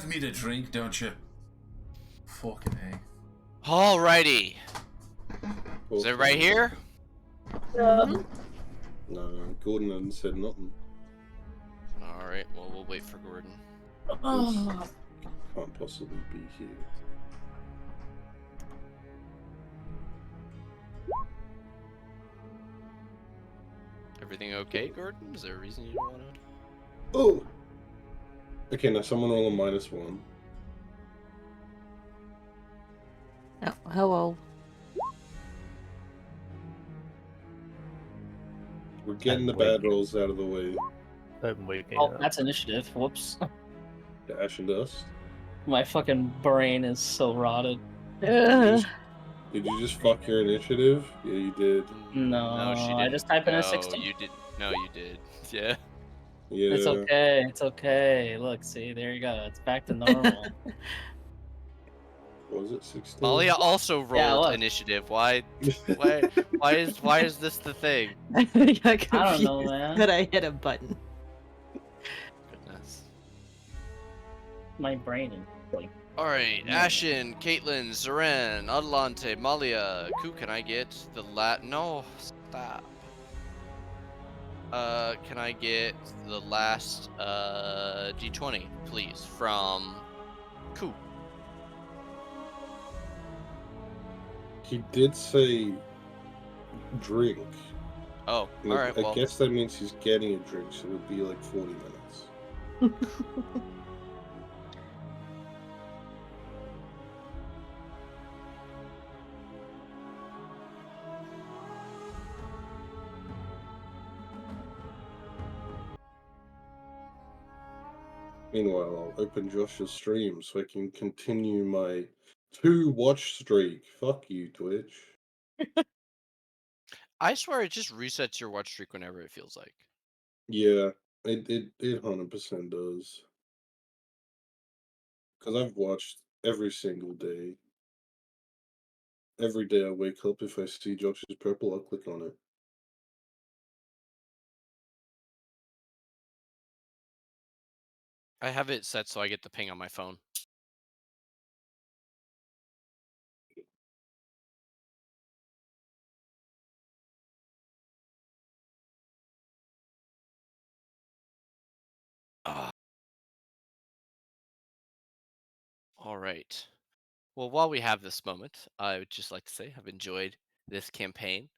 have me to drink, don't you? Fucking A. Alrighty. Is it right here? No, Gordon hadn't said nothing. Alright, well, we'll wait for Gordon. Oh, Can't possibly be here. Everything okay, Gordon? Is there a reason you don't want to? Oh! Okay, now someone roll a -1. oh, hello. We're getting the I'm bad waiting. rolls out of the way. I'm waking Oh, up. that's initiative. Whoops. The Ash and Dust. My fucking brain is so rotted. Ugh. Did you just fuck your initiative? Yeah, you did. No, she I didn't. just typed in a No, 16. you did. No, you did. Yeah. Yeah. It's okay. It's okay. Look, see, there you go. It's back to normal. Was it 16? Malia also Yeah, rolled look. initiative. Why is this the thing? I got I don't know, confused man. that I hit a button. Goodness. My brain is like. Alright, Ashen, Caitlin, Zeren, Adelante, Malia. Who can I get the No, stop. Can I get the last D20, please, from Koo? He did say drink. Oh, And alright, I well. guess that means he's getting a drink, so it'll be like 40 minutes. Meanwhile, I'll open Josh's stream so I can continue my 2-watch streak. Fuck you, Twitch. I swear it just resets your watch streak whenever it feels like. Yeah, it 100% does. Because I've watched every single day. Every day I wake up, if I see Josh's purple, I'll click on it. I have it set so I get the ping on my phone. All right. Well, while we have this moment, I would just like to say I've enjoyed this campaign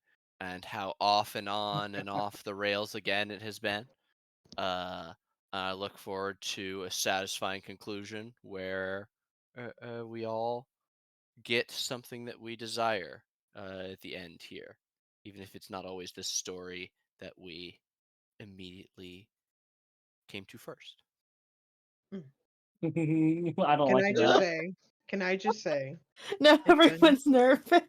and how off and on and off the rails again it has been. I look forward to a satisfying conclusion where we all get something that we desire at the end here, even if it's not always the story that we immediately came to first. I don't Can like I that. just say? Can I just say? No, been- everyone's nervous.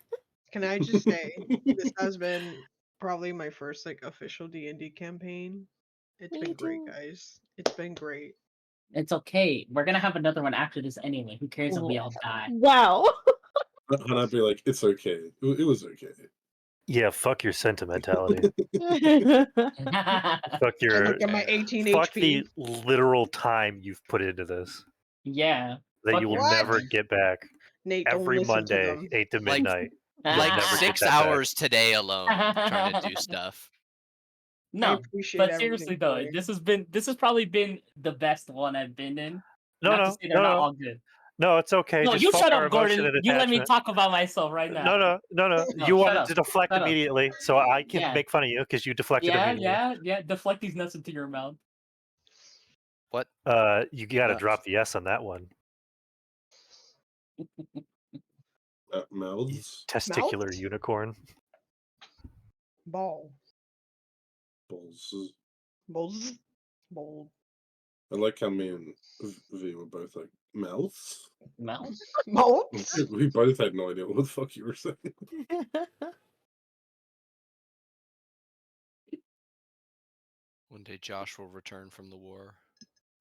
Can I just say this has been probably my first like official D&D campaign. It's Me been great, too. guys. It's been great. It's okay. We're gonna have another one after this anyway. Who cares if we all die? Wow. And I'd be like, it's okay. It was okay. Yeah, fuck your sentimentality. Fuck I your look at my 18 fuck HP. the literal time you've put into this Yeah. that Fuck you will your never time. get back. Nate, don't Every listen to Monday, them. 8 to Like- midnight. Like never get 6 that back. hours today alone trying to do stuff. I No, appreciate but everything seriously though, today. this has probably been the best one I've been in. No, Not to no, say they're not no, all good. no, it's okay. No, Just you fuck shut our up, emotion Gordon. and You let me attachment. talk about myself right now. No. No, You shut wanted up. to deflect Shut up. immediately, so I can Yeah. make fun of you because you deflected Yeah, immediately. yeah. Deflect these nuts into your mouth. What? You gotta Uh, drop the S on that one. Mouths, Testicular Mouths? unicorn. Ball. balls. Balls. Ball. I like how me and V were both like, mouths? Mouth? Balls? We both had no idea what the fuck you were saying. One day Josh will return from the war.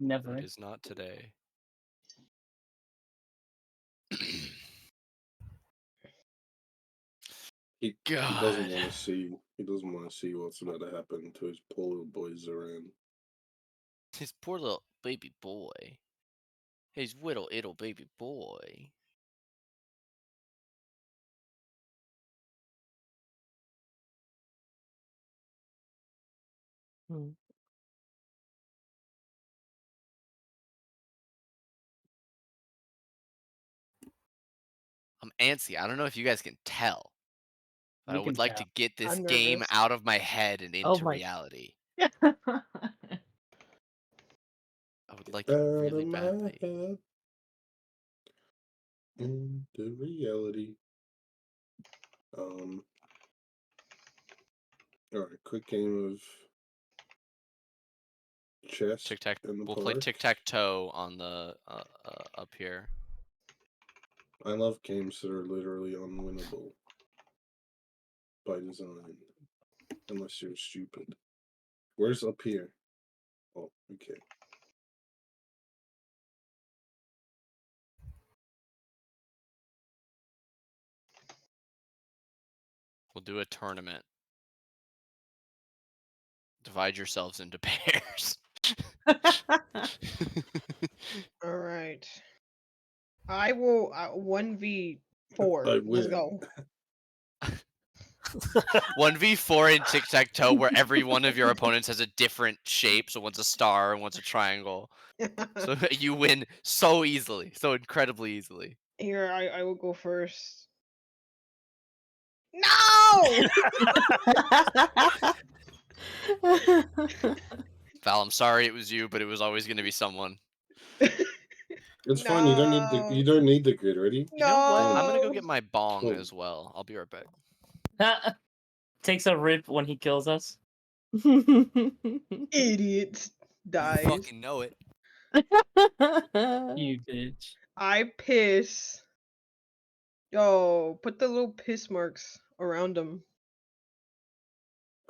Never. It is not today. He God. doesn't want to see. He doesn't want to see what's about to happen to his poor little boy Zoran. His poor little baby boy. He's whittle ittle baby boy. Hmm. I'm antsy. I don't know if you guys can tell, but We I would can like to tell. get this I'm game nervous. out of my head and Oh into my- reality. I would like it Out really of my badly. head into reality. All right, quick game of chess. Tic tac. in the We'll play park. tic tac toe on the up here. I love games that are literally unwinnable by design, unless you're stupid. Where's up here? Oh, okay. We'll do a tournament. Divide yourselves into pairs. All right. I will 1v4. I Let's win. go. 1v4 in tic tac toe, where every one of your opponents has a different shape. So one's a star and one's a triangle. So you win so easily, so incredibly easily. Here, I will go first. No! Val, I'm sorry it was you, but it was always going to be someone. It's fine. You don't need the No. you don't need the grid. Ready? You know what? I'm gonna go No. get my bong Oh. as well. I'll be right back. Takes a rip when he kills us. Idiot dies. Fucking know it. You bitch. I piss. Yo, put the little piss marks around them.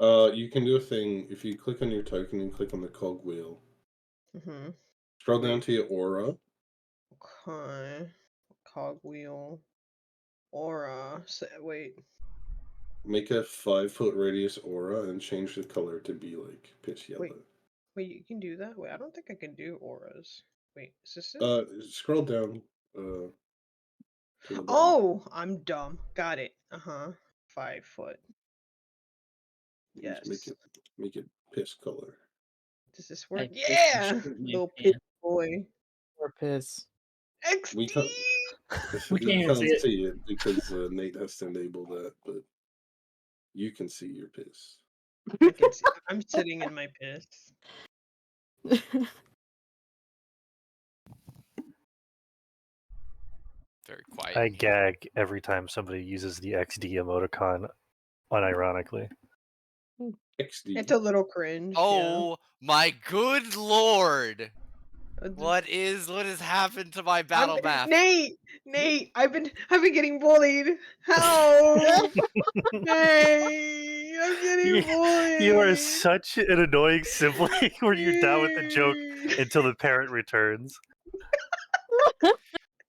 You can do a thing if you click on your token and click on the cog wheel. Mm-hmm. Scroll down to your aura. Okay. Cogwheel. Aura. Wait. Make a 5-foot radius aura and change the color to be like piss yellow. Wait, you can do that? Wait, I don't think I can do auras. Wait, is this it? Scroll down. To the bottom. Oh, I'm dumb. Got it. 5 foot. Just Yes. make it piss color. Does this I work? piss and Yeah! shit in my Little piss pants. boy. Poor piss. XD! We can't. We You can't even can't see it. because Nate has to enable that, but you can see your piss. I can see. I'm sitting in my piss. Very quiet. I in here. gag every time somebody uses the XD emoticon unironically. XD. It's a little cringe. Oh my good lord! Yeah. What has happened to my battle map? Nate, I've been getting bullied. Help! Nate, I'm getting bullied. You are such an annoying sibling where you're down with the joke Nate. until the parent returns.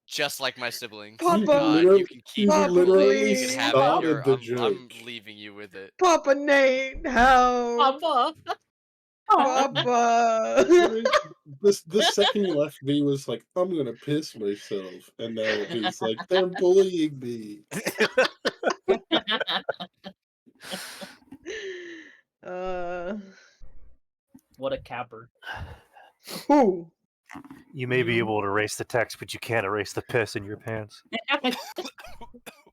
Just like my siblings. Papa, God, you can keep Papa, your bullying. You please. can have Started it. the I'm joke. leaving you with it. Papa Nate, help! Papa. Papa. The second you left, V was like, "I'm gonna piss myself," and now V's like, "They're bullying me." What a capper. Who? You may be Mhm. able to erase the text, but you can't erase the piss in your pants.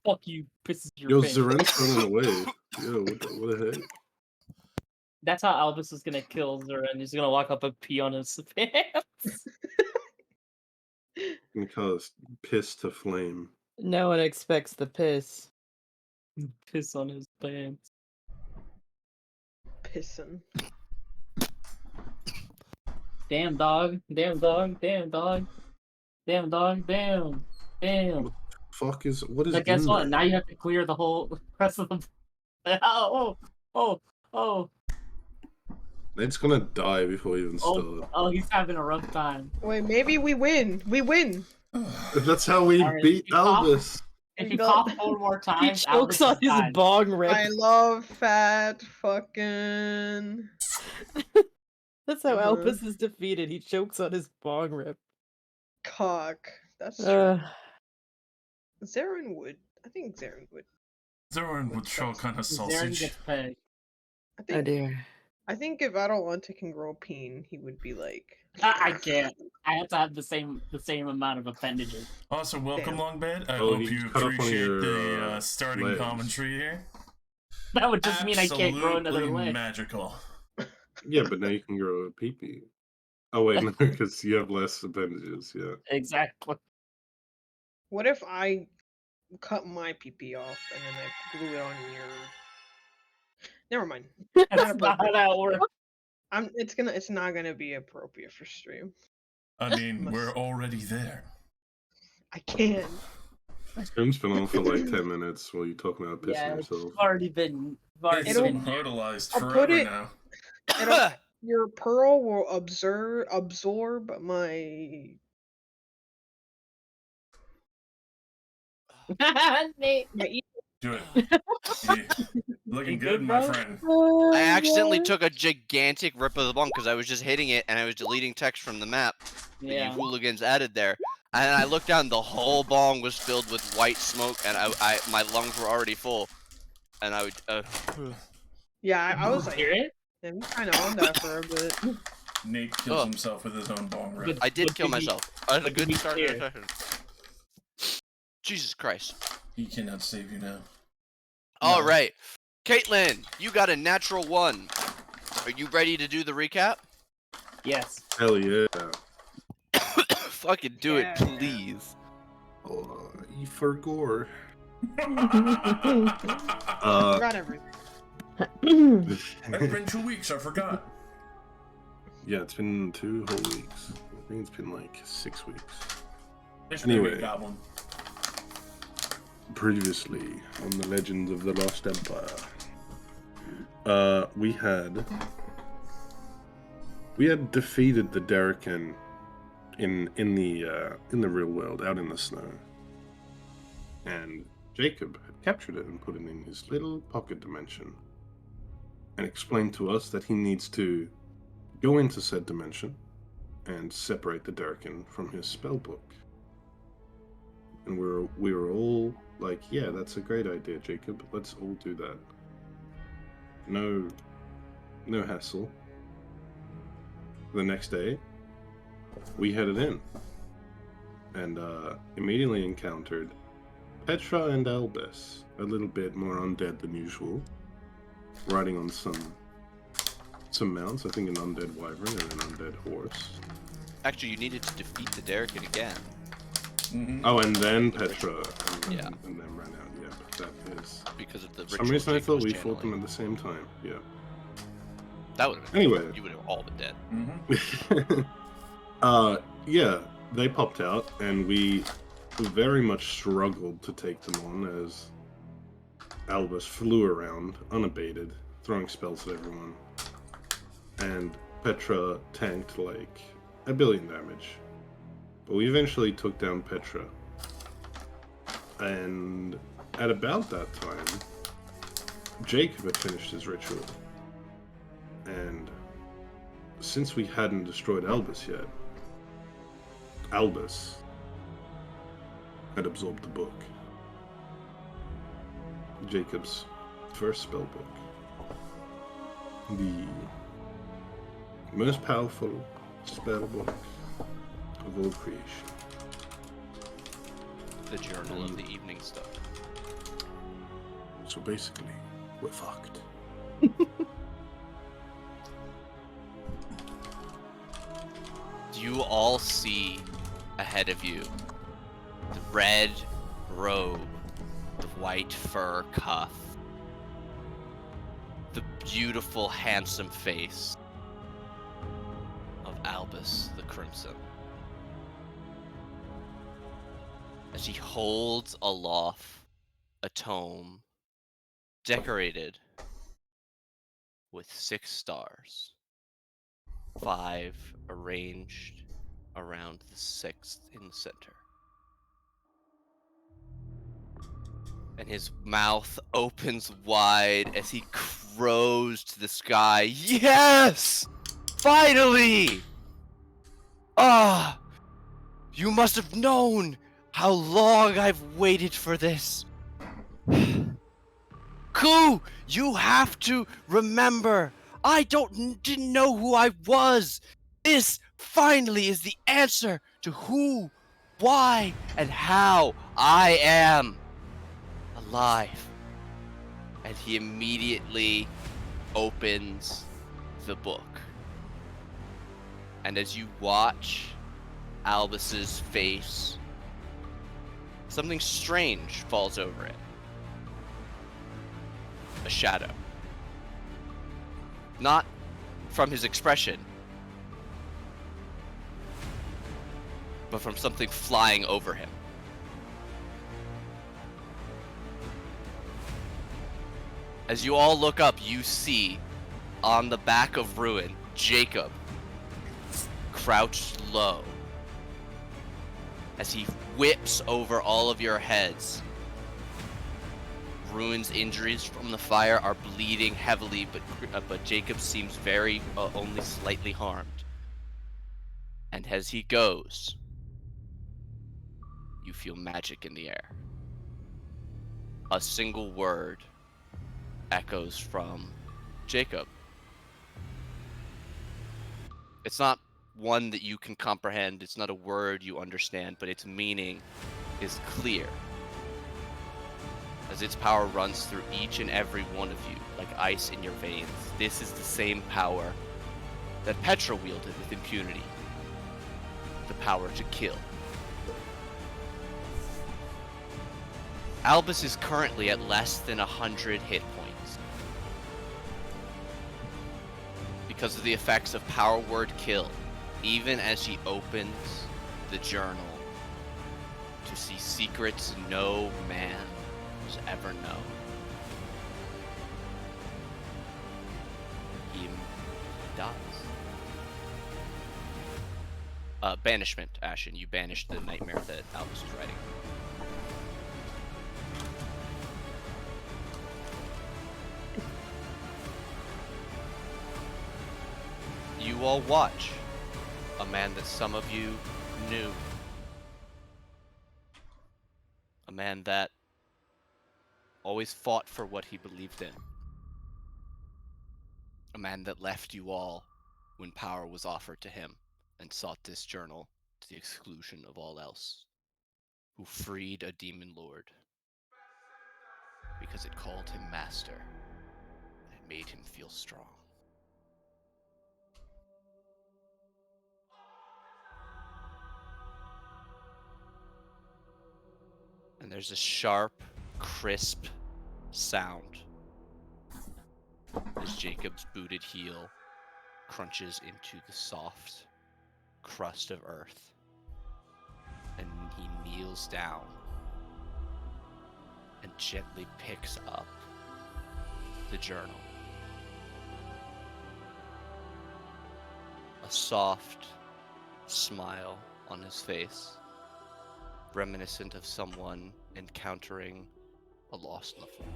Fuck you, pisses your Yo, pants. Zaren's running away. Yo, what the heck? That's how Albus is gonna kill Zeren. He's gonna walk up and pee on his pants. And cause piss to flame. No one expects the piss. Piss on his pants. Pissin'. Damn dog. Damn dog. Damn dog. Damn dog. Damn. Damn. What is? But guess in what? there? Now you have to clear the whole rest of the. Oh. Nate's gonna die before we even Oh, start. he's having a rough time. Wait, maybe we win. We win. That's how we Alright, beat you cough. Albus. If you No. cough 4 more He times, chokes Albus on is his dying. bong rip. I love fat fucking. That's how Uh-huh. Elpis is defeated. He chokes on his bong rip. cock. That's true. Uh, Zarin would. I think Zarin would. Zoran would show kind of Zarin sausage. gets pegged. I oh think. dear. I think if Adolante can grow a peen, he would be like. I can't. I have to have the same amount of appendages. Also, welcome, Damn. Longbed. I Oh, hope he's you cut off one of appreciate your, the starting legs. commentary here. That would just mean I can't grow another Absolutely leg. magical. Yeah, but now you can grow a pee-pee. Oh wait, no, because you have less appendages. Yeah. Exactly. What if I cut my PP off and then I glue it on your? Never mind. That's not how that works. It's not gonna be appropriate for stream. I mean, Must- we're already there. I can't. Stream's been on for like 10 minutes while you're talking about pissing Yeah, it's yourself. already been. Already It's It'll- been hurdleized I'll forever put it- now. Your pearl will absorb my. Nate. my e- Do it. Yeah. Looking You good, good, my bro? friend. I accidentally took a gigantic rip of the bomb because I was just hitting it and I was deleting text from the map that you Yeah. hooligans added there. And I looked down, the whole bong was filled with white smoke, and my lungs were already full. And I would. Yeah, I was like, Hear it? I'm kind of on that for a bit. Nate kills Oh. himself with his own bong rip. Good. I did But kill to be- myself. I had a but to good be start to the clear- session. Jesus Christ. He cannot save you now. All No. right, Caitlin, you got a natural 1. Are you ready to do the recap? Yes. Hell yeah. Fucking do it, Yeah. please. Oh, you for gore. I forgot everything. It's been 2 weeks, I forgot. Yeah, it's been 2 whole weeks. I think it's been like 6 weeks. It's Anyway. anyway. Goblin. Previously on the Legends of the Lost Empire, we had defeated the Derrican in the real world, out in the snow, and Jacob had captured it and put it in his little pocket dimension, and explained to us that he needs to go into said dimension and separate the Derrican from his spellbook. And we were all like, yeah, that's a great idea, Jacob. Let's all do that. No hassle. The next day, we headed in and immediately encountered Petra and Albus, a little bit more undead than usual, riding on some mounts. I think an undead wyvern and an undead horse. Actually, you needed to defeat the Derrican again. Mhm. Oh, and then Petra, and, Yeah. and then ran out. Yeah, but that is. Because of the For ritual some reason, I Jacob thought was we fought them channeling. at the same time. Yeah. That would have been. Anyway. You would have all been dead. Mhm. Yeah, they popped out, and we very much struggled to take them on as Albus flew around unabated, throwing spells at everyone, and Petra tanked like 1 billion damage. But we eventually took down Petra, and at about that time, Jacob had finished his ritual. And since we hadn't destroyed Albus yet, Albus had absorbed the book. Jacob's first spell book. The most powerful spell book of all creation. The Journal of the Evening Stuff. So basically, we're fucked. You all see ahead of you the red robe, the white fur cuff, the beautiful, handsome face of Albus the Crimson. As he holds aloft a tome decorated with 6 stars, 5 arranged around the 6th in the center. And his mouth opens wide as he crows to the sky. Yes! Finally! Ah! You must have known how long I've waited for this. Ku, you have to remember, I didn't know who I was. This finally is the answer to who, why, and how I am alive. And he immediately opens the book. And as you watch Albus's face, something strange falls over it. A shadow. Not from his expression, but from something flying over him. As you all look up, you see on the back of Ruin, Jacob crouched low as he whips over all of your heads. Ruin's injuries from the fire are bleeding heavily, but Jacob seems very only slightly harmed. And as he goes, you feel magic in the air. A single word echoes from Jacob. It's not one that you can comprehend, it's not a word you understand, but its meaning is clear. As its power runs through each and every one of you, like ice in your veins. This is the same power that Petra wielded with impunity. The power to kill. Albus is currently at less than 100 hit points. Because of the effects of Power Word Kill, even as he opens the journal to see secrets no man has ever known. He dies. Banishment, Ashen. You banished the nightmare that Albus was writing. You all watch a man that some of you knew. A man that always fought for what he believed in. A man that left you all when power was offered to him and sought this journal to the exclusion of all else. Who freed a demon lord because it called him master and it made him feel strong. And there's a sharp, crisp sound as Jacob's booted heel crunches into the soft crust of earth. And he kneels down and gently picks up the journal. A soft smile on his face, reminiscent of someone encountering a lost loved one.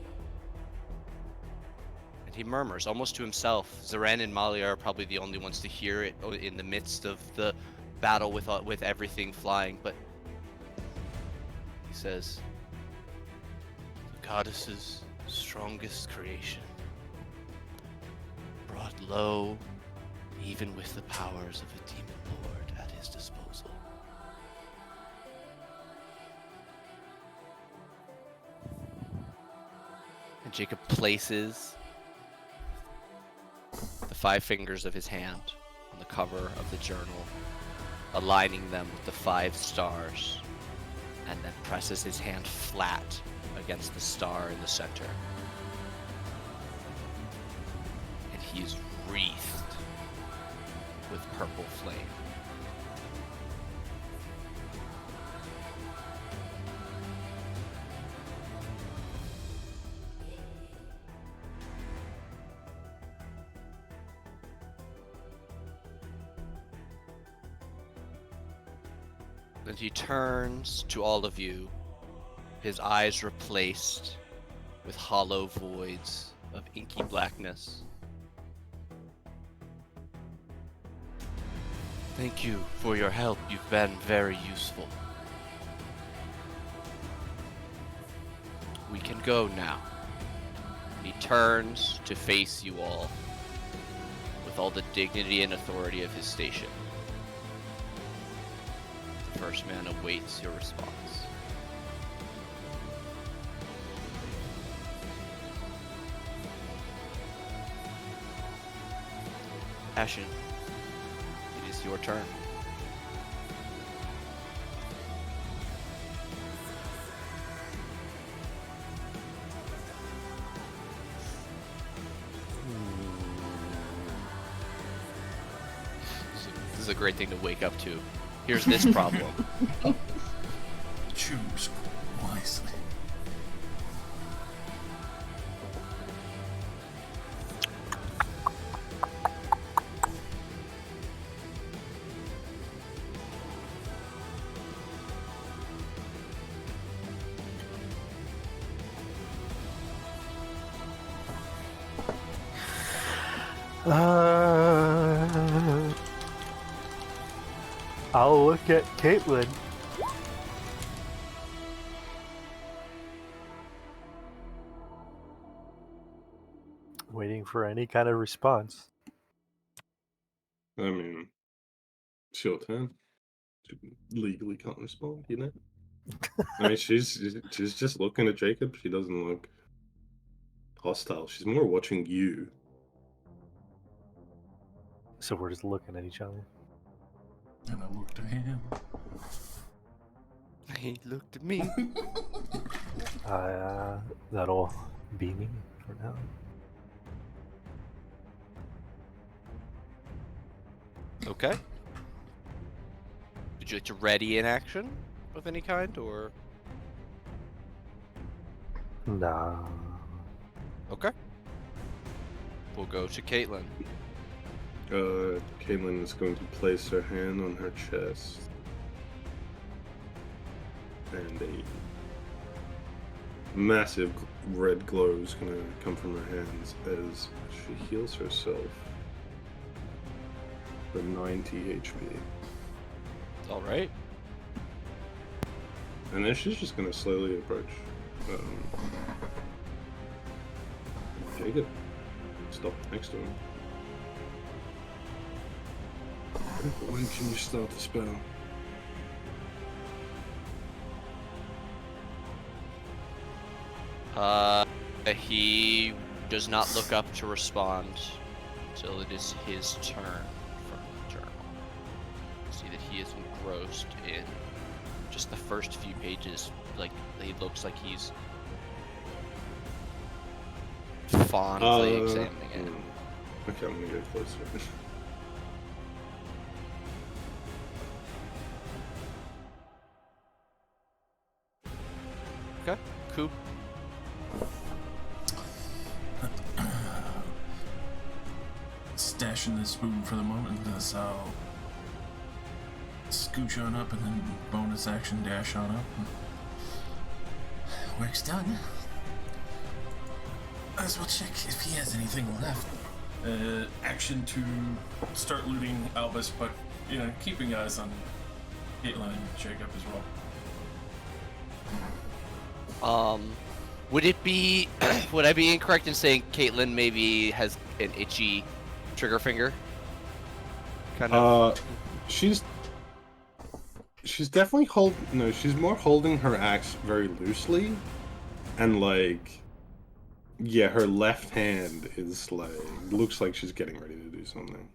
And he murmurs, almost to himself. Zeren and Malia are probably the only ones to hear it in the midst of the battle with everything flying, but he says, "The goddess's strongest creation, brought low even with the powers of a demon lord at his disposal. And Jacob places the 5 fingers of his hand on the cover of the journal, aligning them with the 5 stars, and then presses his hand flat against the star in the center. And he is wreathed with purple flame. And he turns to all of you, his eyes replaced with hollow voids of inky blackness. Thank you for your help. You've been very useful. We can go now. He turns to face you all with all the dignity and authority of his station. The first man awaits your response. Ashen, it is your turn. This is a great thing to wake up to. Here's this problem. Choose wisely. I'll look at Caitlin. Waiting for any kind of response. I mean, it's your turn. She legally can't respond, you know? I mean, she's just looking at Jacob. She doesn't look hostile. She's more watching you. So we're just looking at each other. And I looked at him. He looked at me. That'll be me for now. Okay. Would you like to ready in action of any kind, or? Nah. Okay. We'll go to Caitlin. Caitlin is going to place her hand on her chest. And a massive red glow is going to come from her hands as she heals herself for 90 HP. Alright. And then she's just going to slowly approach Jacob. Stop next to him. When can you start the spell? He does not look up to respond until it is his turn from the journal. You see that he is engrossed in just the first few pages. Like, he looks like he's fondly examining it. Okay, I'm gonna go closer. Okay, Coop. Stashing the spoon for the moment, thus I'll scooch on up and then bonus action dash on up. Work's done. Might as well check if he has anything left. Action to start looting Albus, but keeping eyes on Caitlin and Jacob as well. Would it be, would I be incorrect in saying Caitlin maybe has an itchy trigger finger? Kind of. She's definitely she's more holding her axe very loosely, and her left hand is looks like she's getting ready to do something.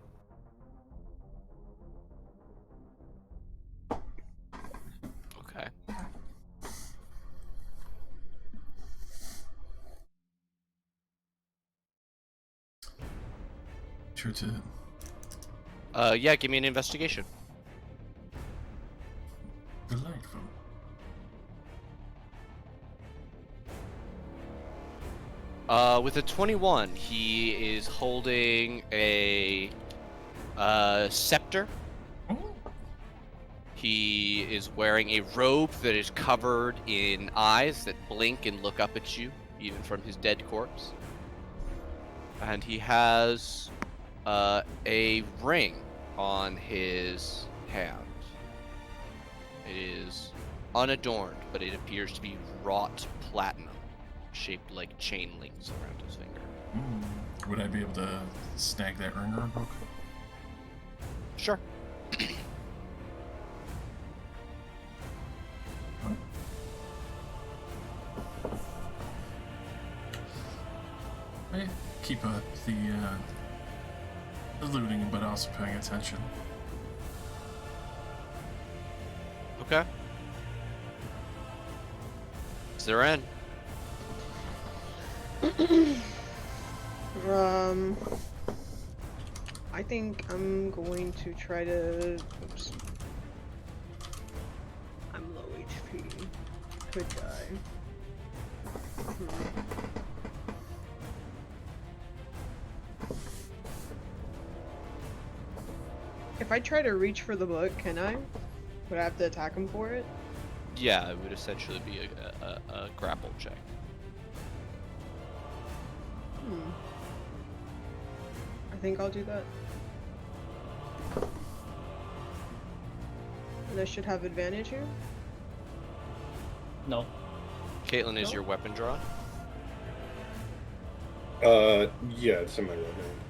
Okay. Sure to. Yeah, give me an investigation. Delightful. With a 21, he is holding a scepter. He is wearing a robe that is covered in eyes that blink and look up at you, even from his dead corpse. And he has a ring on his hand. It is unadorned, but it appears to be wrought platinum, shaped like chain links around his finger. Would I be able to snag that Ringar book? Sure. I keep the looting, but also paying attention. Okay. Zeren. I think I'm going to try to. Oops. I'm low HP. Could die. If I try to reach for the book, can I? Would I have to attack him for it? Yeah, it would essentially be a grapple check. I think I'll do that. And I should have advantage here. No. Caitlin, is No. your weapon drawn? Yeah, it's in my right hand.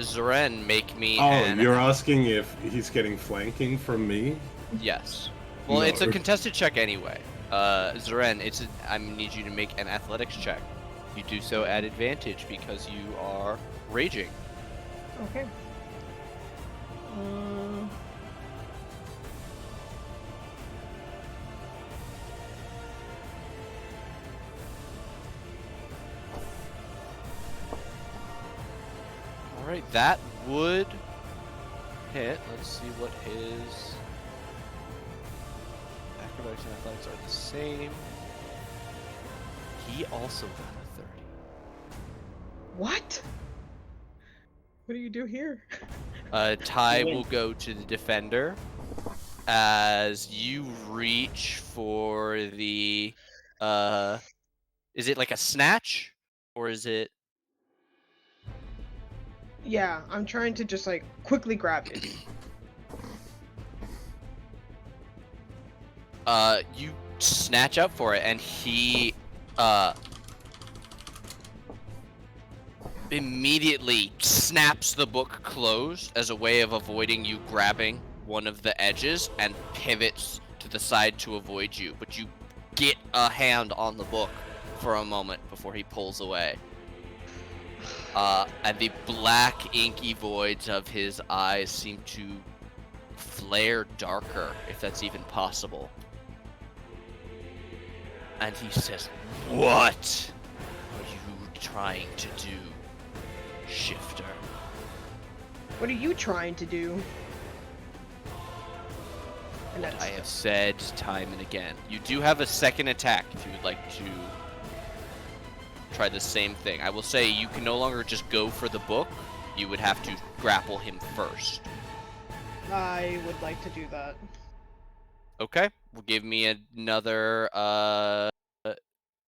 Zeren, make me Oh, an... you're asking if he's getting flanking from me? Yes. Well, it's a No. contested check anyway. Zeren, I need you to make an athletics check. You do so at advantage because you are raging. Okay. Alright, that would hit. Let's see what his acrobatics and athletics are the same. He also got a 30. What? What do you do here? Ty win. will go to the defender as you reach for the is it like a snatch or is it Yeah, I'm trying to just like quickly grab it. you snatch up for it and he immediately snaps the book closed as a way of avoiding you grabbing one of the edges and pivots to the side to avoid you, but you get a hand on the book for a moment before he pulls away. And the black inky voids of his eyes seem to flare darker, if that's even possible. And he says, "What are you trying to do, Shifter?" What are you trying to do? And What that's I have said time and again. You do have a second attack if you would like to try the same thing. I will say you can no longer just go for the book. You would have to grapple him first. I would like to do that. Okay, well, give me another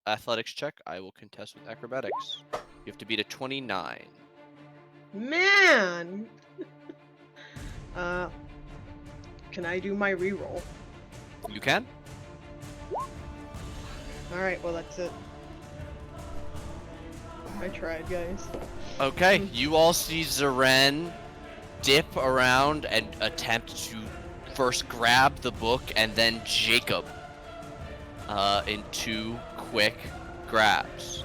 athletics check. I will contest with acrobatics. You have to beat a 29. Man! Can I do my reroll? You can? Alright, well that's it. I tried, guys. Okay, you all see Zeren dip around and attempt to first grab the book and then Jacob in 2 quick grabs.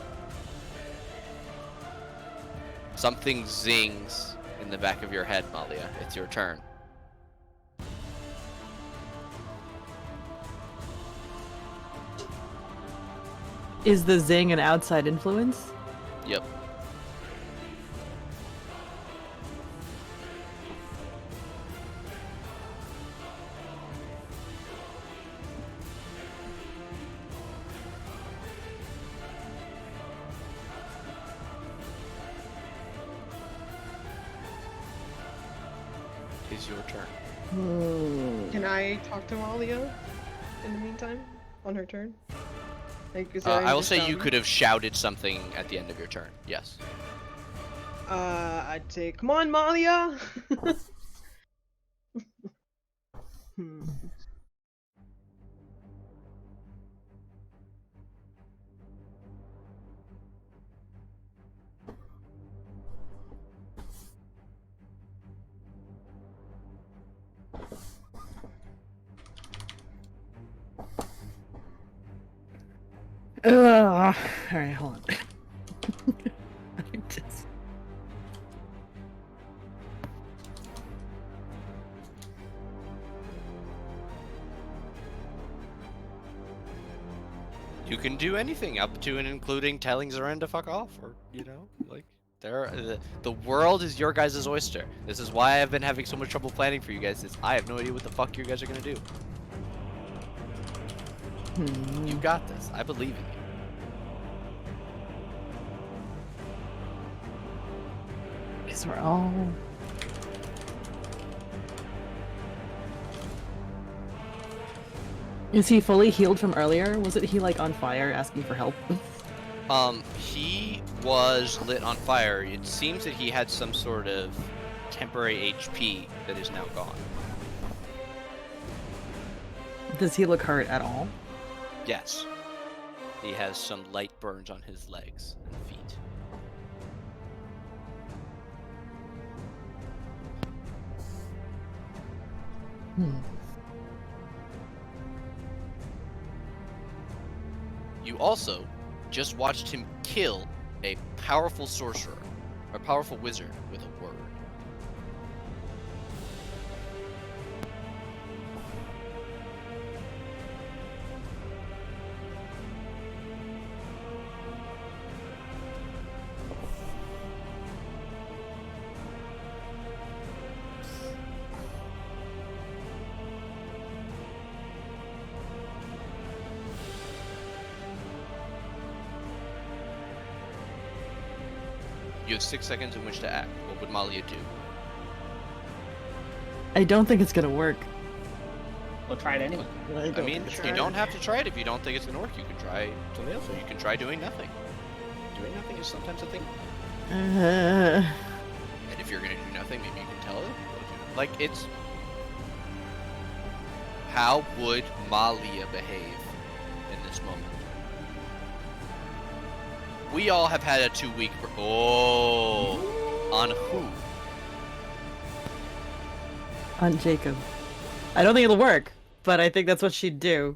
Something zings in the back of your head, Malia. It's your turn. Is the zing an outside influence? Yep. Is your turn. Can I talk to Malia in the meantime? On her turn? Like, is there I any will say you sound? could have shouted something at the end of your turn. Yes. I'd say, come on, Malia. Hmm. All right, hold on. I just- You can do anything up to and including telling Zoran to fuck off, or like the world is your guys' oyster. This is why I've been having so much trouble planning for you guys. Is I have no idea what the fuck you guys are gonna do. You got this. I believe in you. These are all. Is he fully healed from earlier? Wasn't he like on fire asking for help? He was lit on fire. It seems that he had some sort of temporary HP that is now gone. Does he look hurt at all? Yes. He has some light burns on his legs and feet. You also just watched him kill a powerful sorcerer, a powerful wizard with a word. You have 6 seconds in which to act. What would Malia do? I don't think it's gonna work. We'll try it anyway. I mean, you don't have to try it if you don't think it's gonna work. You can try something else, or you can try doing nothing. Doing nothing is sometimes a thing. And if you're gonna do nothing, maybe you can tell it. Like, it's... How would Malia behave in this moment? We all have had a 2-week... Oh! On who? On Jacob. I don't think it'll work, but I think that's what she'd do,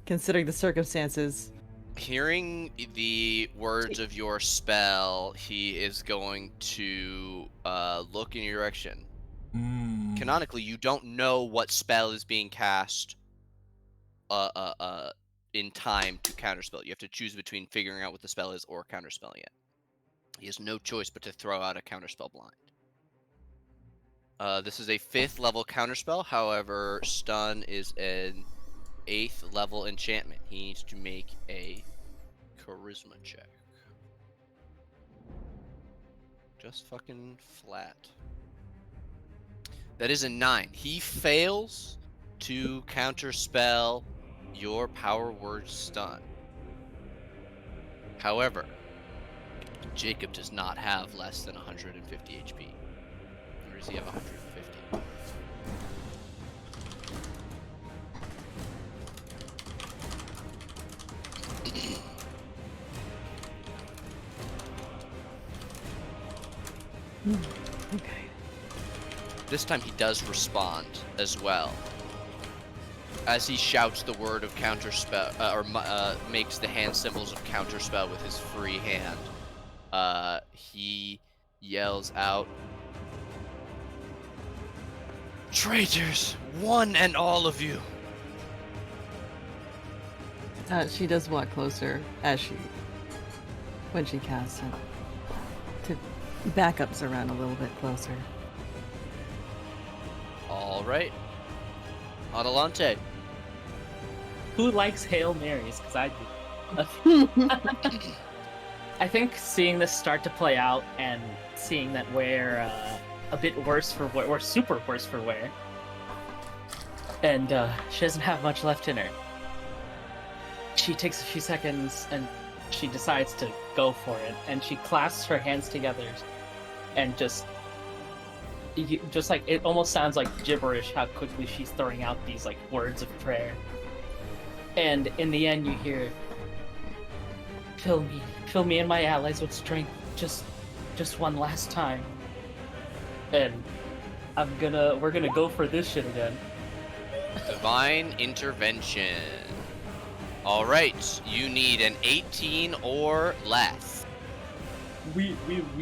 considering the circumstances. Hearing the words of your spell, he is going to look in your direction. Canonically, you don't know what spell is being cast in time to counterspell. You have to choose between figuring out what the spell is or counterspelling it. He has no choice but to throw out a counterspell blind. This is a 5th level counterspell. However, stun is an 8th level enchantment. He needs to make a charisma check. Just fucking flat. That is a 9. He fails to counterspell your power word stun. However, Jacob does not have less than 150 HP. Or does he have 150? Okay. This time he does respond as well. As he shouts the word of counterspell, makes the hand symbols of counterspell with his free hand, he yells out, "Traitors, one and all of you!" She does walk closer when she casts it, to back up Zoran a little bit closer. All right, Adelante. Who likes Hail Marys? Because I do. I think seeing this start to play out and seeing that we're a bit worse for wear, or super worse for wear, and she doesn't have much left in her. She takes a few seconds and she decides to go for it, and she clasps her hands together and just like it almost sounds like gibberish how quickly she's throwing out these like words of prayer. And in the end, you hear, fill me and my allies with strength, just one last time. And we're gonna go for this shit again. Divine intervention. All right, you need an 18 or less. We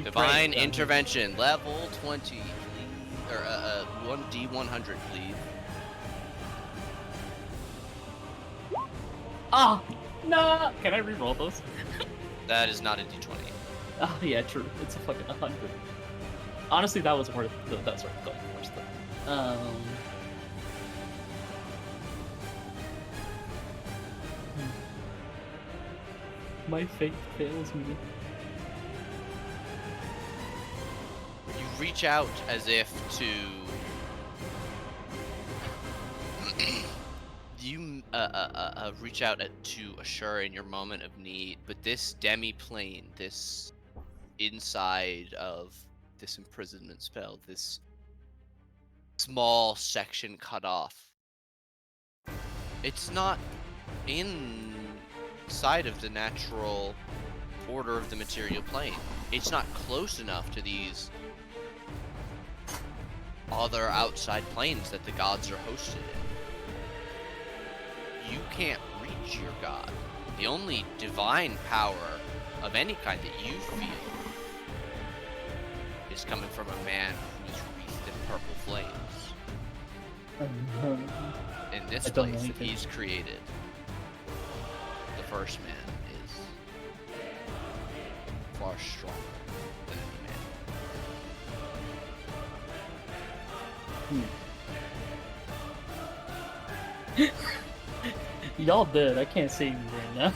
Divine prayed, intervention, level 20, or 1d100, please. Ah, no! Can I re-roll those? That is not a d20. Oh yeah, true. It's a fucking 100. Honestly, that was worth. That's worth going first though. My faith fails me. You reach out as if to you reach out to assure in your moment of need, but this demi-plane, this inside of this imprisonment spell, this small section cut off, it's not inside of the natural order of the material plane. It's not close enough to these other outside planes that the gods are hosted in. You can't reach your god. The only divine power of any kind that you feel is coming from a man who's wreathed in purple flames. In this place that he's created, the first man is far stronger than any man. Y'all dead. I can't save you right now.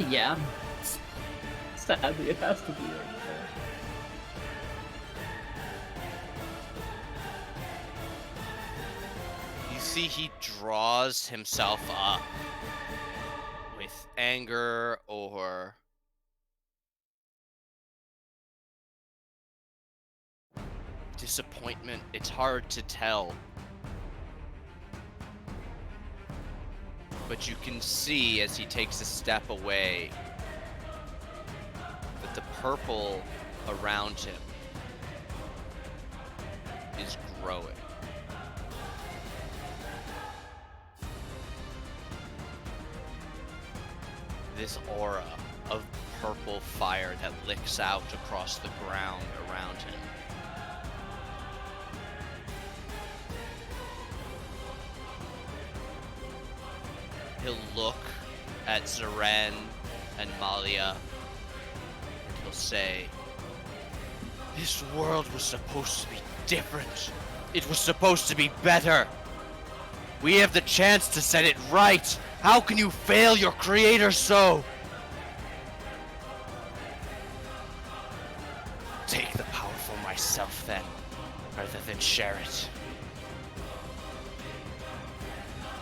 Yeah. Sadly, it has to be right now. You see, he draws himself up with anger or disappointment. It's hard to tell. But you can see as he takes a step away that the purple around him is growing. This aura of purple fire that licks out across the ground around him. He'll look at Zeren and Malia, and he'll say, "This world was supposed to be different. It was supposed to be better. We have the chance to set it right. How can you fail your creator so? Take the power for myself then, rather than share it.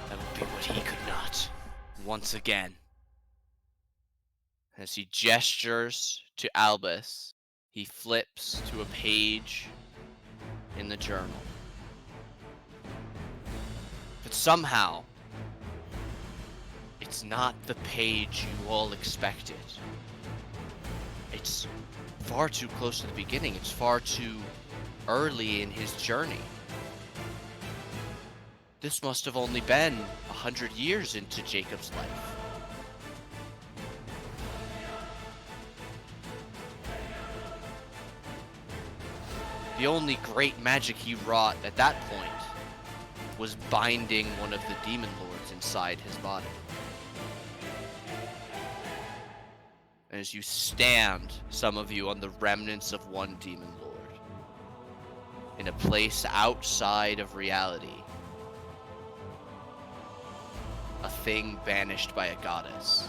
That would be what he could not." Once again, as he gestures to Albus, he flips to a page in the journal. But somehow, it's not the page you all expected. It's far too close to the beginning. It's far too early in his journey. This must have only been 100 years into Jacob's life. The only great magic he wrought at that point was binding one of the demon lords inside his body. And as you stand, some of you, on the remnants of one demon lord, in a place outside of reality, a thing banished by a goddess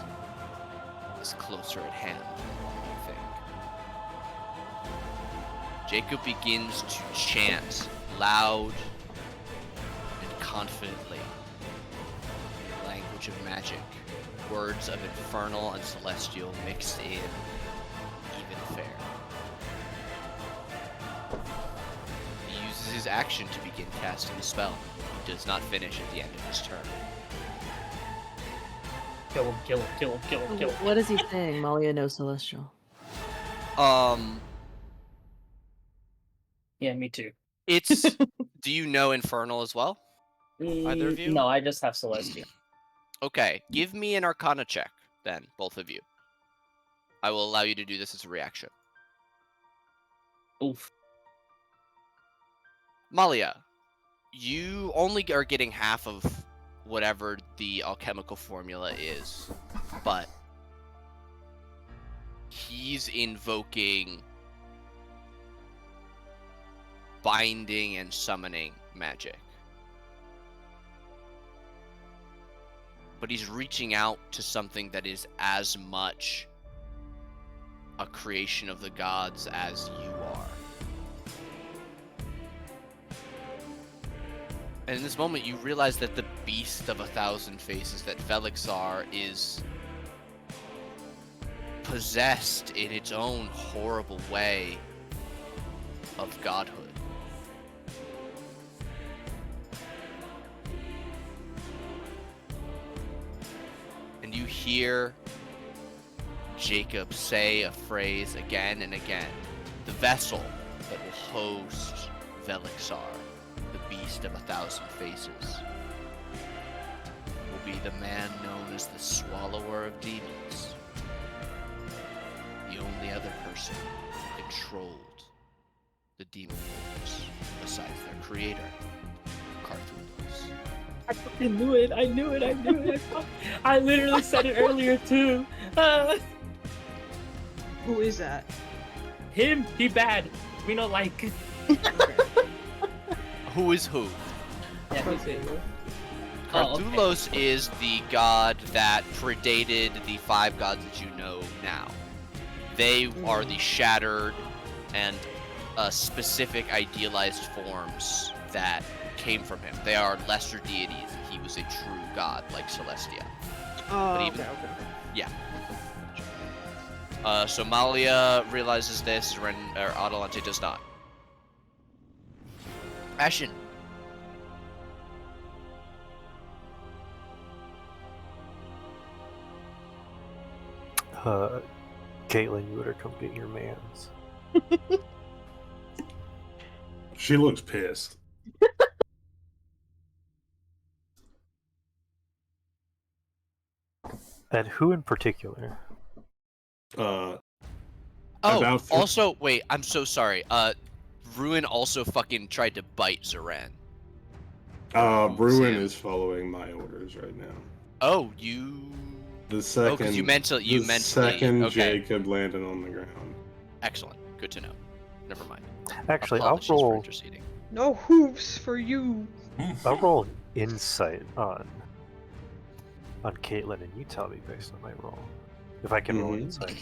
is closer at hand than you think. Jacob begins to chant loud and confidently. language of magic. Words of infernal and celestial mixed in even fair. He uses his action to begin casting the spell. He does not finish at the end of his turn. Kill him, kill him, kill him, kill him, kill him. What is he saying? Malia no celestial. Yeah, me too. It's. Do you know infernal as well? Either of you? No, I just have Celestia. Okay, give me an Arcana check, then, both of you. I will allow you to do this as a reaction. Oof. Malia, you only are getting half of whatever the alchemical formula is, but he's invoking binding and summoning magic. But he's reaching out to something that is as much a creation of the gods as you are. And in this moment, you realize that the beast of 1,000 faces, that Velixar, is possessed in its own horrible way of godhood. And you hear Jacob say a phrase again and again. The vessel that will host Velixar, the beast of 1,000 faces, will be the man known as the Swallower of Demons. The only other person who controlled the demon lords, besides their creator, Carthulus. I fucking knew it. I knew it. I knew it. I literally said it earlier too. Who is that? Him. He bad. We don't like. Who is who? Yeah, who's it? Carthulos is the god that predated the 5 gods that you know now. They are the shattered and specific idealized forms that came from him. They are lesser deities. He was a true god like Celestia. Oh, But even- okay. Yeah. So Malia realizes this, or Adelante does not. Ashen. Caitlin, you better come get your mans. She looks pissed. And who in particular? Oh, About th- also, wait, I'm so sorry. Ruin also fucking tried to bite Zoran. Bruin Sam. is following my orders right now. Oh, you... The second, because you mentally... You the mentally... second okay. Jacob landed on the ground. Excellent. Good to know. Never mind. Actually, Apologies I'll for roll. interceding. No hooves for you. I'll roll insight on Caitlin, and you tell me based on my roll if I can roll Mhm. insight.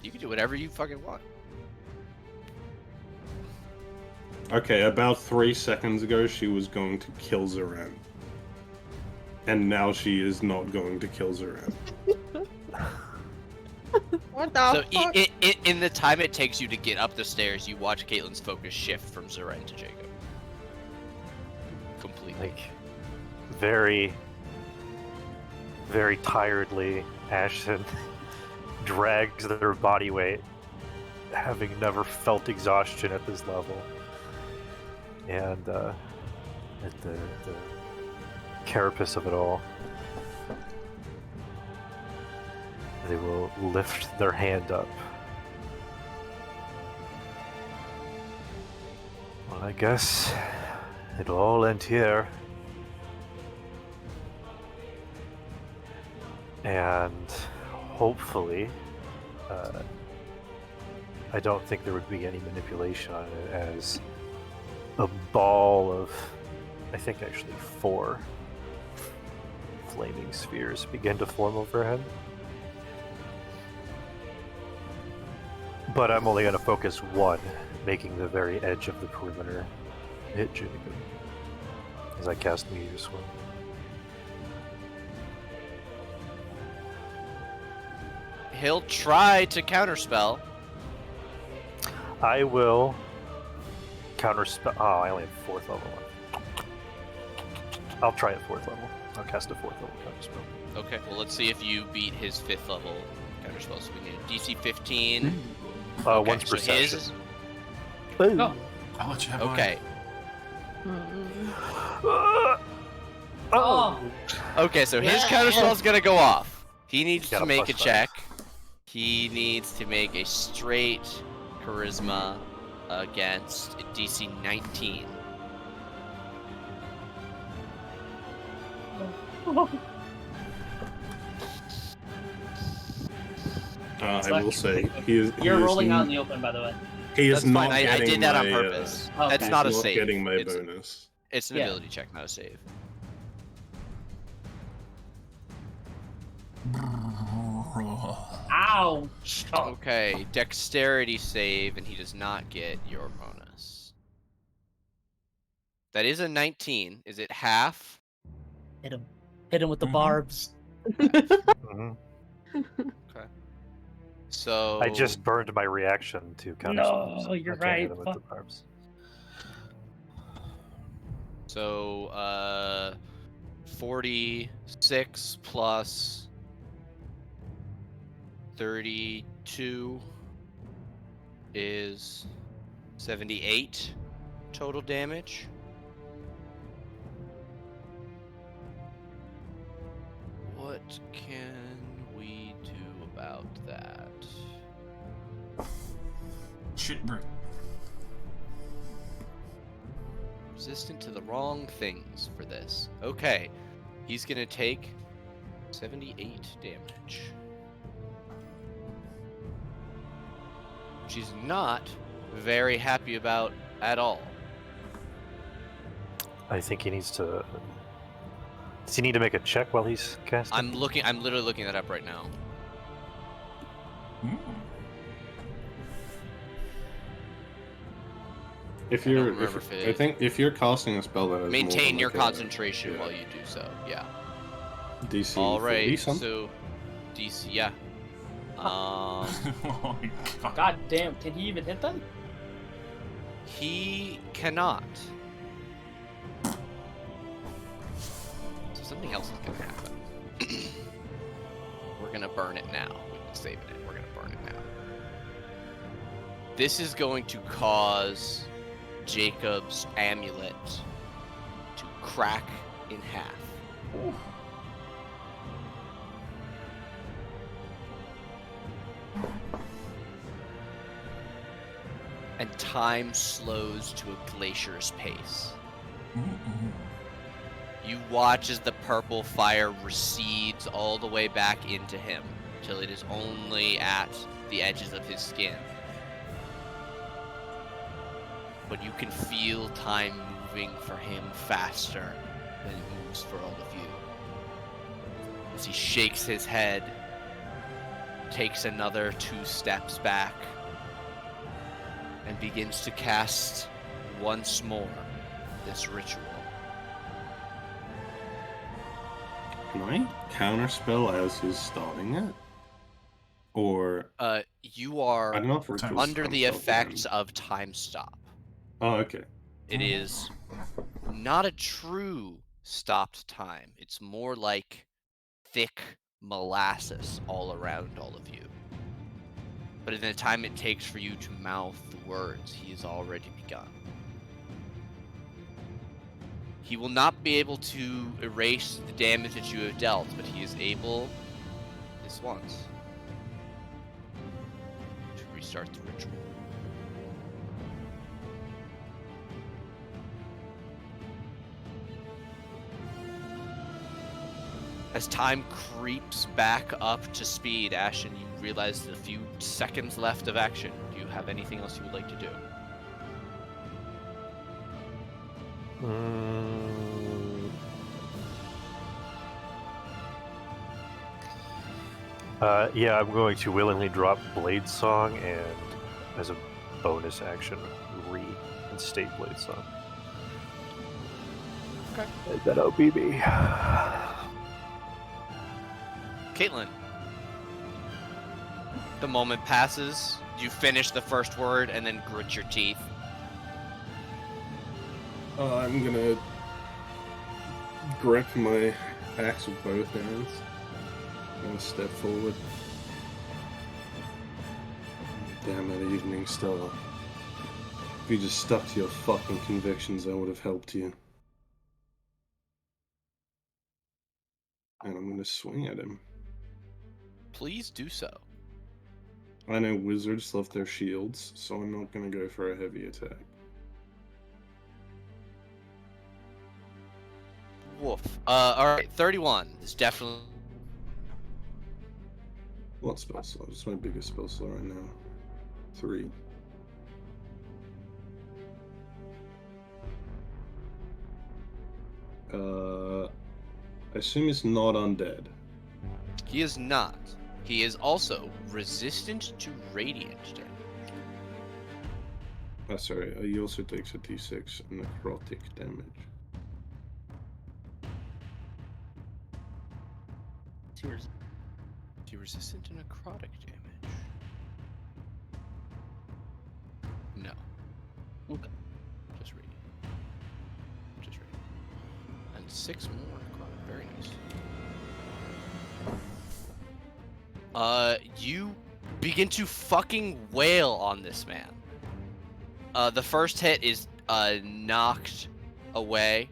You can do whatever you fucking want. Okay, about 3 seconds ago, she was going to kill Zoran. And now she is not going to kill Zoran. What the So fuck? in the time it takes you to get up the stairs, you watch Caitlin's focus shift from Zoran to Jacob. Completely. Like, very, very tiredly, Ashton drags their body weight, having never felt exhaustion at this level. And at the carapace of it all, they will lift their hand up. Well, I guess it'll all end here. And hopefully, I don't think there would be any manipulation on it, as a ball of, I think actually 4 flaming spheres begin to form overhead. But I'm only going to focus one, making the very edge of the perimeter hit Jacob as I cast Meteor Swim. he'll try to counterspell. I will counterspell. Oh, I only have 4th level. I'll try at 4th level. I'll cast a 4th level counterspell. Okay, well, let's see if you beat his 5th level counterspell. So we need a DC 15. Okay, One's so perception. his- Oh. I'll let you have mine. Okay. Oh. Okay, so his counterspell is gonna go off. He needs Got to a make a +5. check. He needs to make a straight charisma against a DC 19. I will say he is. You're he is rolling n- out in the open, by the way. He is That's not fine. I getting did that on my, purpose. Okay. That's not a he's not save. getting my it's, bonus. it's an Yeah. ability check, not a save. Ouch! Oh, Okay, dexterity save, and he does not get your bonus. That is a 19. Is it half? hit him. Hit him with the Mhm. barbs. Mhm. So I just burned my reaction to counterspell. No, so you're I can't hit right, him with the fuck. barbs. So 46 plus 32 is 78 total damage. What can we do about that? Shit brick. Resistant to the wrong things for this. Okay, he's gonna take 78 damage. Which he's not very happy about at all. I think he needs to. Does he need to make a check while he's casting? I'm literally looking that up right now. Mm. If I don't you're, remember if I it- think if you're casting a spell that has more Maintain than your like a concentration yeah. while you do so. Yeah. DC All 40 right. something? So DC, yeah. Oh my god. God damn, can he even hit them? He cannot. So something else is gonna happen. We're gonna burn it now. We've been saving it. We're gonna burn it now. This is going to cause Jacob's amulet to crack in half. And time slows to a glacier's pace. Mm-mm. You watch as the purple fire recedes all the way back into him, till it is only at the edges of his skin. But you can feel time moving for him faster than it moves for all of you. As he shakes his head, takes another 2 steps back, and begins to cast once more this ritual. Can I counterspell as he's starting it? Or You are I don't know if it's under the effects of time stop. Oh, okay. It is not a true stopped time. It's more like thick molasses all around all of you. But in the time it takes for you to mouth the words, he has already begun. He will not be able to erase the damage that you have dealt, but he is able, this once, to restart the ritual. As time creeps back up to speed, Ashen, you realize a few seconds left of action. Do you have anything else you would like to do? Yeah, I'm going to willingly drop Blade Song and, as a bonus action, reinstate Blade Song. Okay. And then I'll be me. Caitlin. The moment passes, you finish the first word and then grit your teeth. I'm gonna grip my axe with both hands. I'm gonna step forward. Damn it, evening Stella. If you just stuck to your fucking convictions, I would have helped you. And I'm gonna swing at him. Please do so. I know wizards love their shields, so I'm not gonna go for a heavy attack. Woof. Alright, 31 is definitely... What spell slot? It's my biggest spell slot right now. 3. I assume it's not undead. He is not. He is also resistant to radiant damage. Sorry, he also takes a d6 necrotic damage. Is he resistant to necrotic damage? No. Okay. Just radiant. Just radiant. And 6 more necrotic. Very nice. You begin to fucking wail on this man. The first hit is knocked away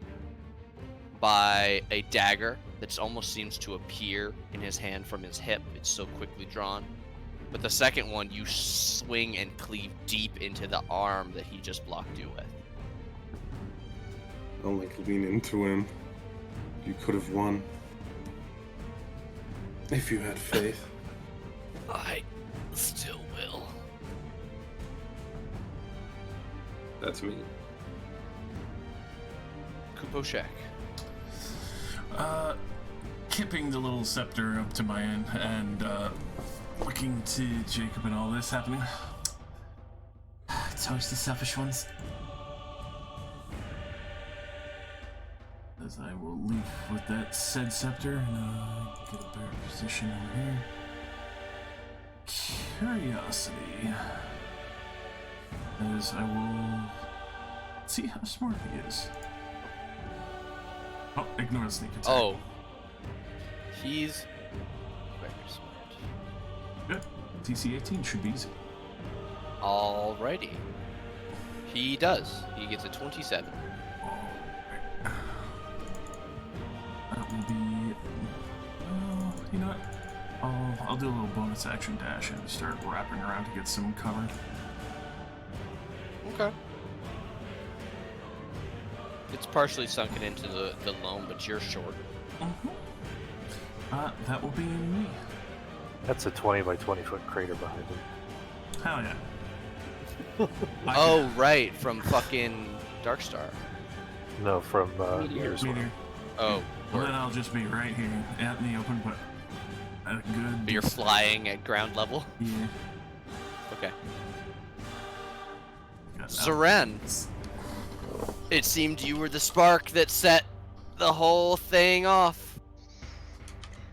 by a dagger that almost seems to appear in his hand from his hip. It's so quickly drawn. But the second one, you swing and cleave deep into the arm that he just blocked you with. I'll lean into him. You could have won. If you had faith. I still will. That's me. Kuposhek. Kipping the little scepter up to my end and looking to Jacob and all this happening. It's always the selfish ones. As I will leap with that said scepter and get a better position over here. Curiosity. As I will see how smart he is. Oh, ignore the sneak attack. Oh. He's very smart. Yep. TC 18 should be easy. Alrighty. He does. He gets a 27. Alright. That will be... you know what? I'll do a little bonus action dash and start wrapping around to get some cover. Okay. It's partially sunken into the loam, but you're short. Mm-hmm. That will be me. That's a 20 by 20 foot crater behind him. Hell yeah. Oh, right, from fucking Darkstar. No, from Meteor. Meteor. Oh, Well, then I'll just be right here out in the open, but at a good... but you're flying at ground level? Yeah. Okay. Got Zeren, it seemed you were the spark that set the whole thing off.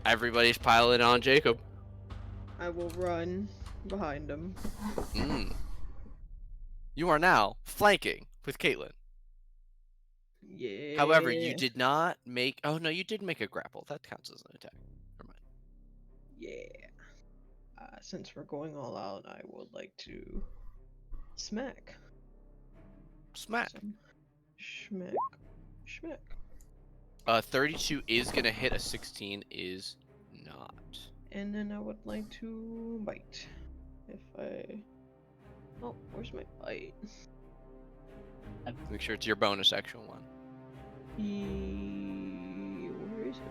Everybody's piling on Jacob. I will run behind him. You are now flanking with Caitlyn. Yeah. However, you did not make... Oh, no, you did make a grapple. That counts as an attack. Never mind. Yeah. Since we're going all out, I would like to smack. Smack. Some schmack. Schmack. 32 is going to hit. A 16 is not. And then I would like to bite. If I... Oh, where's my bite? Make sure it's your bonus action one. Where is it?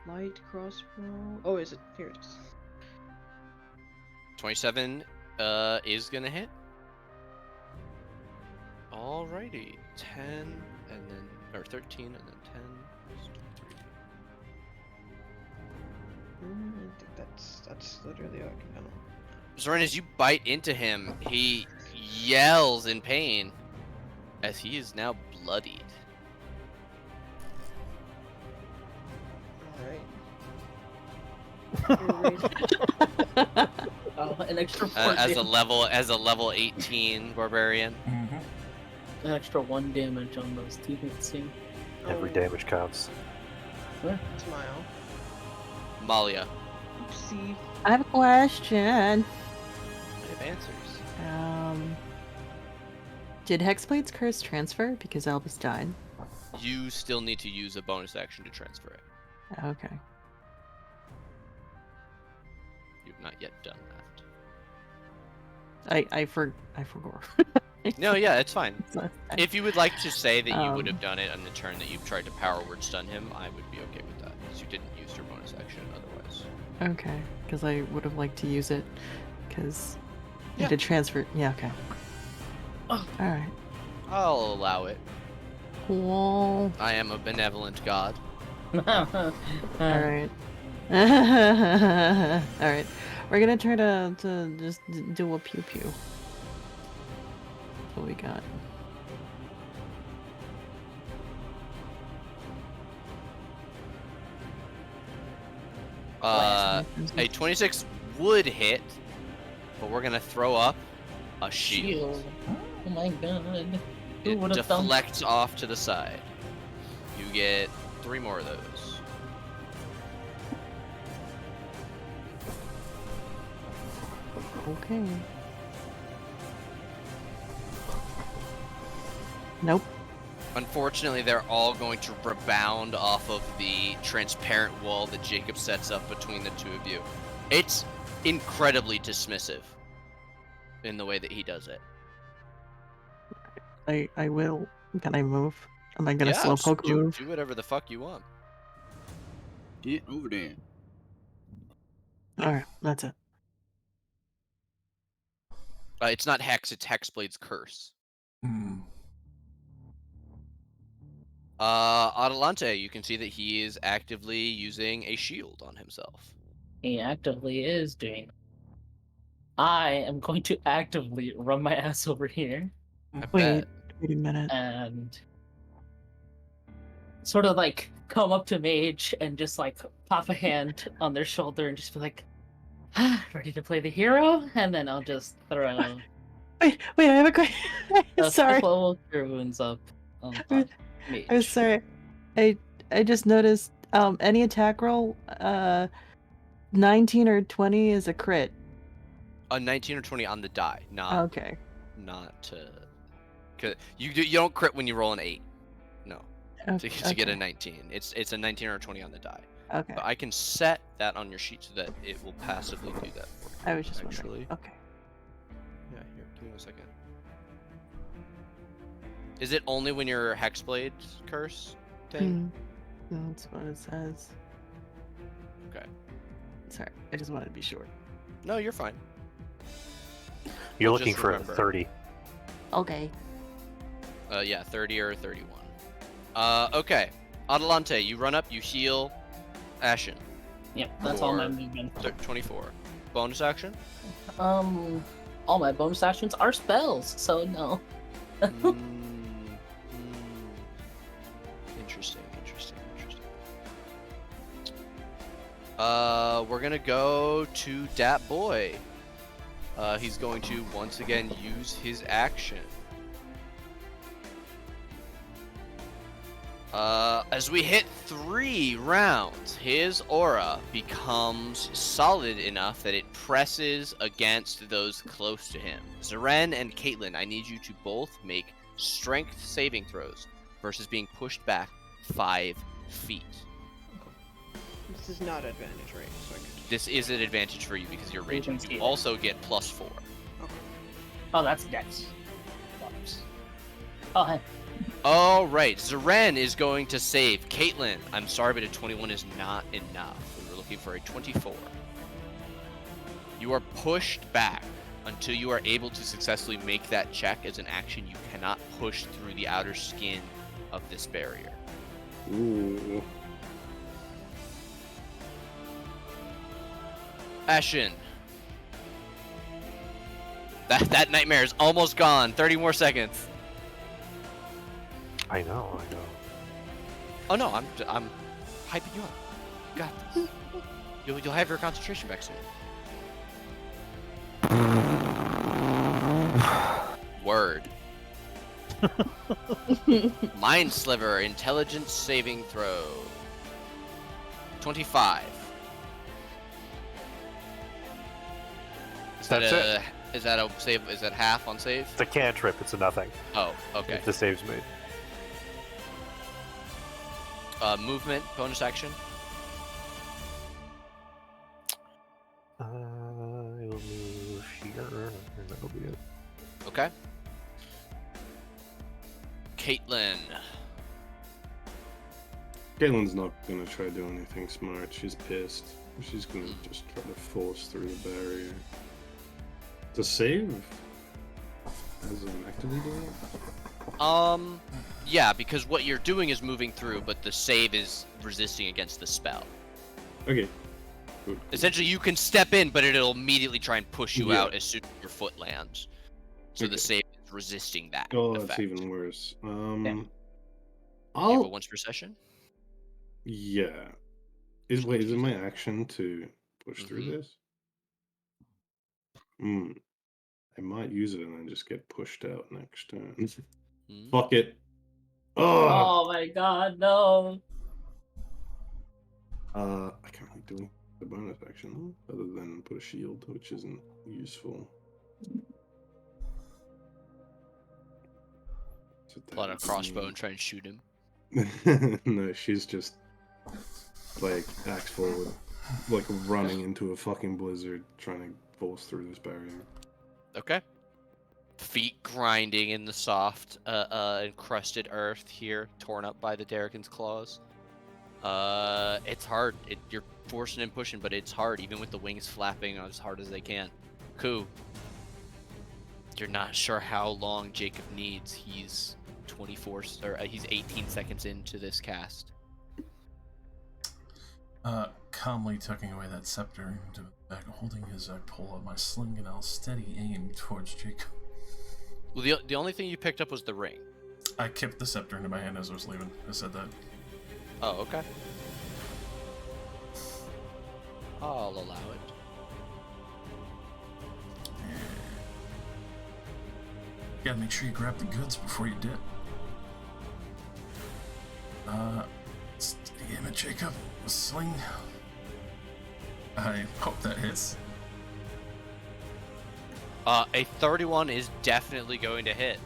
Light crossbow. Oh, is it? Here it is. 27 is going to hit. Alrighty. 10 and then... Or 13 and then 10. I think that's literally all I can do. Zoran, as you bite into him, he yells in pain as he is now bloodied. Alright. An extra 4 as a level 18 barbarian. Mm-hmm. an extra 1 damage on those 2 hits. Yeah. Every damage counts. Smile. Malia. Oopsie. I have a question. I have answers. Did Hexblade's curse transfer because Albus died? You still need to use a bonus action to transfer it. Okay. You've not yet done that. I forgot. No, yeah, it's fine. It's not- If you would like to say that you would Um, have done it on the turn that you've tried to power word stun him, I would be okay with that, because you didn't use your bonus action otherwise. Okay, because I would have liked to use it, because Yeah. you did transfer. Yeah, okay. Oh. All right. I'll allow it. Cool. I am a benevolent god. All right. All right. We're gonna try to just do a pew pew. What we got? A 26 would hit, but we're gonna throw up a shield. Oh my god. Who It would have done deflects off to the side. You get 3 more of those. Okay. Nope. Unfortunately, they're all going to rebound off of the transparent wall that Jacob sets up between the two of you. It's incredibly dismissive in the way that he does it. I will. Can I move? Am I gonna Yeah, slowpoke do move? whatever the fuck you want. Get over there. All right, that's it. It's not Hex, it's Hexblade's Curse. Hmm. Adelante, you can see that he is actively using a shield on himself. He actively is doing. I am going to actively run my ass over here I Wait, bet. wait a minute. and sort of like come up to Mage and just like pop a hand on their shoulder and just be like, ready to play the hero? And then I'll just throw Wait, I have a question. the Sorry, level cure wounds up on Mage. I'm sorry. I just noticed. Any attack roll, 19 or 20 is a crit. A 19 or 20 on the die, not Okay. Cause you don't crit when you roll an 8. No, Okay. to get a 19. It's a 19 or a 20 on the die. Okay. But I can set that on your sheet so that it will passively do that for you. I was just actually. wondering. Okay. Yeah, here, give me a second. Is it only when your Hexblade curse thing? That's what it says. Okay. Sorry, I just wanted to be sure. No, you're fine. You're Well, looking just for remember. a 30. Okay. Yeah, 30 or 31. Okay. Adelante, you run up, you heal Ashen. Yep, that's all my Or- movement. 24. Bonus action? All my bonus actions are spells, so no. Interesting. We're gonna go to Dat Boy. He's going to once again use his action. As we hit 3 rounds, his aura becomes solid enough that it presses against those close to him. Zeren and Caitlin, I need you to both make strength saving throws versus being pushed back 5 feet. This is not advantage, right? So I can just... This is an advantage for you because you're raging. can You see also get +4. Okay. Oh, that's dex. Oh, hey. Alright, Zeren is going to save. Caitlin, I'm sorry, but a 21 is not enough. We were looking for a 24. You are pushed back until you are able to successfully make that check as an action. You cannot push through the outer skin of this barrier. Ooh. Ashen. That nightmare is almost gone. 30 more seconds. I know. Oh no, I'm hyping you up. Got this. You'll have your concentration back soon. Word. Mind Sliver, intelligence saving throw. 25. That's it. Is that a save? Is that half on save? It's a cantrip. It's a nothing. Oh, okay. If the save's made. Movement, bonus action. It'll move here, and that'll be it. Okay. Caitlin. Caitlin's not gonna try to do anything smart. She's pissed. She's gonna just try to force through the barrier. To save? As an activity? Yeah, because what you're doing is moving through, but the save is resisting against the spell. Okay. Good. Essentially, you can step in, but it'll immediately try and push you Yeah. out as soon as your foot lands. So the Okay. save is resisting that Oh, effect. that's even worse. You have a I'll. once per session? Yeah. Is it my action to push through Mhm. this? I might use it and then just get pushed out next turn. Hmm? Fuck it. Oh. Oh my god, no. I can't really do the bonus action other than put a shield, which isn't useful. So Pull out a that's crossbow me. and try and shoot him. No, she's just like axe forward, like running into a fucking blizzard, trying to force through this barrier. Okay. Feet grinding in the soft, encrusted earth here, torn up by the Darrigan's claws. It's hard. You're forcing and pushing, but it's hard, even with the wings flapping as hard as they can. Ku. You're not sure how long Jacob needs. He's he's 18 seconds into this cast. Calmly tucking away that scepter into the bag, holding his I pull out my sling and I'll steady aim towards Jacob. Well, the only thing you picked up was the ring. I kept the scepter into my hand as I was leaving. I said that. Oh, okay. I'll allow it. Gotta make sure you grab the goods before you dip. Steady aim it, Jacob. A sling. I hope that hits. A 31 is definitely going to hit.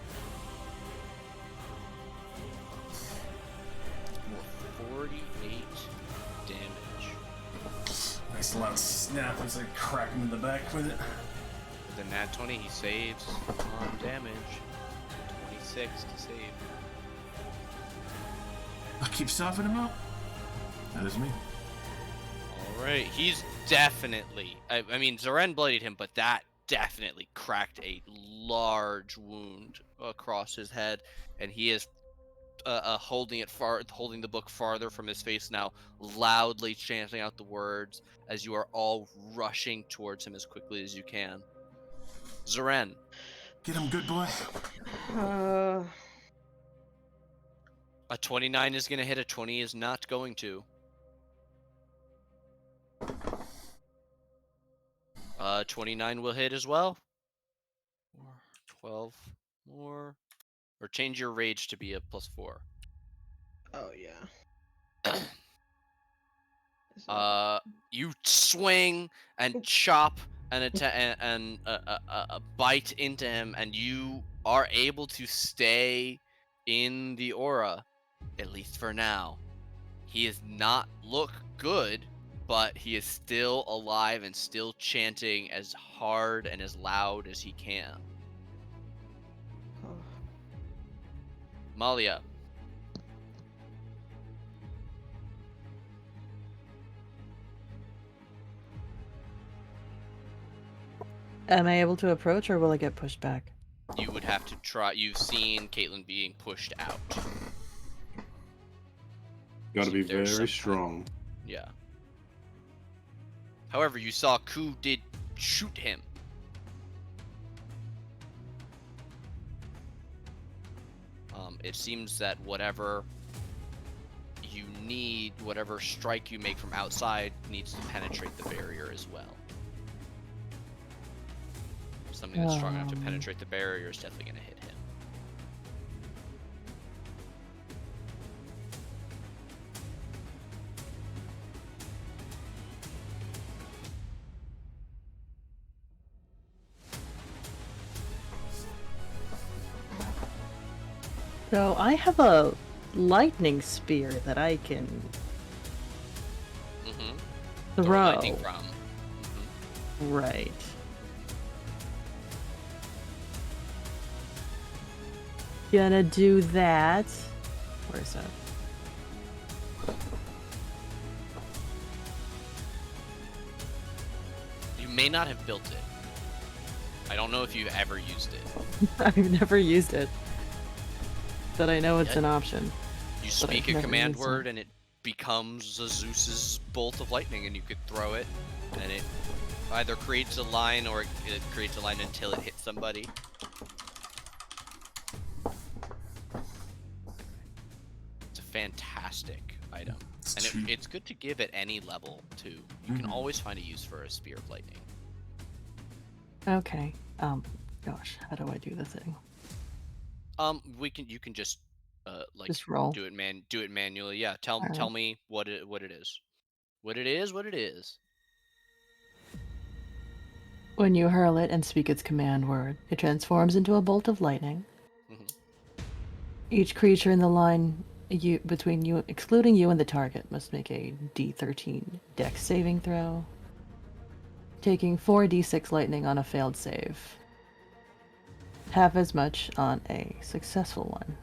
For 48 damage. Nice loud snap as I crack him in the back with it. With a nat 20, he saves on damage. 26 to save. I keep softening him up. That is me. Alright, he's definitely... I mean, Zaren bloodied him, but that definitely cracked a large wound across his head, and he is holding the book farther from his face now, loudly chanting out the words as you are all rushing towards him as quickly as you can. Zaren. Get him, good boy. A 29 is going to hit, a 20 is not going to. 29 will hit as well. 12 more. Or change your rage to be a +4. Oh yeah. You swing and chop and bite into him, and you are able to stay in the aura, at least for now. He does not look good, but he is still alive and still chanting as hard and as loud as he can. Malia. Am I able to approach, or will I get pushed back? You would have to try. You've seen Caitlin being pushed out. Gotta be There's very some- strong. Yeah. However, you saw Ku did shoot him. It seems that whatever you need whatever strike you make from outside needs to penetrate the barrier as well. Something that's strong enough to penetrate the barrier is definitely going to hit him. So I have a lightning spear that I can Mm-hmm. throw. Lightning from. Mhm. Right. Gonna do that. Where's that? You may not have built it. I don't know if you've ever used it. I've never used it. But I know it's Yeah. an option. You But speak I've a never command used it. word and it becomes a Zeus's bolt of lightning, and you could throw it, and it either creates a line or it creates a line until it hits somebody. It's a fantastic item, It's and cheap. it's good to give at any level too. You can always find a use for a spear of lightning. Okay. Gosh, how do I do the thing? You can just like Just roll. do it manually. Yeah, tell Alright. me what it is. What it is. When you hurl it and speak its command word, it transforms into a bolt of lightning. Mhm. Each creature in the line between you, excluding you and the target, must make a D13 Dex saving throw, taking 4d6 lightning on a failed save. Half as much on a successful one.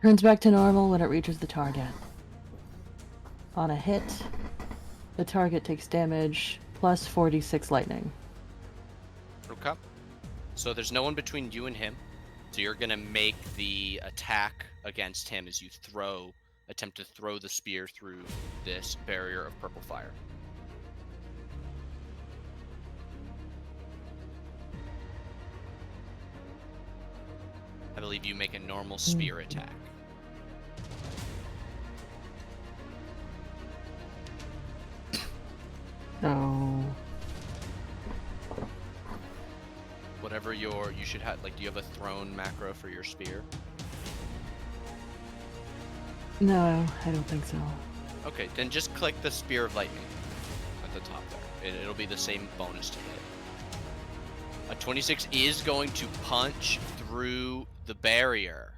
Turns back to normal when it reaches the target. On a hit, the target takes damage plus 4d6 lightning. Okay. So there's no one between you and him. So you're gonna make the attack against him as you attempt to throw the spear through this barrier of purple fire. I believe you make a normal spear attack. So Whatever you should have, like, do you have a thrown macro for your spear? no, I don't think so. Okay, then just click the spear of lightning at the top there. It'll be the same bonus to hit. A 26 is going to punch through the barrier.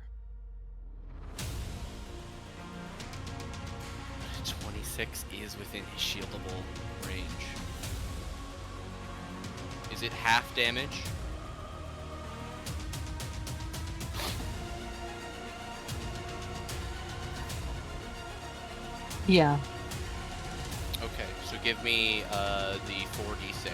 26 is within his shieldable range. Is it half damage? Yeah. Okay, so give me the 4d6.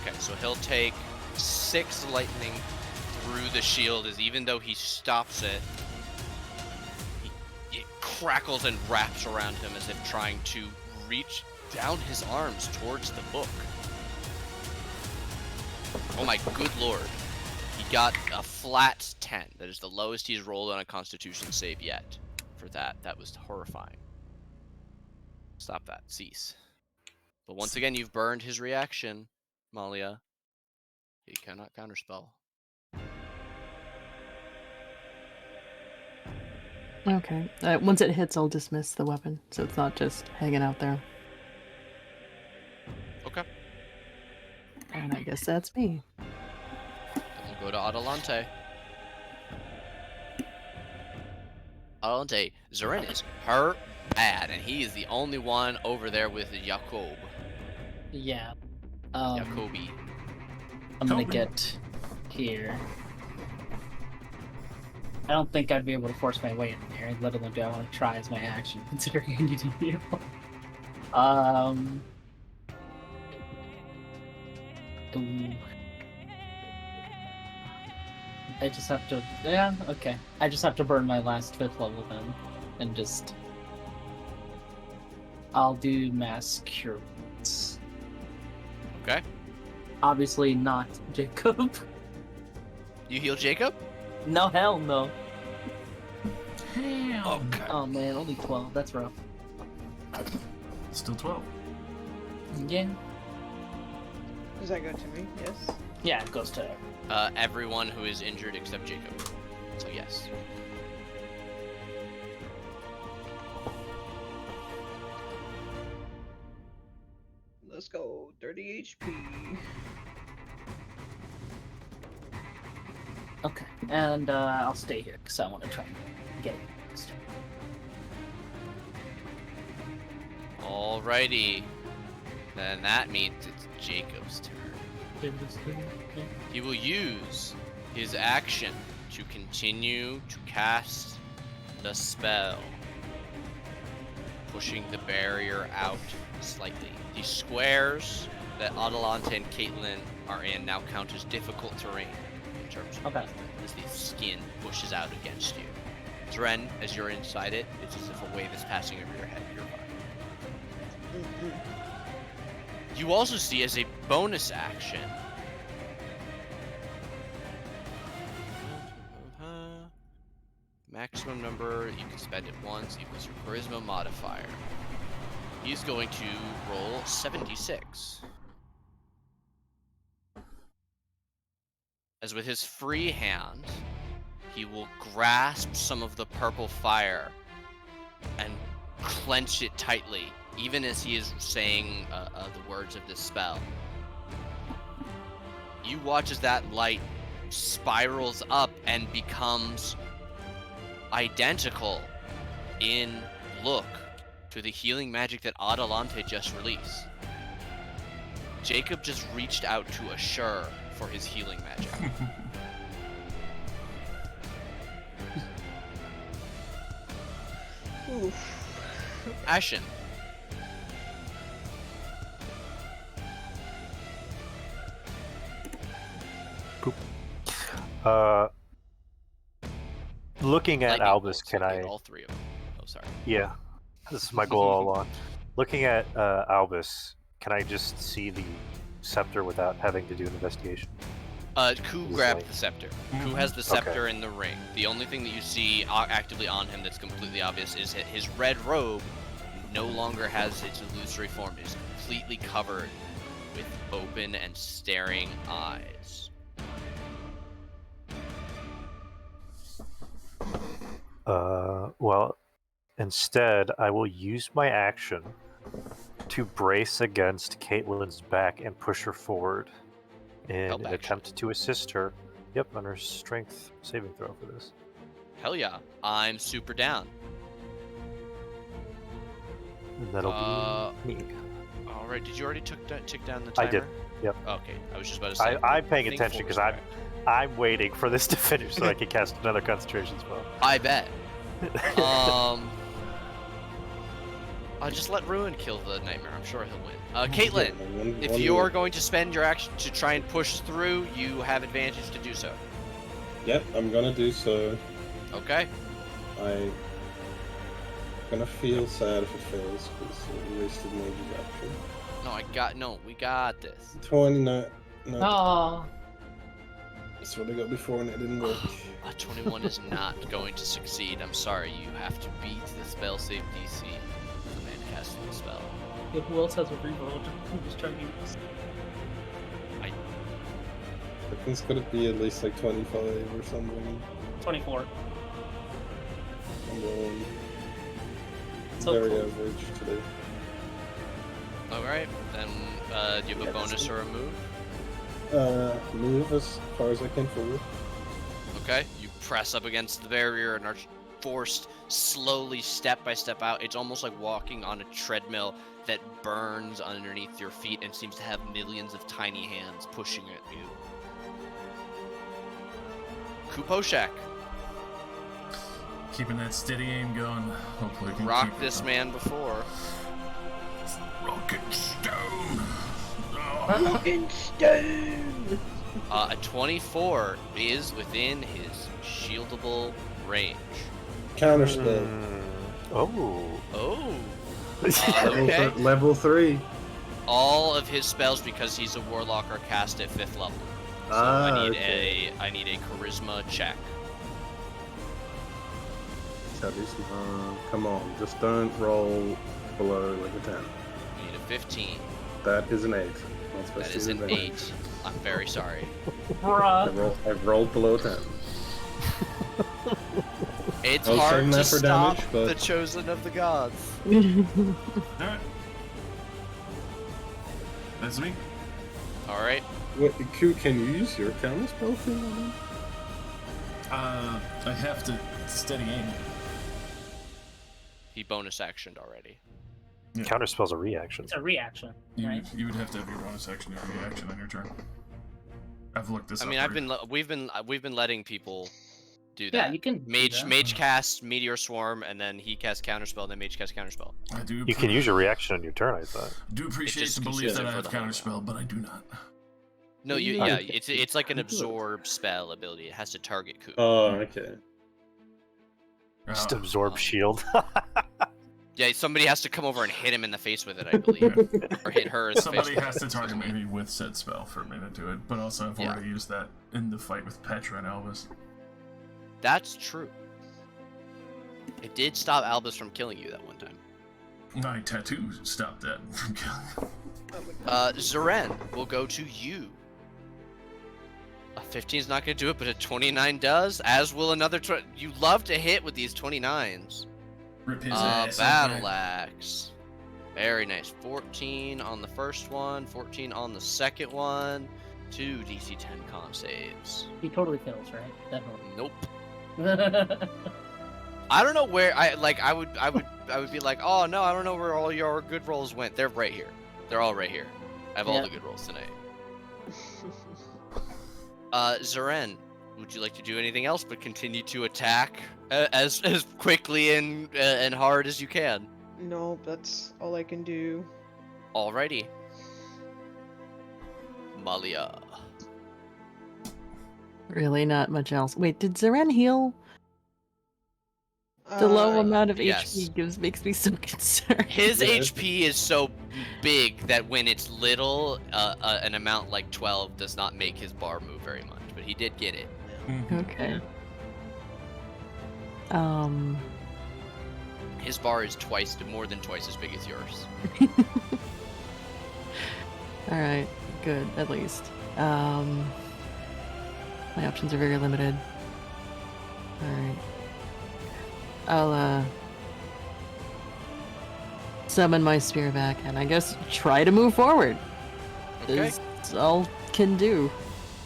Okay, so he'll take 6 lightning through the shield, as even though he stops it, it crackles and wraps around him as if trying to reach down his arms towards the book. Oh my good lord. He got a flat 10. That is the lowest he's rolled on a Constitution save yet. For that, that was horrifying. Stop that. Cease. But once again, you've burned his reaction, Malia. He cannot counterspell. Okay. Once it hits, I'll dismiss the weapon, so it's not just hanging out there. Okay. And I guess that's me. Then we'll go to Adelante. Adelante, Zorin is hurt bad, and he is the only one over there with Jacob. Yeah. Jacobi. I'm gonna Kobe. get here. I don't think I'd be able to force my way in there, let alone do I want to try as my action, considering I need to heal. Ooh. I just have to. Yeah, okay. I just have to burn my last 5th level then, and just I'll do Mass Cure Wounds. Okay. Obviously not Jacob. You heal Jacob? No, hell no. Okay. Oh man, only 12. That's rough. Still 12. Yeah. Does that go to me? Yes. Yeah, it goes to her. Everyone who is injured except Jacob. So yes. Let's go. 30 HP. Okay, and I'll stay here because I want to try and get it next. Alrighty. Then that means it's Jacob's turn. He will use his action to continue to cast the spell, pushing the barrier out slightly. The squares that Adelante and Caitlin are in now count as difficult terrain in terms of as the skin pushes out against you. Dren, as you're inside it, it's as if a wave is passing over your head. You're fine. You also see as a bonus action maximum number you can spend it once equals your charisma modifier. He's going to roll 76. As with his free hand, he will grasp some of the purple fire and clench it tightly, even as he is saying the words of this spell. You watch as that light spirals up and becomes identical in look to the healing magic that Adelante just released. Jacob just reached out to Ashur for his healing magic. Oof. Ashen. Looking at Lightning Albus, bolts, can okay, I? all three of them. Oh, sorry. Yeah, this is my goal all along. Looking at Albus, can I just see the scepter without having to do an investigation? Ku grabbed the scepter. Ku has the scepter in the ring. The only thing that you see actively on him that's completely obvious is that his red robe no longer has its illusory form. It is completely covered with open and staring eyes. Well, instead, I will use my action to brace against Caitlin's back and push her forward in Help an action. attempt to assist her. Yep, on her strength saving throw for this. Hell yeah, I'm super down. And that'll be me. All right, did you already tick down the I timer? did. Yep. Okay, I was just about to say. I'm paying think attention full because respect. I'm waiting for this to finish so I can cast another concentration spell. I bet. I'll just let Ruin kill the nightmare. I'm sure he'll win. Caitlin, if you're going to spend your action to try and push through, you have advantage to do so. Yep, I'm gonna do so. Okay. I'm gonna feel sad if it fails because I wasted Mage's action. We got this. 29. No, Oh, that's what I got before and it didn't work. A 21 is not going to succeed. I'm sorry, you have to beat the spell save DC. The man casting the spell. yeah, who else has a revolt? Who's just trying to use? I think it's gonna be at least like 25 or something. 24. I'm going So very cool. average today. Alright, then do you have a bonus or a move? Move as far as I can forward. Okay, you press up against the barrier and are forced slowly step by step out. It's almost like walking on a treadmill that burns underneath your feet and seems to have millions of tiny hands pushing at you. Kuposhak, Keeping that steady aim going. Hopefully, I can rocked keep this it man before. Rocket stone. Fucking stone! A 24 is within his shieldable range. Counterspell. Oh. Oh, Okay. Level 3. All of his spells, because he's a warlock, are cast at 5th level. So okay. I need a charisma check. Charisma. Come on, just don't roll below like a 10. I need a 15. That is an 8. Not supposed That to is be an advantage. 8. I'm very sorry. Bruh. I've rolled below 10. It's I was hard saving to that for stop damage, but- the chosen of the gods. Alright. That's me. All right. What, can you use your counter spell thing on him? I have to steady aim. He bonus actioned already. Counterspell's a reaction. It's a reaction, right? You would have to have your bonus action and reaction on your turn. I've looked this I up. mean, we've been letting people do that. Yeah, you can. do that. Mage cast Meteor Swarm, and then he casts Counterspell, and then Mage cast Counterspell. I do. You can use your reaction on your turn, I thought. Do appreciate just the belief consists that I for have the whole counterspell, but I do not. No, Yeah. it's like an absorb spell ability. It has to target Ku. Oh, okay. Just Uh, absorb shield. Yeah, somebody has to come over and hit him in the face with it, I believe, or hit her in the face. Somebody with has it. to target me with said spell for me to do it, but also I've Yeah. already used that in the fight with Petra and Elvis. That's true. It did stop Albus from killing you that one time. My tattoo stopped that from killing. Zeren, we'll go to you. A 15 is not going to do it, but a 29 does, as will another. You love to hit with these 29s. Rip his ass. Battle okay. axe. Very nice. 14 on the first one, 14 on the second one. 2 DC 10 con saves. He totally fails, right? Definitely. Nope. I don't know where I would be like, oh no, I don't know where all your good rolls went. They're right here. They're all right here. I have all Yeah. the good rolls tonight. Zeren, would you like to do anything else but continue to attack as quickly and hard as you can? No, that's all I can do. Alrighty. Malia. Really, not much else. Wait, did Zeren heal? The low amount of yes. HP makes me so concerned. His Yeah. HP is so big that when it's little, an amount like 12 does not make his bar move very much, but he did get it. Okay. His bar is more than twice as big as yours. All right, good at least. My options are very limited. All right. I'll summon my spear back and I guess try to move forward. Okay. That's all can do.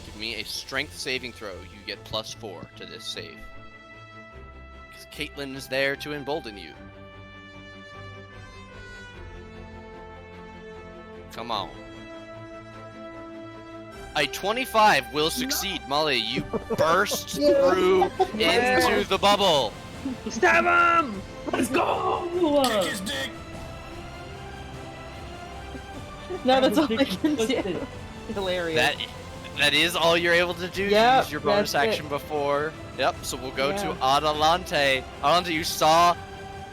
Give me a strength saving throw. You get +4 to this save. Because Caitlyn is there to embolden you. Come on. A 25 will succeed. Molly, you burst through into the bubble. Stab him! Let's go! Kick his dick! No, that's all I Ridiculous. can do. Hilarious. That is all you're able to do. You Yep, used your bonus that's it. action before. Yep, so we'll go to Yeah. Adelante. Adelante, you saw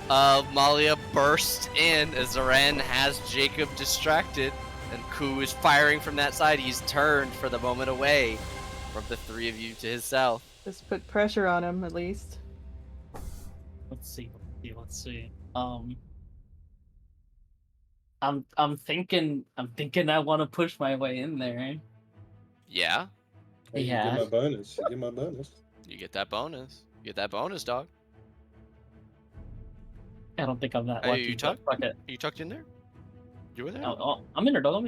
Malia burst in as Zeren has Jacob distracted, and Ku is firing from that side. He's turned for the moment away from the three of you to his south. Just put pressure on him at least. Let's see. I'm thinking I want to push my way in there. Yeah, Hey, Yeah. You get my bonus. You get my bonus. you get that bonus. You get that bonus, dog. I don't think I'm that Hey, lucky. you but tucked? fuck it. Are you tucked in there? You were there? Oh, I'm in there, dog.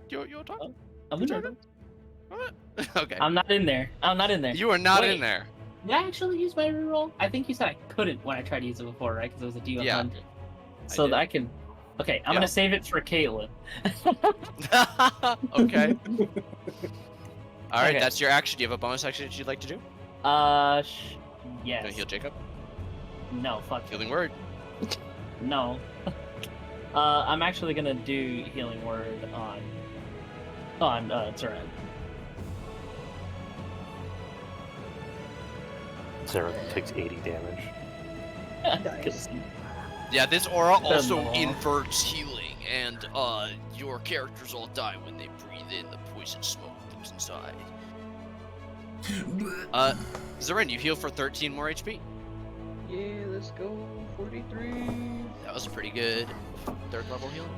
You're tucked? I'm in there, dog. Okay. I'm not in there. You are not Wait. in there. Did I actually use my reroll? I think you said I couldn't when I tried to use it before, right? Because it was a D100. Yeah, So did. that I can. Okay, I'm Yeah. gonna save it for Caitlyn. Okay. All right, Okay. that's your action. Do you have a bonus action that you'd like to do? Yes. Gonna heal Jacob. No, fuck. Healing word. No. I'm actually gonna do healing word on Zeren. Zeren takes 80 damage. Because Yeah, this aura also Aw. inverts healing, and your characters all die when they breathe in the poison smoke that's inside. Zoran, you heal for 13 more HP. Yeah, let's go. 43. That was a pretty good third level healing.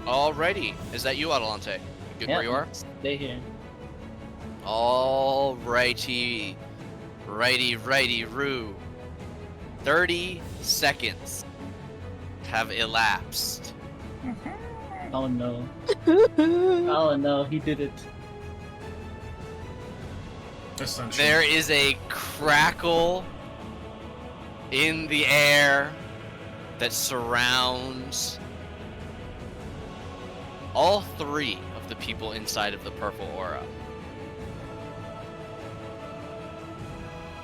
Alrighty, is that you, Adelante? You good where you are? Stay here. Alrighty. Righty, Roo. 30 seconds have elapsed. Oh no. Oh no, he did it. Essentially. There is a crackle in the air that surrounds all three of the people inside of the purple aura.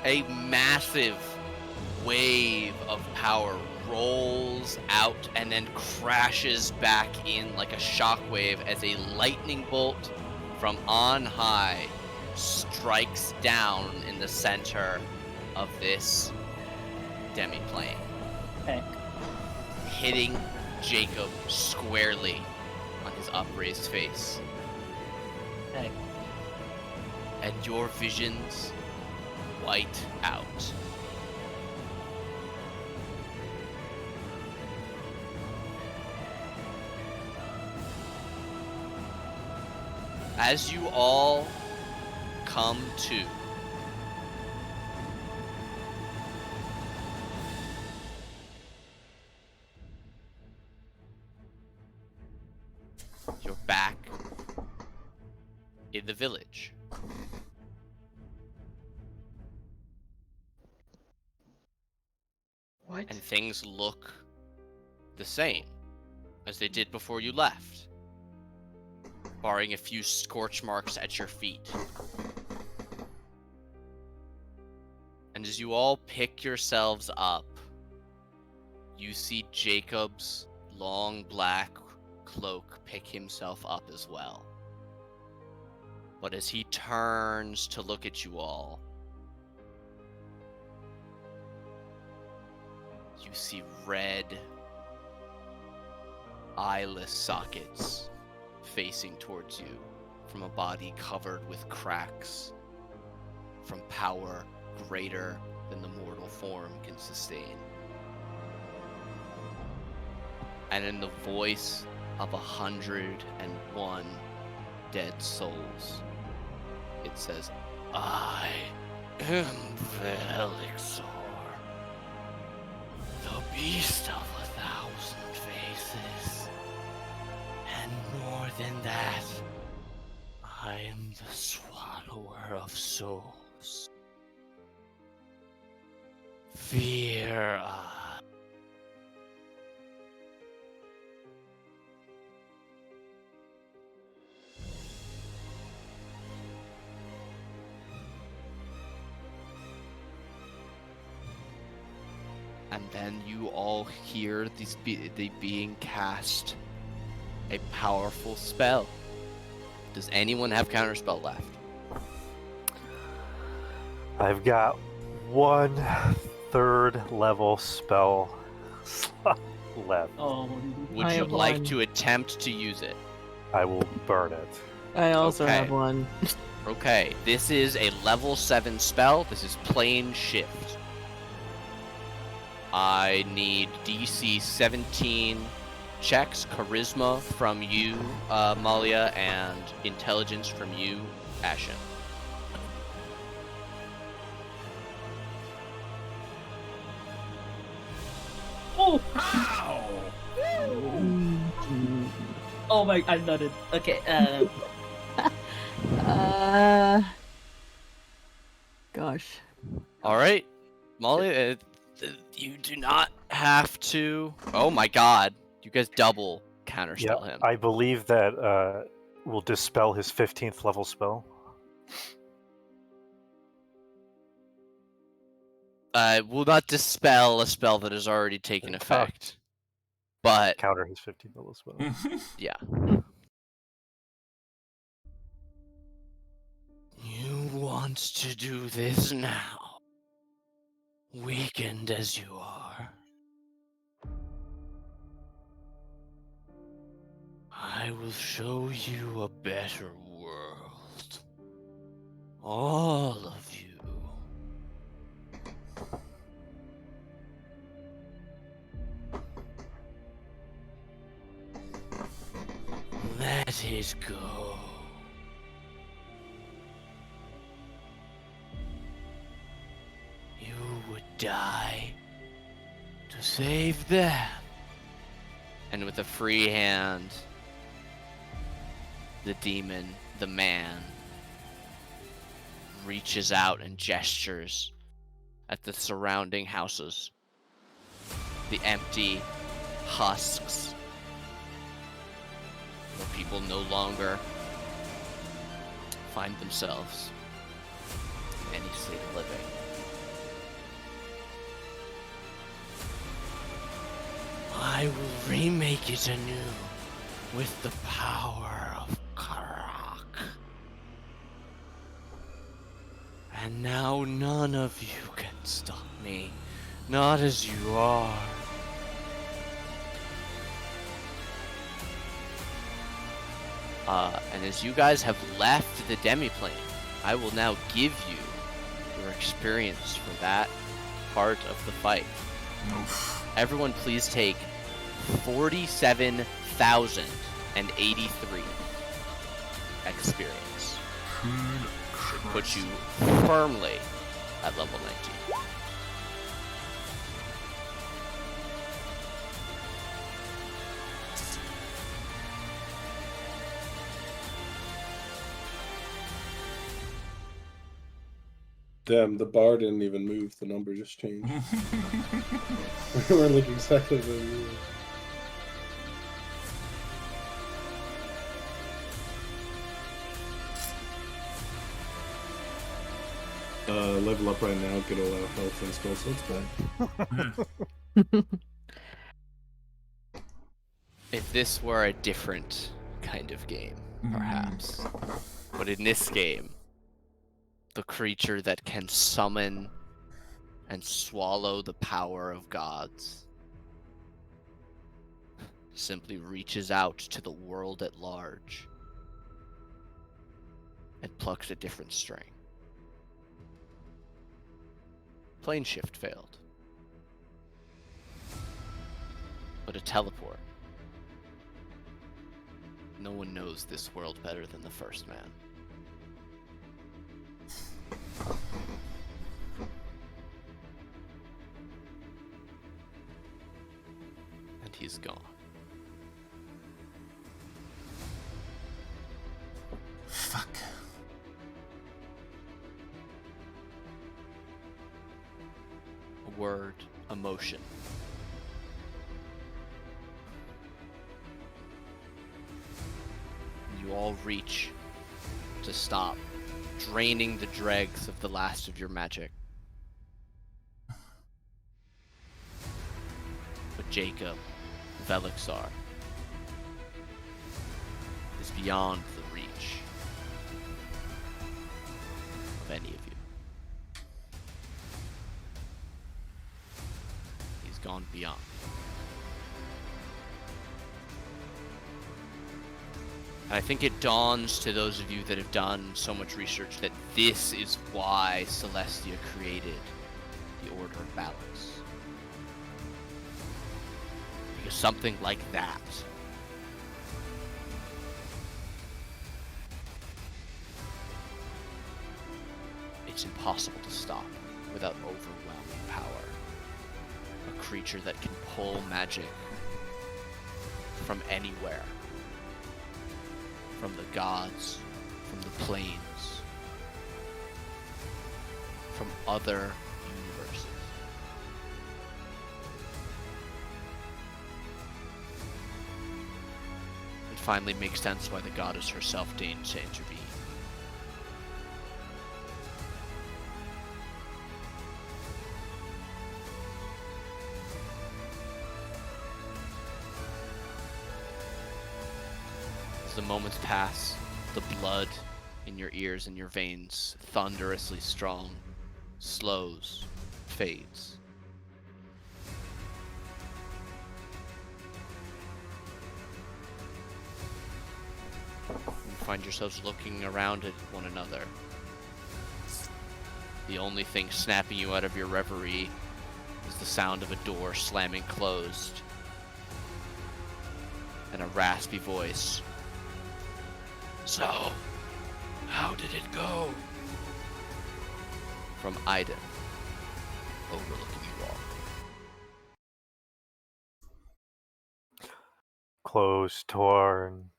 A massive wave of power rolls out and then crashes back in like a shockwave as a lightning bolt from on high strikes down in the center of this demiplane, Heck. hitting Jacob squarely on his upraised face. Heck. And your visions white out. As you all come to, you're back in the village. What? And things look the same as they did before you left, barring a few scorch marks at your feet. And as you all pick yourselves up, you see Jacob's long black cloak pick himself up as well. But as he turns to look at you all, you see red, eyeless sockets facing towards you from a body covered with cracks from power greater than the mortal form can sustain. And in the voice of 101 dead souls, it says, I am Velixor, the beast of 1,000 faces. And more than that, I am the swallower of souls. Fear us. And then you all hear the being cast a powerful spell. Does anyone have counterspell left? I've got 1 third level spell slot left. Oh, Would I you have like one. to attempt to use it? I will burn it. I also Okay. have one. Okay, this is a level 7 spell. This is Plane Shift. I need DC 17 checks, Charisma from you, Malia, and Intelligence from you, Ashen. oh, Ow! oh my! I nutted. Okay. Gosh. All right, Malia, you do not have to. Oh my God, you guys double counterspell him. I believe that will dispel his 15th level spell. Will not dispel a spell that has already taken effect, but Counter his 15th level spell. yeah. You want to do this now? weakened as you are, I will show you a better world. All of you. Let it go. You would die to save them. And with a free hand, the demon, the man, reaches out and gestures at the surrounding houses. The empty husks, where people no longer find themselves in any state of living. I will remake it anew with the power of Karak. And now none of you can stop me, not as you are. And as you guys have left the demiplane, I will now give you your experience for that part of the fight. Oof. Everyone please take 47,083 experience. Should put you firmly at level 19. Damn, the bar didn't even move. The number just changed. We're like exactly the same. Level up right now, get all our health and spell slots back. If this were a different kind of game, perhaps. But in this game, the creature that can summon and swallow the power of gods simply reaches out to the world at large and plucks a different string. Plane shift failed. But a teleport. No one knows this world better than the first man. And he's gone. Fuck. A word, emotion. You all reach to stop, draining the dregs of the last of your magic. But Jacob, Velixar, is beyond the reach of any of you. He's gone beyond. And I think it dawns to those of you that have done so much research that this is why Celestia created the Order of Balance. Because something like that it's impossible to stop without overwhelming power. A creature that can pull magic from anywhere. From the gods, from the planes, from other universes. It finally makes sense why the goddess herself deigned to intervene. As the moments pass, the blood in your ears and your veins, thunderously strong, slows, fades. You find yourselves looking around at one another. The only thing snapping you out of your reverie is the sound of a door slamming closed and a raspy voice. So, how did it go? From Aiden, overlooking you all. Clothes torn,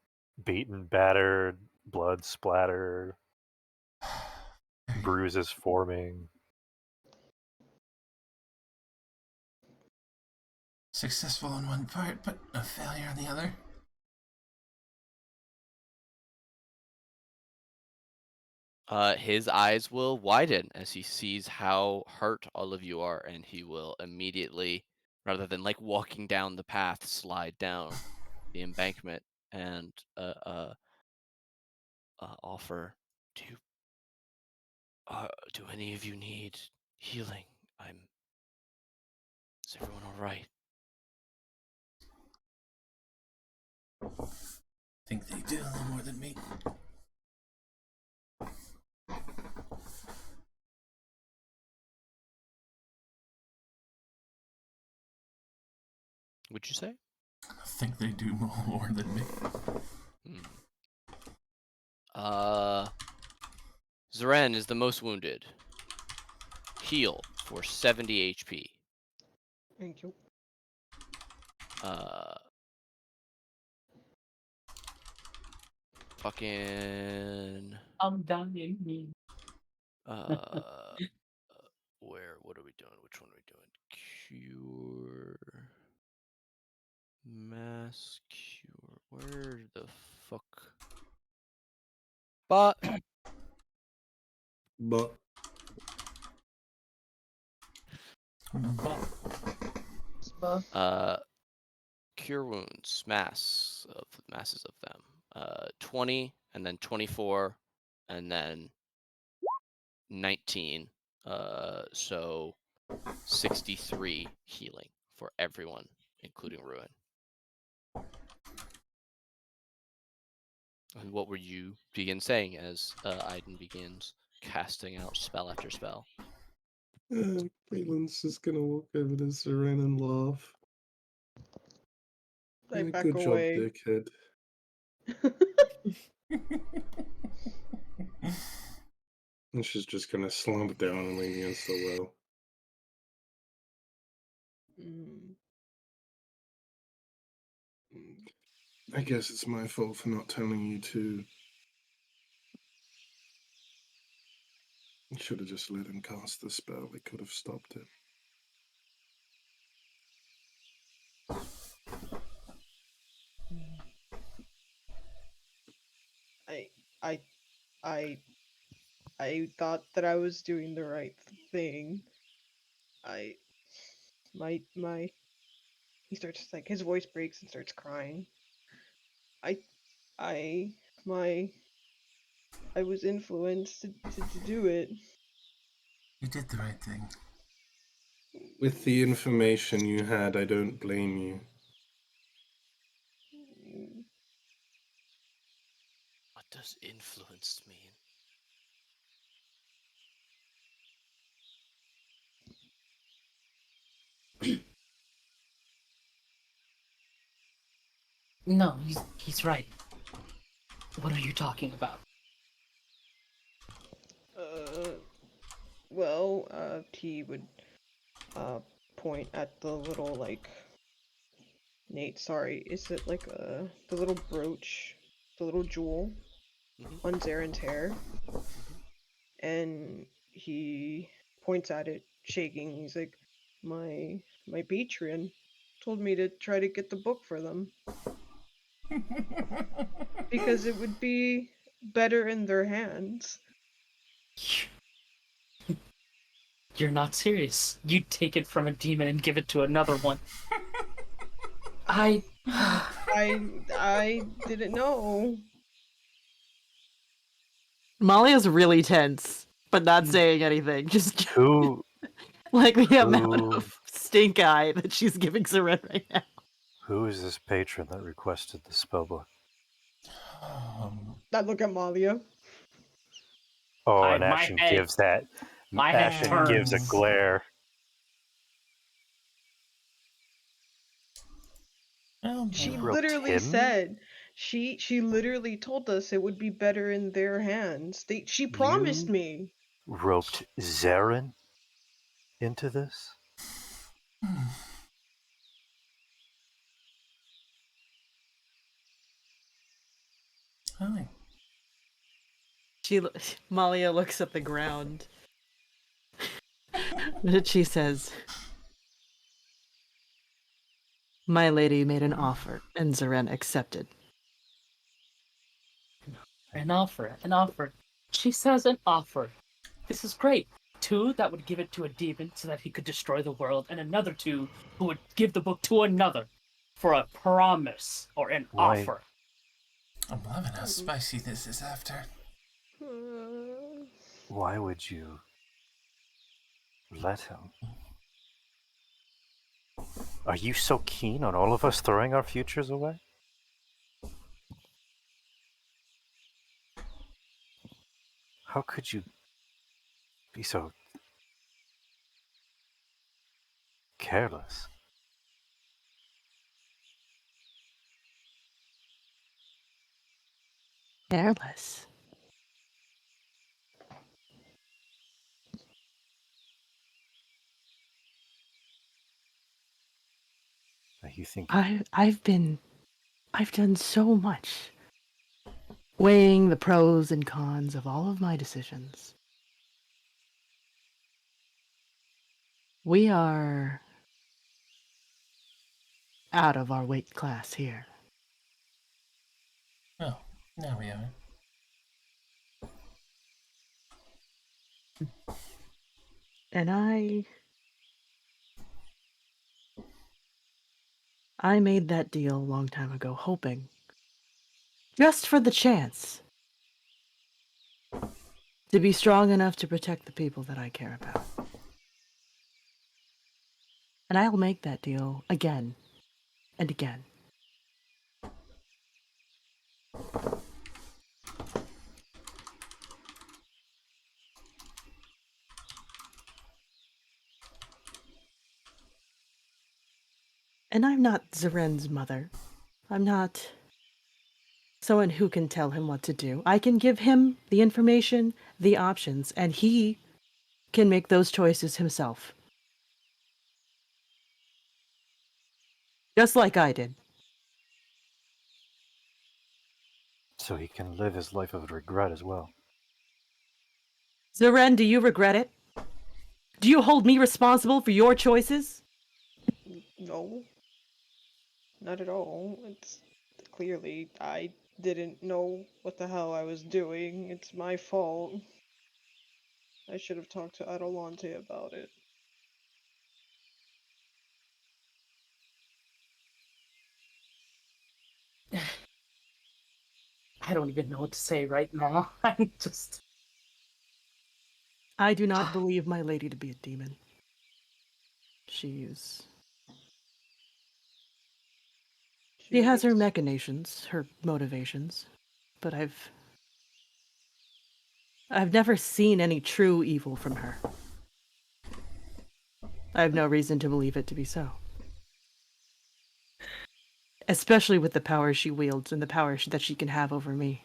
beaten, battered, blood splattered, bruises forming. Successful on one part, but a failure on the other. His eyes will widen as he sees how hurt all of you are, and he will immediately, rather than like walking down the path, slide down the embankment and offer. Do any of you need healing? Is everyone all right? Think they did a little more than me. Would you say? I think they do more than me. Zeren is the most wounded. Heal for 70 HP. Thank you. Fucking. I'm dying. What are we doing? Which one are we doing? Cure. Mass cure. Where the fuck? But. Cure wounds. Masses of them. 20, and then 24, and then 19. So 63 healing for everyone, including Ruin. And what were you begin saying as Aiden begins casting out spell after spell? Caitlin's just gonna walk over to Seren and laugh. I back Good away. job, dickhead. And she's just gonna slump down and lean against the wall. I guess it's my fault for not telling you to. I should have just let him cast the spell. We could have stopped it. I thought that I was doing the right thing. He starts like his voice breaks and starts crying. I was influenced to do it. You did the right thing. With the information you had, I don't blame you. What does influenced mean? No, he's right. What are you talking about? T would point at the little like Nate, sorry, is it like the little brooch, the little jewel on Zaren's hair? And he points at it, shaking. He's like, my patron told me to try to get the book for them. Because it would be better in their hands. You're not serious. You'd take it from a demon and give it to another one. I didn't know. Molly is really tense, but not saying anything. Just Who Like the amount Who- of stink eye that she's giving Zeren right now. Who is this patron that requested the spellbook? I look at Malia. Oh, I- and my Ashen head- gives that. my head Ashen gives a turns. glare. Oh, She roped literally him? said she literally told us it would be better in their hands. She promised You- me. Roped Zarin into this? Hi. Malia looks at the ground. But she says, "My lady made an offer, and Zeren accepted." An offer, an offer. She says an offer. This is great. 2 that would give it to a demon so that he could destroy the world, and another 2 who would give the book to another for a promise or an Why- offer. I'm loving how spicy this is after. Why would you let him? Are you so keen on all of us throwing our futures away? How could you be so careless? Careless. You think I've done so much, weighing the pros and cons of all of my decisions. We are out of our weight class here. Oh, now we are. And I made that deal a long time ago, hoping, just for the chance, to be strong enough to protect the people that I care about. And I'll make that deal again and again. And I'm not Zaren's mother. I'm not someone who can tell him what to do. I can give him the information, the options, and he can make those choices himself. Just like I did. so he can live his life of regret as well? Zaren, do you regret it? Do you hold me responsible for your choices? No. Not at all. It's clearly I didn't know what the hell I was doing. It's my fault. I should have talked to Adelante about it. I don't even know what to say right now. I'm just. I do not believe my lady to be a demon. She has her makes- machinations, her motivations, but I've never seen any true evil from her. I have no reason to believe it to be so. Especially with the power she wields and the power that she can have over me.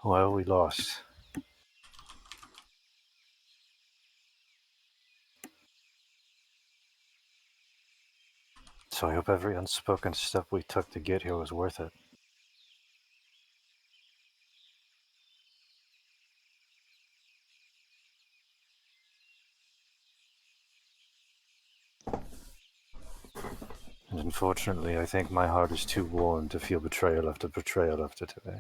Well, we lost. So I hope every unspoken step we took to get here was worth it. And unfortunately, I think my heart is too worn to feel betrayal after betrayal after today.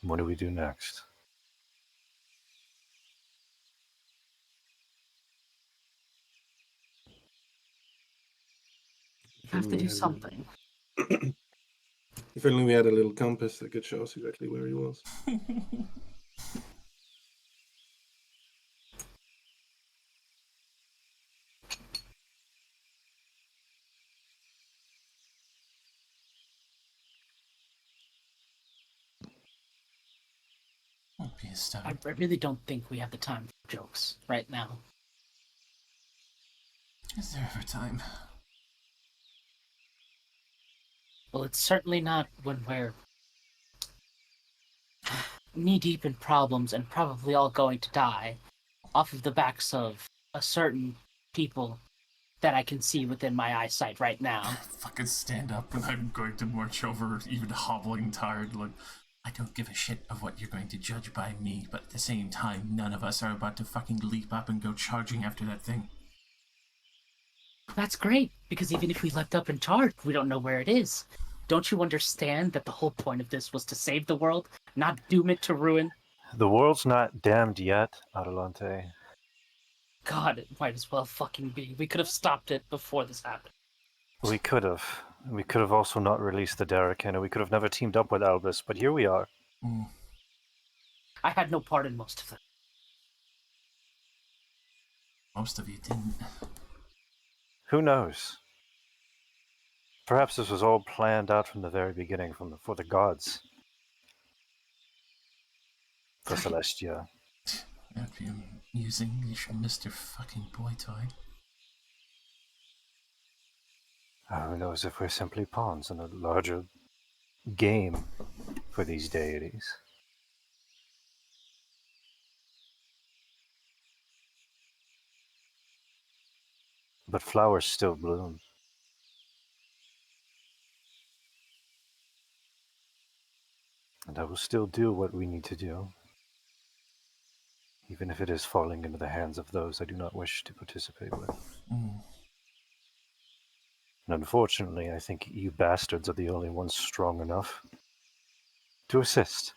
What do we do next? We have to do Yeah. something. If only we had a little compass that could show us exactly where he was. Won't be a I stubborn. really don't think we have the time for jokes right now. Is there ever time? Well, it's certainly not when we're knee-deep in problems and probably all going to die off of the backs of a certain people that I can see within my eyesight right now. Fucking stand up and I'm going to march over, even hobbling tired. Like, I don't give a shit of what you're going to judge by me, but at the same time, none of us are about to fucking leap up and go charging after that thing. That's great, because even if we leapt up and charged, we don't know where it is. Don't you understand that the whole point of this was to save the world, not doom it to ruin? The world's not damned yet, Adelante. God, it might as well fucking be. We could have stopped it before this happened. We could have. We could have also not released the Darrican, and we could have never teamed up with Albus, but here we are. I had no part in most of it. Most of you didn't. Who knows? Perhaps this was all planned out from the very beginning for the gods. For Celestia. That'd be amusing, Mr. fucking Boy Toy. Who knows if we're simply pawns in a larger game for these deities. But flowers still bloom. And I will still do what we need to do, even if it is falling into the hands of those I do not wish to participate with. And unfortunately, I think you bastards are the only ones strong enough to assist.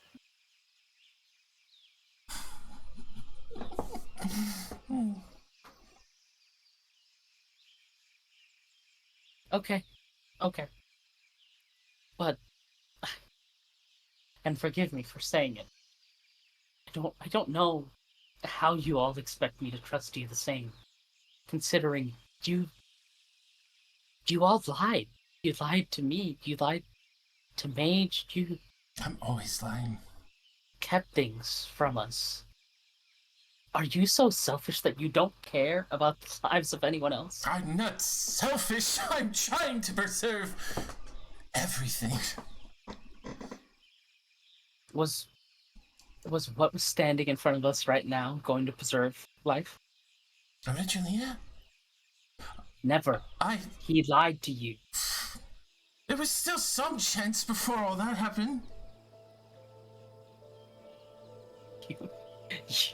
Okay. But, and forgive me for saying it, I don't know how you all expect me to trust you the same, considering you all lied. You lied to me, you lied to Mage, you I'm always lying. kept things from us. Are you so selfish that you don't care about the lives of anyone else? I'm not selfish. I'm trying to preserve everything. Was what was standing in front of us right now going to preserve life? Originally, yeah. Never. He lied to you. There was still some chance before all that happened.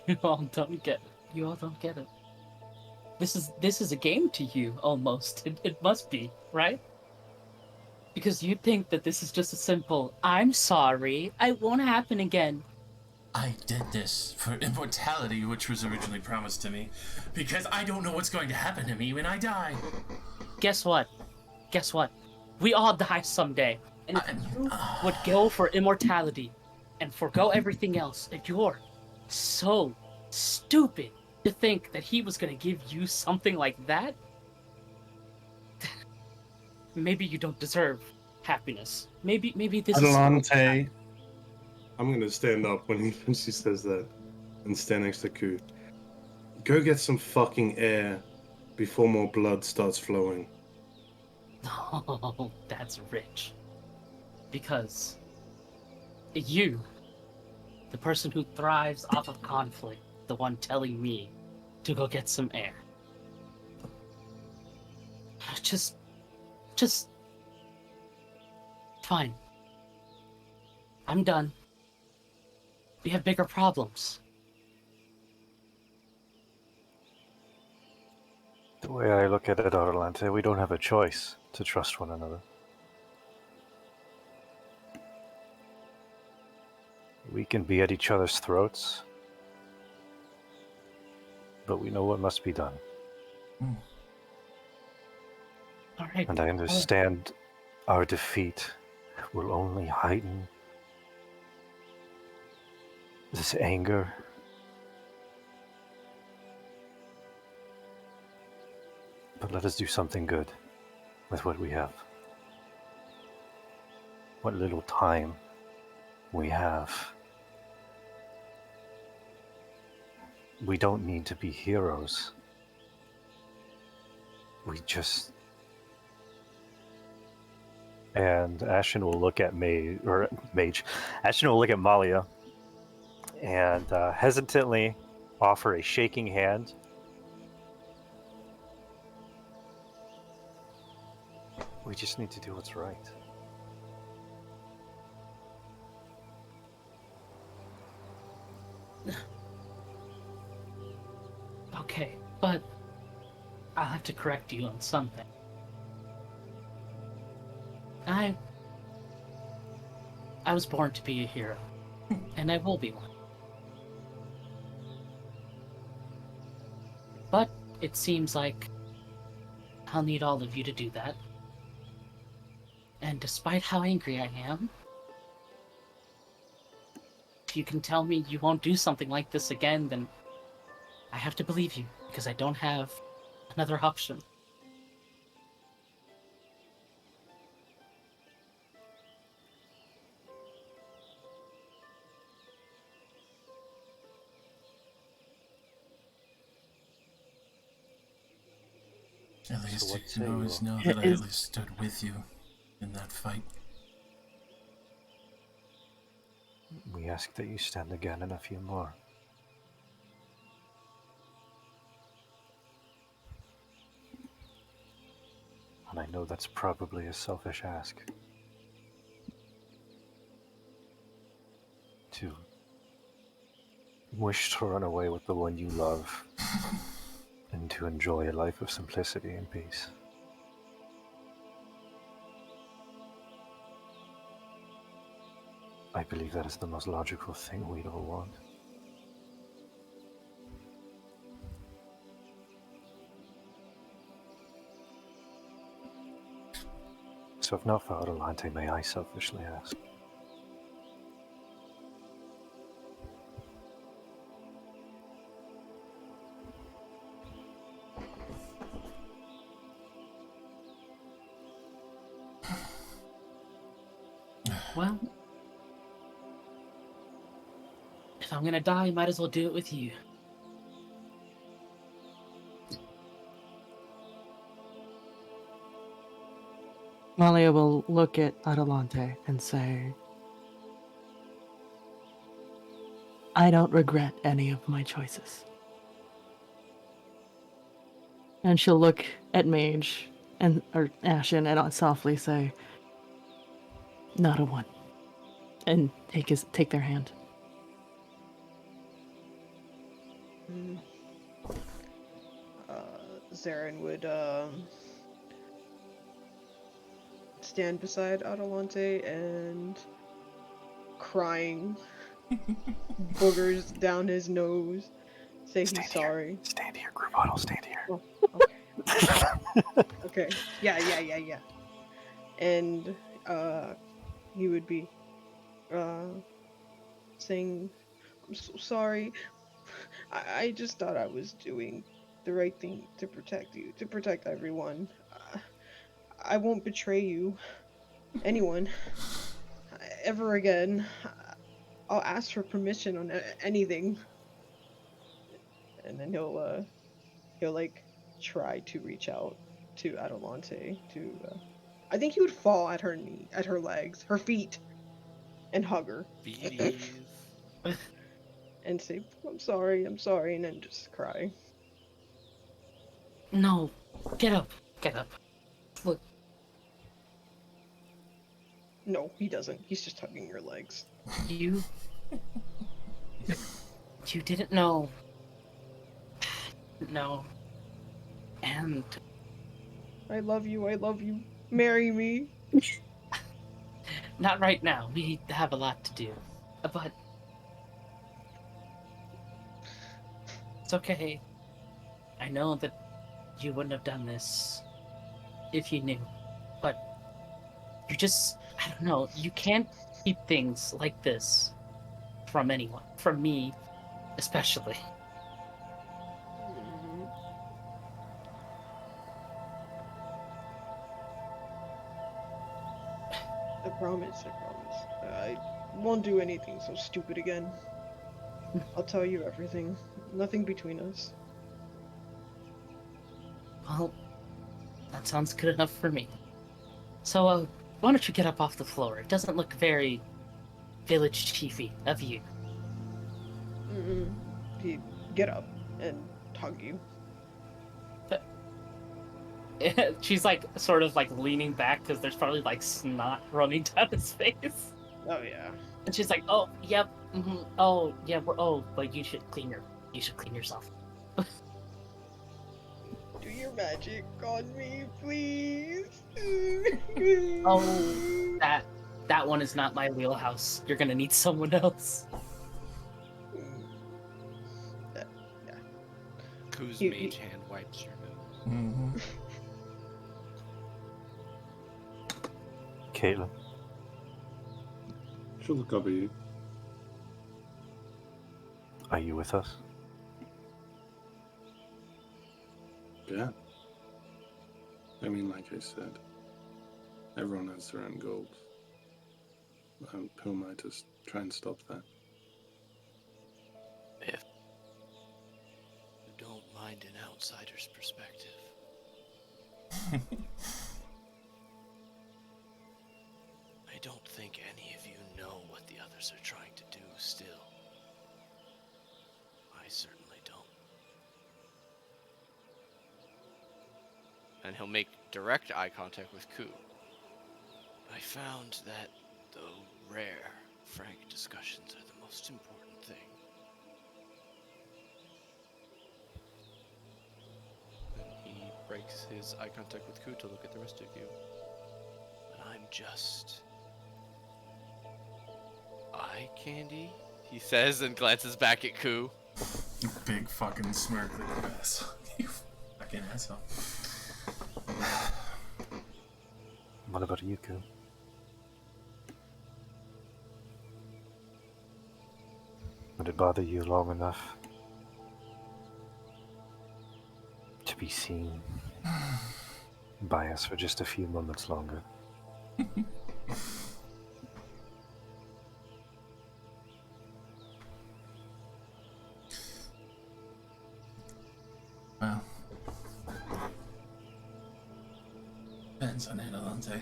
You all don't get it. You all don't get it. This is a game to you, almost. It must be, right? Because you think that this is just a simple, I'm sorry, it won't happen again. I did this for immortality, which was originally promised to me, because I don't know what's going to happen to me when I die. Guess what? We all die someday. And if you would go for immortality and forgo everything else, if you're so stupid to think that he was gonna give you something like that, maybe you don't deserve happiness. Maybe this Adelante. I'm gonna stand up when she says that and stand next to Ku. Go get some fucking air before more blood starts flowing. Oh, that's rich. Because you, the person who thrives off of conflict, the one telling me to go get some air. Just Just... Fine. I'm done. We have bigger problems. The way I look at it, Adelante, we don't have a choice to trust one another. We can be at each other's throats, but we know what must be done. All right. And I understand our defeat will only heighten this anger. But let us do something good with what we have. What little time we have. We don't need to be heroes. We just... And Ashen will look at Mage. Ashen will look at Malia and hesitantly offer a shaking hand. We just need to do what's right. Okay, but I'll have to correct you on something. I was born to be a hero, and I will be one. But it seems like I'll need all of you to do that. And despite how angry I am, if you can tell me you won't do something like this again, then I have to believe you, because I don't have another option. At least what you say can always you? know that I at least stood with you in that fight. We ask that you stand again and a few more. And I know that's probably a selfish ask. To wish to run away with the one you love and to enjoy a life of simplicity and peace. I believe that is the most logical thing we'd all want. So if not for Adelante, may I selfishly ask? Well, if I'm gonna die, might as well do it with you. Malia will look at Adelante and say, I don't regret any of my choices. And she'll look at Mage or Ashen and softly say, not a one. And take their hand. Zarin would stand beside Adelante and crying, boogers down his nose, say he's sorry. Stand here, group huddle, stand here. Oh, okay. Okay. Yeah. And he would be saying, I'm so sorry. I just thought I was doing the right thing to protect you, to protect everyone. I won't betray you, anyone, ever again. I'll ask for permission on anything. And then he'll like try to reach out to Adelante to I think he would fall at her knee, at her legs, her feet, and hug her. Beaties. And say, I'm sorry, and then just cry. No, get up. Look, No, he doesn't. He's just hugging your legs. You didn't know. No. And I love you. I love you. Marry me. not right now. We have a lot to do. But it's okay. I know that you wouldn't have done this if you knew. But you just, I don't know, you can't keep things like this from anyone. From me, especially. Mhm. I promise. I promise. I won't do anything so stupid again. I'll tell you everything. Nothing between us. Well, that sounds good enough for me. So, why don't you get up off the floor? It doesn't look very village chiefy of you. He'd get up and hug you. She's like sort of like leaning back because there's probably like snot running down his face. Oh yeah. And she's like, "Oh, yep, oh yeah, but you should clean yourself." Do your magic on me, please. Oh, that one is not my wheelhouse. You're gonna need someone else. Whose You- mage hand wipes your nose? Mm-hmm. Caitlin, She'll look up at you. are you with us? Yeah. I mean, like I said, everyone has their own goals. Who am I to try and stop that? If you don't mind an outsider's perspective. I don't think any of you know what the others are trying to do still. I certainly don't. And he'll make direct eye contact with Ku. I found that, though rare, frank discussions are the most important thing. And he breaks his eye contact with Ku to look at the rest of you. And I'm just eye candy, he says, and glances back at Ku. You big fucking smirk that you ass. You fucking asshole. What about Yuku? Would it bother you long enough to be seen by us for just a few moments longer? Well, depends on Adelante.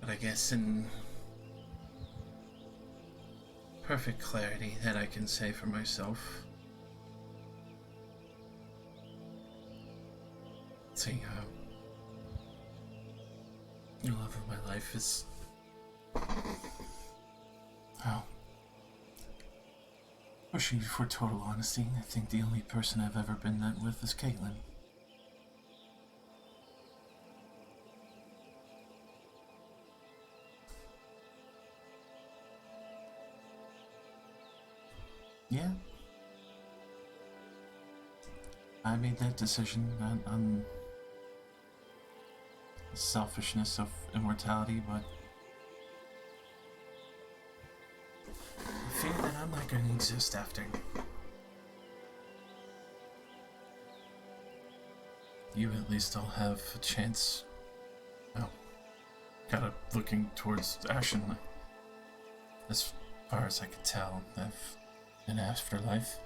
But I guess in perfect clarity that I can say for myself, seeing how the love of my life is, well, pushing for total honesty, I think the only person I've ever been that with is Caitlin. Yeah. I made that decision not on the selfishness of immortality, but I fear that I'm not going to exist after. You at least all have a chance. Well, kinda looking towards Ashen. As far as I could tell, I've an afterlife.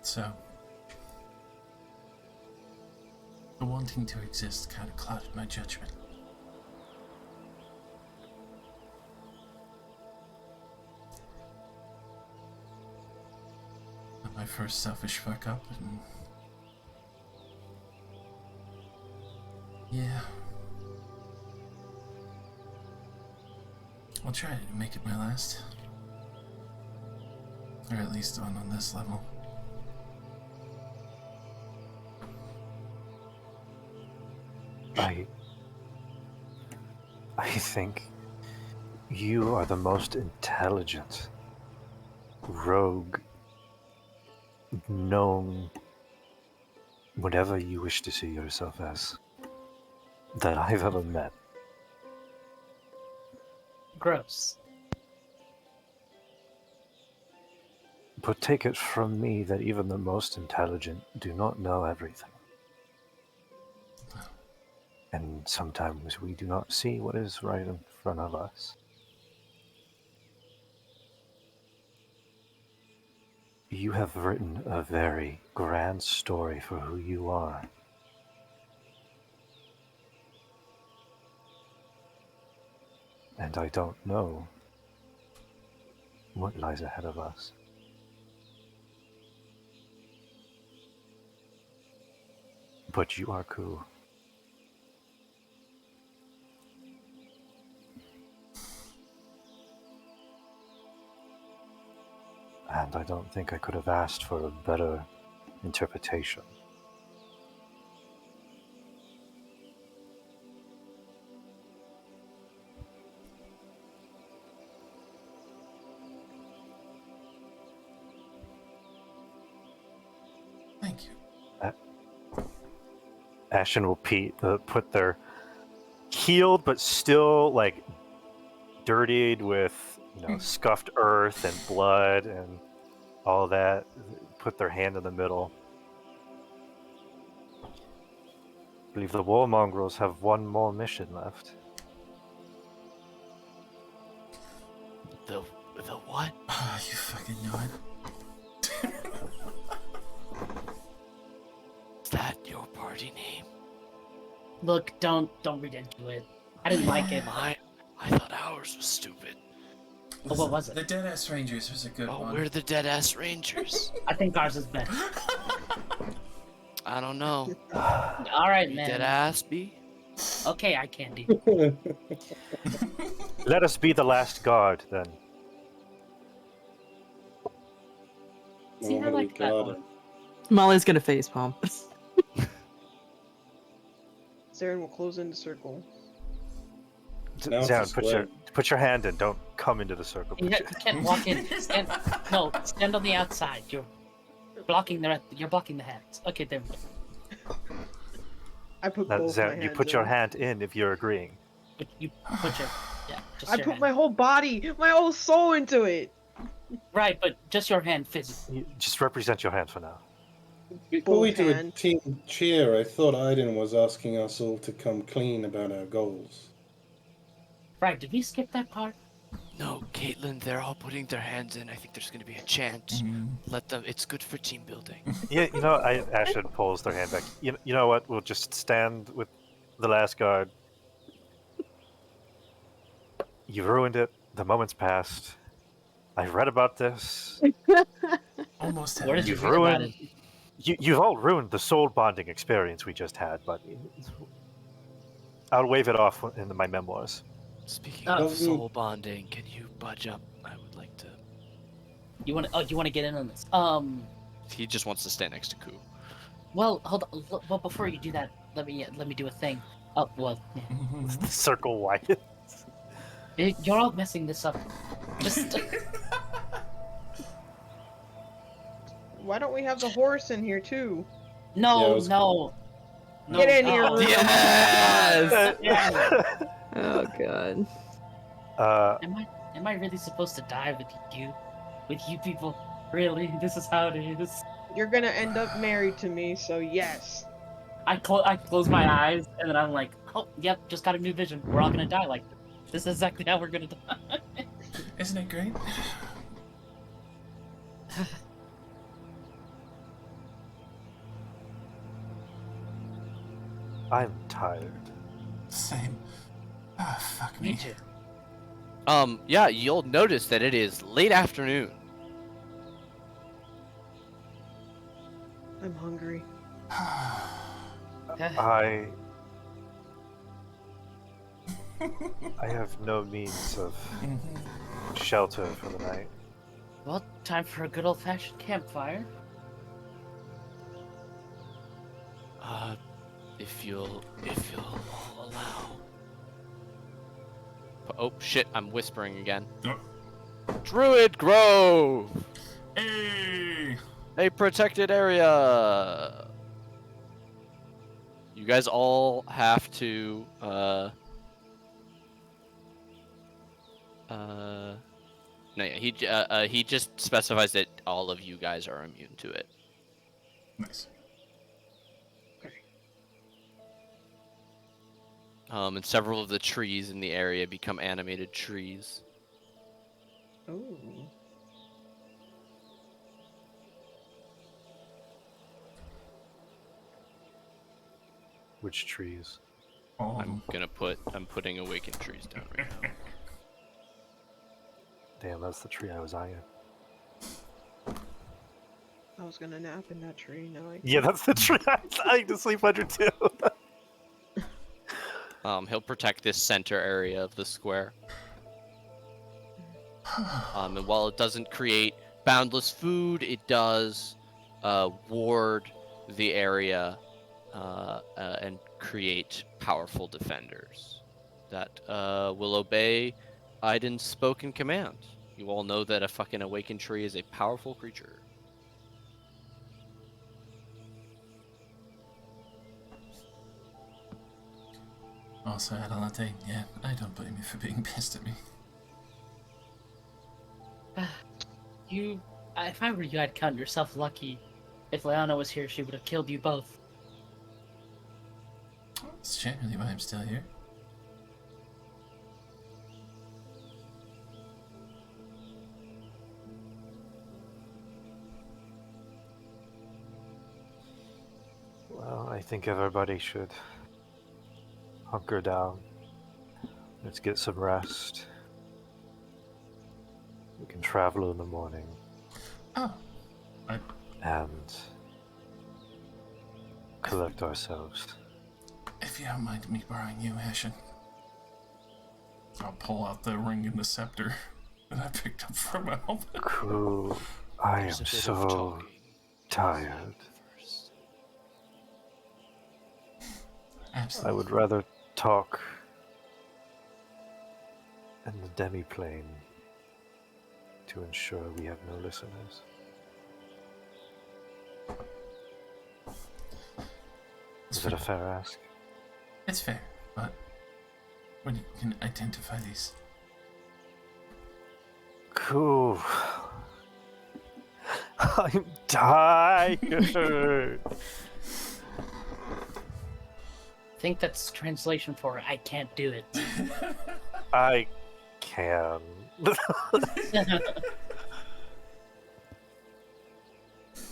So, the wanting to exist kind of clouded my judgment. my first selfish fuck up, and yeah, I'll try to make it my last, or at least on this level. I think you are the most intelligent rogue known, whatever you wish to see yourself as, that I've ever met. Gross. But take it from me that even the most intelligent do not know everything. And sometimes we do not see what is right in front of us. You have written a very grand story for who you are. And I don't know what lies ahead of us. But you are cool. And I don't think I could have asked for a better interpretation. Thank you. Ashen will put their healed but still like dirtied with scuffed earth and blood and all that, put their hand in the middle. I believe the war mongrels have one more mission left. The what? You fucking know it. Is that your party name? Look, don't read into it. I didn't like it. I thought ours was stupid. Oh, what was it? The Deadass Rangers was a good Oh, one. we're the Dead Ass Rangers. I think ours is better. I don't know. All right, man. Dead Ass B? Okay, I candy. Let us be the last guard, then. See, I like that one. Molly's gonna facepalm. Zarin will close in the circle. Now it's Zarin, just put your hand in. Don't come into the circle. You can't walk in. Stand on the outside. You're blocking the hands. Okay, there we go. I put Now, both my Zarin, hands you put your in. hand in if you're agreeing. You put your just I your put hand. my whole body, my whole soul into it. Right, but just your hand fits. You just represent your hand for now. Before we Both do a hand. team cheer, I thought Aiden was asking us all to come clean about our goals. Right, did we skip that part? No, Caitlin, they're all putting their hands in. I think there's going to be a chant. Let them. It's good for team building. Yeah, Ashen pulls their hand back. You know what? We'll just stand with the last guard. You've ruined it. The moment's passed. I've read about this. Almost Where had did you You've read about ruined. it? You've all ruined the soul bonding experience we just had, but I'll wave it off in my memoirs. Speaking Oh. of soul bonding, can you budge up? I would like to. You want to get in on this? He just wants to stand next to Ku. Well, hold on. Well, before you do that, let me do a thing. Oh, well, yeah. The circle widens. You're all messing this up. Just Why don't we have the horse in here too? no. Get in here, no. Ruben. Yeah. Oh god. Am I really supposed to die with you? With you people? Really? This is how it is. You're gonna end up married to me, so yes. I close my eyes and then I'm like, oh, yep, just got a new vision. We're all gonna die like this. This is exactly how we're gonna die. Isn't it great? I'm tired. Same. Ah, fuck me. too. Yeah, you'll notice that it is late afternoon. I'm hungry. I have no means of shelter for the night. Well, time for a good old-fashioned campfire. If you'll all allow. Oh shit! I'm whispering again. Oh. Druid Grove, Hey! a protected area. You guys all have to no, yeah, he just specifies that all of you guys are immune to it. Nice. And several of the trees in the area become animated trees. Oh. Which trees? I'm putting awakened trees down right now. Damn, that's the tree I was eyeing. I was gonna nap in that tree. Now I. Yeah, that's the tree I was eyeing to sleep under too. He'll protect this center area of the square. And while it doesn't create boundless food, it does ward the area and create powerful defenders that will obey Aiden's spoken command. You all know that a fucking awakened tree is a powerful creature. Also, Adelante, yeah, I don't blame you for being pissed at me. If I were you, I'd count yourself lucky. If Leona was here, she would have killed you both. It's generally why I'm still here. Well, I think everybody should hunker down. Let's get some rest. We can travel in the morning Oh, and collect ourselves. if you don't mind me borrowing you, Ashen. I'll pull out the ring and the scepter that I picked up from my helmet. Cool. I am There's a bit of so talking. tired. First. I Absolutely. would rather talk in the demi-plane to ensure we have no listeners. Is it a fair ask? It's fair, but when you can identify these. Cool. I'm tired. I think that's translation for I can't do it. I can.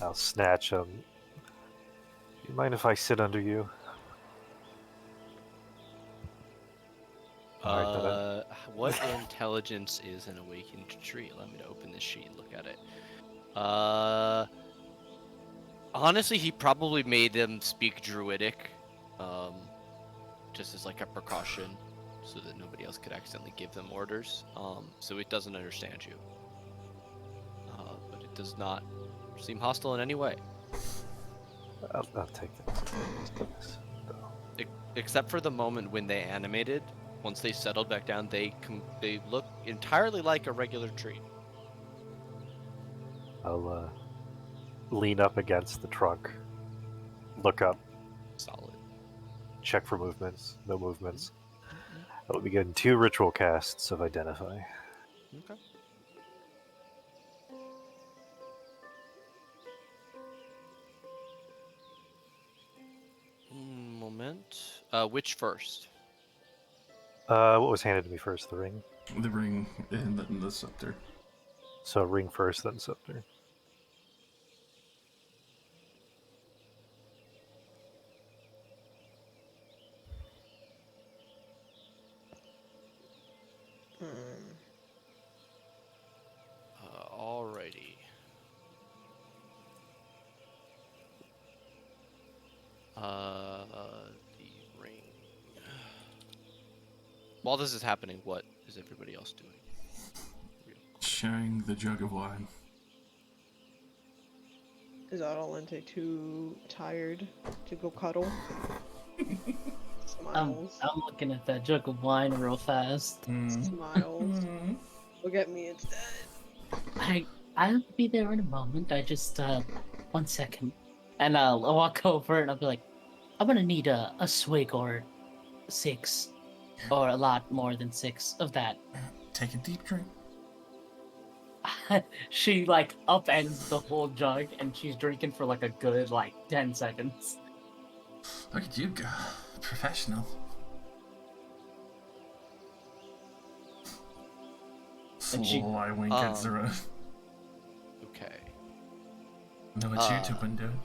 I'll snatch him. You mind if I sit under you? Alright, What intelligence is an awakened tree? Allow me to open this sheet and look at it. Honestly, he probably made them speak Druidic, just as like a precaution, so that nobody else could accidentally give them orders. So it doesn't understand you, but it does not seem hostile in any way, I'll take that. except for the moment when they animated. Once they settled back down, they look entirely like a regular tree. I'll lean up against the trunk, look up, Solid. check for movements, no movements. I will begin 2 ritual casts of Identify. Okay. Moment. Which first? What was handed to me first? The ring? The ring and then the scepter. So ring first, then scepter. Alrighty. while this is happening, what is everybody else doing? Sharing the jug of wine. Is Adelante too tired to go cuddle? Smiles. I'm looking at that jug of wine real fast. Smiles. Look at me instead. I'll be there in a moment. I just 1 second, and I'll walk over and I'll be like, I'm gonna need a swig or 6, or a lot more than 6 of that. Take a deep drink. She like upends the whole jug and she's drinking for like a good 10 seconds. Look at you go. Professional. And she- Sly wink at Zara. Okay. Know what you two been doing?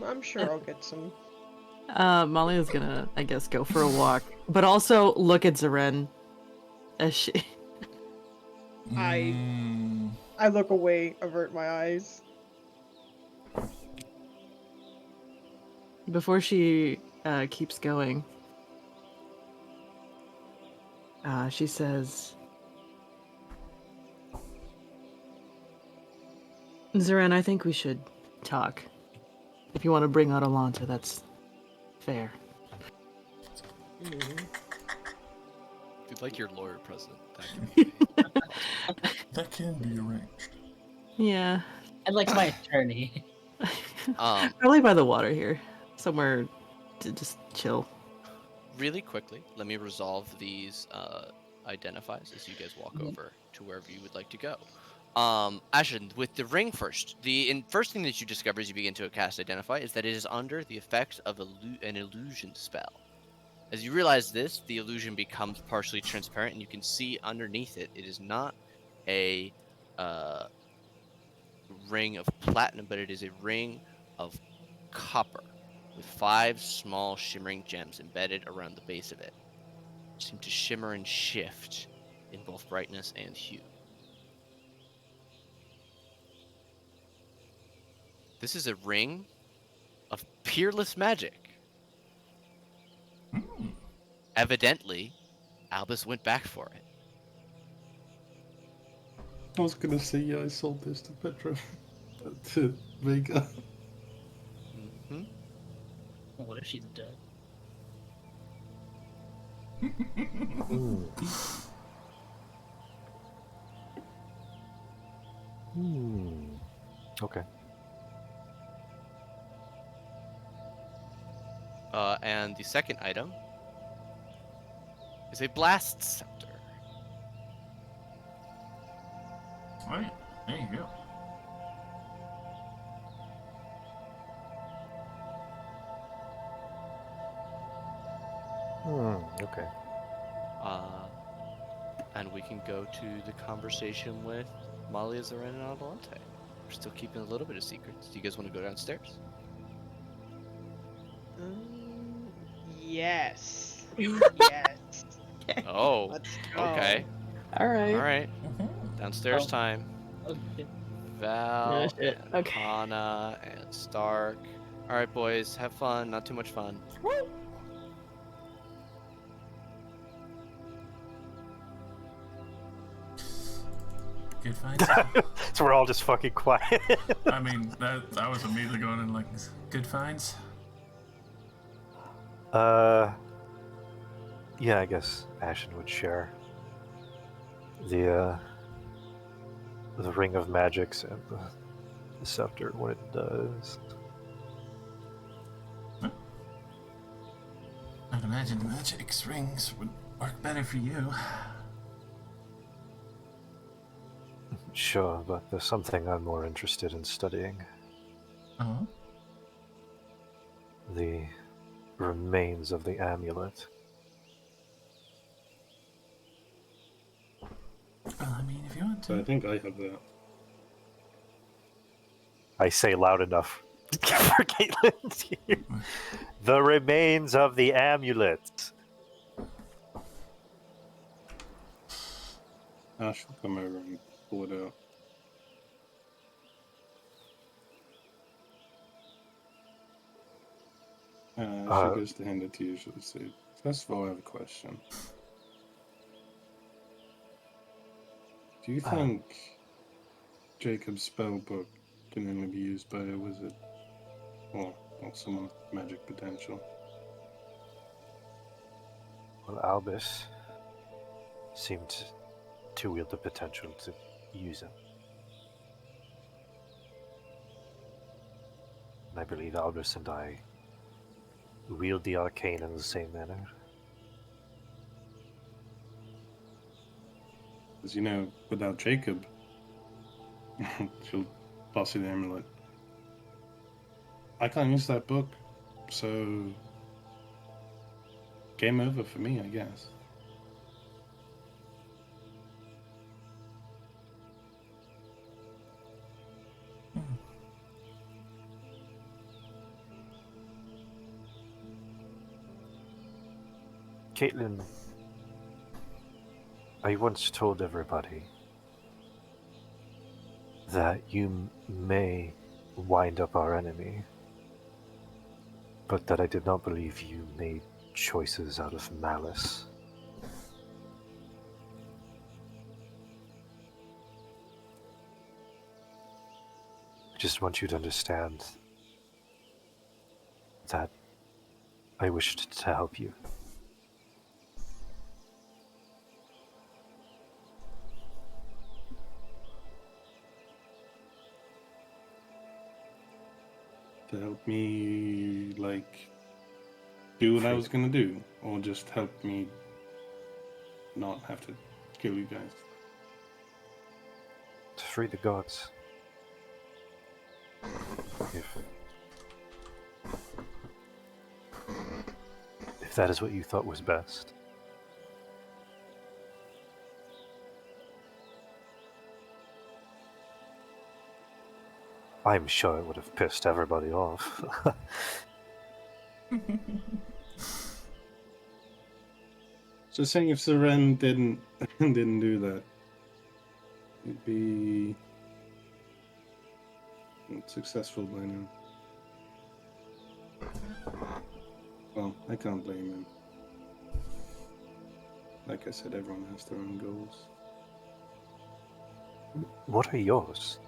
I'm sure I'll get some. Molly is gonna, I guess, go for a walk, but also look at Zaren as she. I look away, avert my eyes. Before she keeps going, she says, Zaren, I think we should talk. If you want to bring out Alanta, that's fair. If you'd like your lawyer present, that can be. That can be arranged. Yeah. I'd like my attorney. Probably by the water here. Somewhere to just chill. Really quickly, let me resolve these identifies as you guys walk over to wherever you would like to go. Ashen, with the ring first, the first thing that you discover as you begin to cast Identify is that it is under the effect of an illusion spell. As you realize this, the illusion becomes partially transparent, and you can see underneath it. It is not a ring of platinum, but it is a ring of copper with 5 small shimmering gems embedded around the base of it. They seem to shimmer and shift in both brightness and hue. This is a ring of peerless magic. Evidently, Albus went back for it. I was gonna say, yeah, I sold this to Petra. To Vega. Mm-hmm. What if she's dead? Okay. And the second item is a blast scepter. Right. There you go. Okay. And we can go to the conversation with Malia, Zaren, and Adelante. We're still keeping a little bit of secrets. Do you guys want to go downstairs? Yes. Yes. Oh, Let's go. okay. Alright. All right. Downstairs Oh. time. Okay. Val, shit. and Okay. Kana, and Stark. All right, boys, have fun. Not too much fun. Good finds. So we're all just fucking quiet. I mean, that was immediately going in like, good finds. Yeah, I guess Ashen would share the ring of magics and the scepter, what it does. I'd imagine magic's rings would work better for you. Sure, but there's something I'm more interested in studying. Oh? The remains of the amulet. Well, I mean, if you want So I to. think I have that. I say loud enough for Caitlin to hear. The remains of the amulet. Ash will come over and pull it out. She goes to hand it to you. She'll say, First of all, I have a question. Do you think Jacob's spellbook can only be used by a wizard? Or someone with magic potential? Well, Albus seemed to wield the potential to use it. And I believe Albus and I wield the arcane in the same manner. Because, without Jacob, she'll pass you the amulet. I can't use that book, so game over for me, I guess. Caitlin, I once told everybody that you may wind up our enemy, but that I did not believe you made choices out of malice. I just want you to understand that I wished to help you. To help me, do what I was gonna do, or just help me not have to kill you guys. To free the gods. If that is what you thought was best. I'm sure it would have pissed everybody off. So saying if Seren didn't do that, it'd be successful by now. Well, I can't blame him. Like I said, everyone has their own goals. What are yours?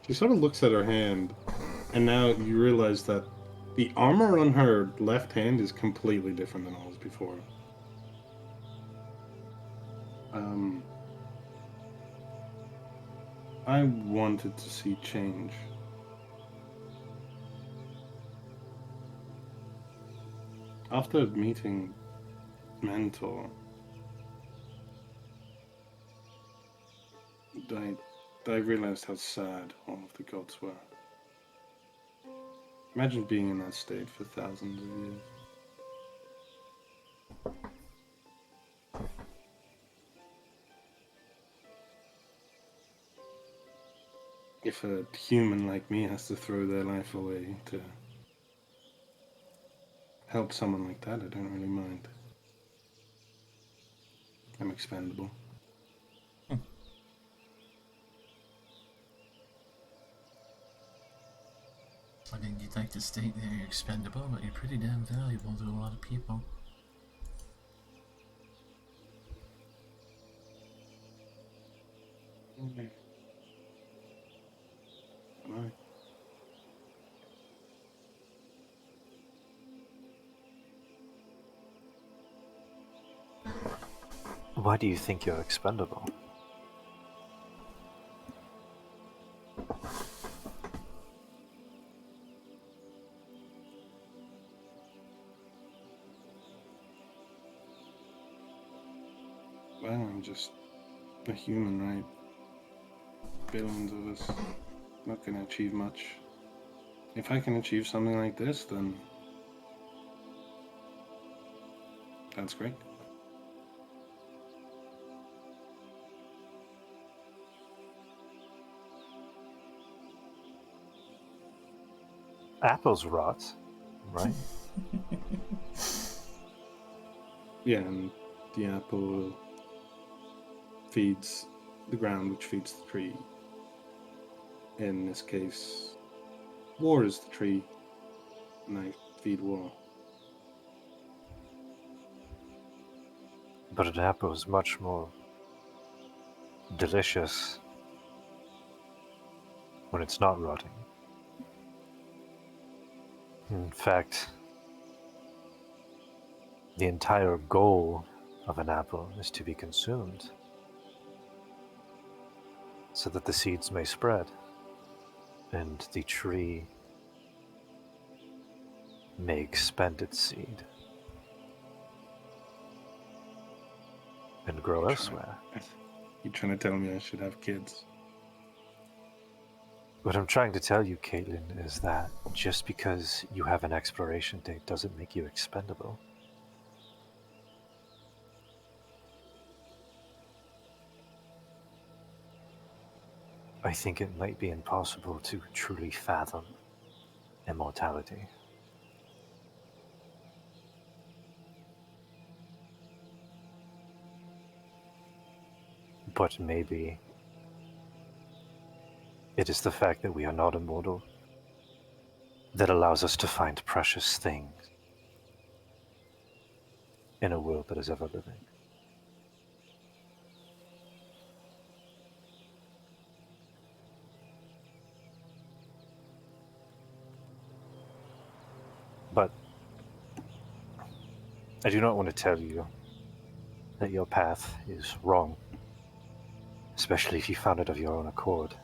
She sort of looks at her hand, and now you realize that the armor on her left hand is completely different than all before. I wanted to see change. After meeting Mentor, I realized how sad all of the gods were. Imagine being in that state for thousands of years. If a human like me has to throw their life away to help someone like that, I don't really mind. I'm expendable. I think you'd like to state that you're expendable, but you're pretty damn valuable to a lot of people. Okay. Alright. Why do you think you're expendable? Well, I'm just a human, right? Billions of us. Not gonna achieve much. If I can achieve something like this, then that's great. Apples rot, right? Yeah, and the apple feeds the ground, which feeds the tree. In this case, war is the tree. and I feed War. But an apple is much more delicious when it's not rotting. In fact, the entire goal of an apple is to be consumed so that the seeds may spread and the tree may expend its seed and grow elsewhere. You trying to tell me I should have kids? What I'm trying to tell you, Caitlin, is that just because you have an expiration date doesn't make you expendable. I think it might be impossible to truly fathom immortality. But maybe it is the fact that we are not immortal that allows us to find precious things in a world that is ever living. But I do not want to tell you that your path is wrong, especially if you found it of your own accord.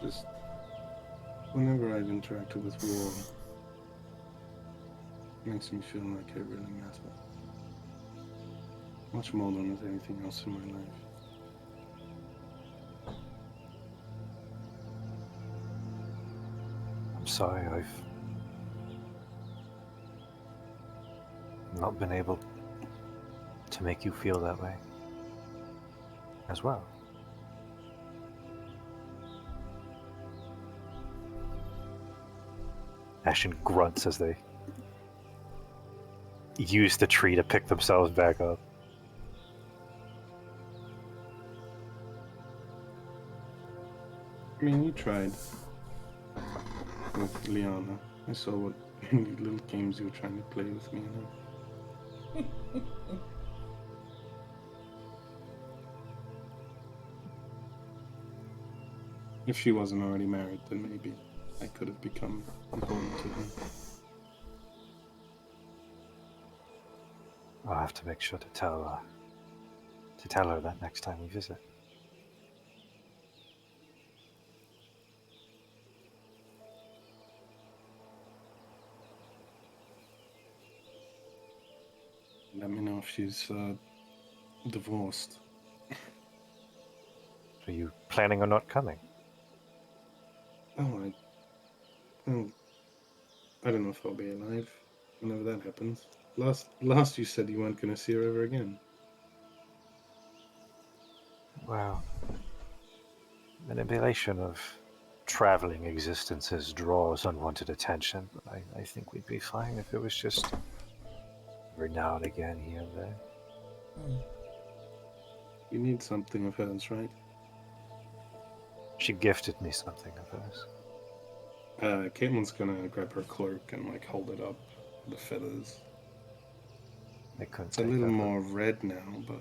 Just whenever I've interacted with War, it makes me feel like I really matter. Much more than with anything else in my life. I'm sorry, I've not been able to make you feel that way as well. Ashen grunts as they use the tree to pick themselves back up. I mean, you tried with Liana. I saw what little games you were trying to play with me and her. If she wasn't already married, then maybe I could have become important to her. I'll have to make sure to tell her that next time we visit. Let me know if she's divorced. Are you planning on not coming? Oh, I don't know if I'll be alive whenever that happens. Last you said you weren't going to see her ever again. Well, manipulation of traveling existences draws unwanted attention, but I think we'd be fine if it was just every now and again here and there. You need something of hers, right? She gifted me something of hers. Caitlin's gonna grab her cloak and like hold it up, the feathers. I couldn't It's a take little that, more red now, but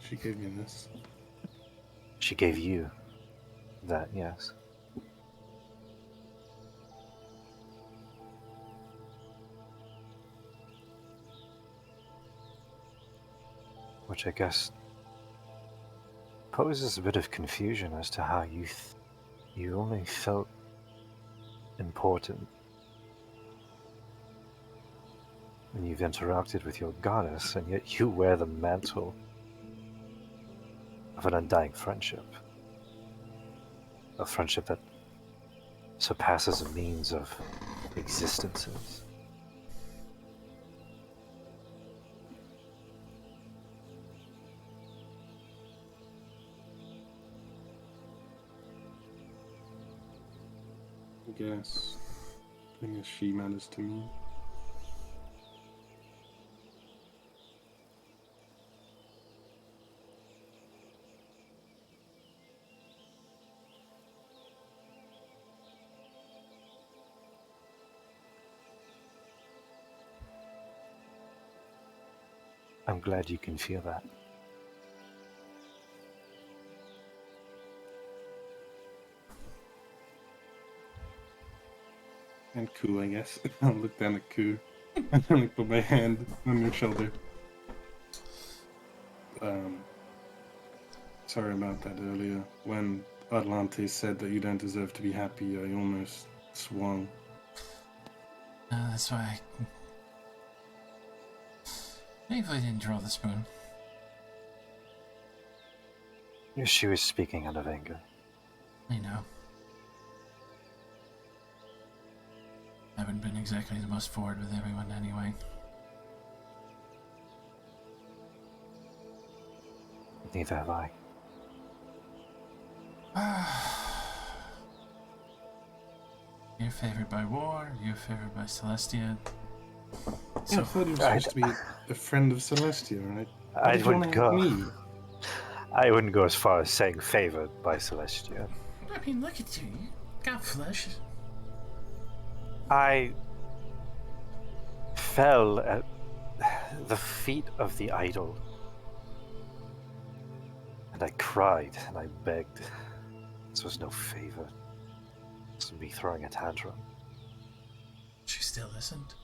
she gave me this. She gave you that, yes. Which I guess poses a bit of confusion as to how you only felt important when you've interacted with your goddess, and yet you wear the mantle of an undying friendship. A friendship that surpasses a means of existences. I guess she matters to me. I'm glad you can feel that. And Ku, I guess. I'll look down at Ku and then put my hand on your shoulder. Sorry about that earlier. When Atlante said that you don't deserve to be happy, I almost swung. That's why I... Maybe I didn't draw the spoon. She was speaking out of anger. I know. I haven't been exactly the most forward with everyone anyway. Neither have I. You're favored by war, you're favored by Celestia. Yeah, I thought you were supposed to be a friend of Celestia, right? I Did you wanna wouldn't help go. me? I wouldn't go as far as saying favored by Celestia. I mean, look at you. You got flesh. I fell at the feet of the idol. And I cried and I begged. This was no favor. This was me throwing a tantrum. She still listened.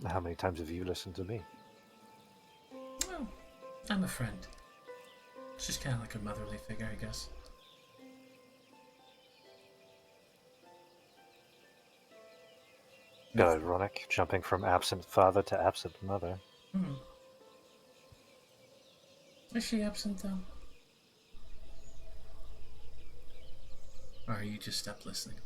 How many times have you listened to me? Well, I'm a friend. She's kind of like a motherly figure, I guess. Ironic, jumping from absent father to absent mother. Hmm. Is she absent though? Or are you just stopped listening?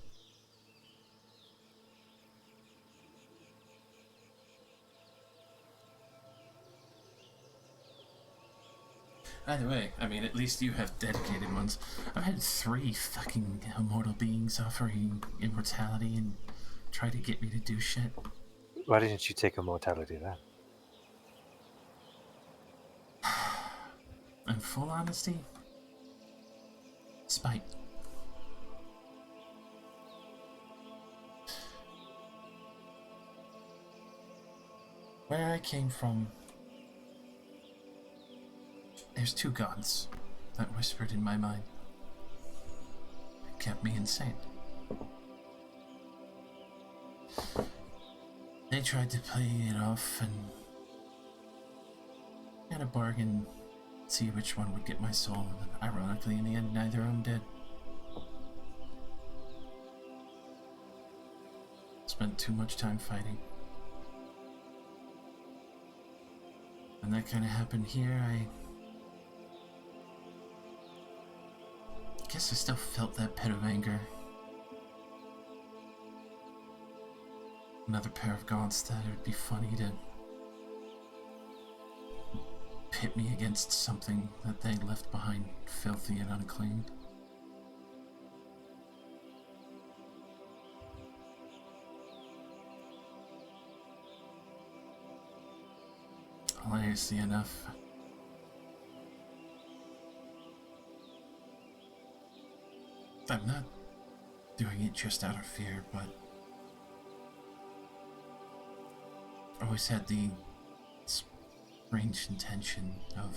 Either way, I mean, at least you have dedicated ones. I've had 3 fucking immortal beings offering immortality and try to get me to do shit. Why didn't you take immortality then? In full honesty, spite. Where I came from, there's 2 gods that whispered in my mind. It kept me insane. They tried to play it off and had a bargain, see which one would get my soul, and ironically in the end neither of them did. Spent too much time fighting. And that kind of happened here. I guess I still felt that pit of anger. Another pair of gods that it would be funny to pit me against something that they left behind filthy and unclean. Hilariously enough, I'm not doing it just out of fear, but I always had the strange intention of,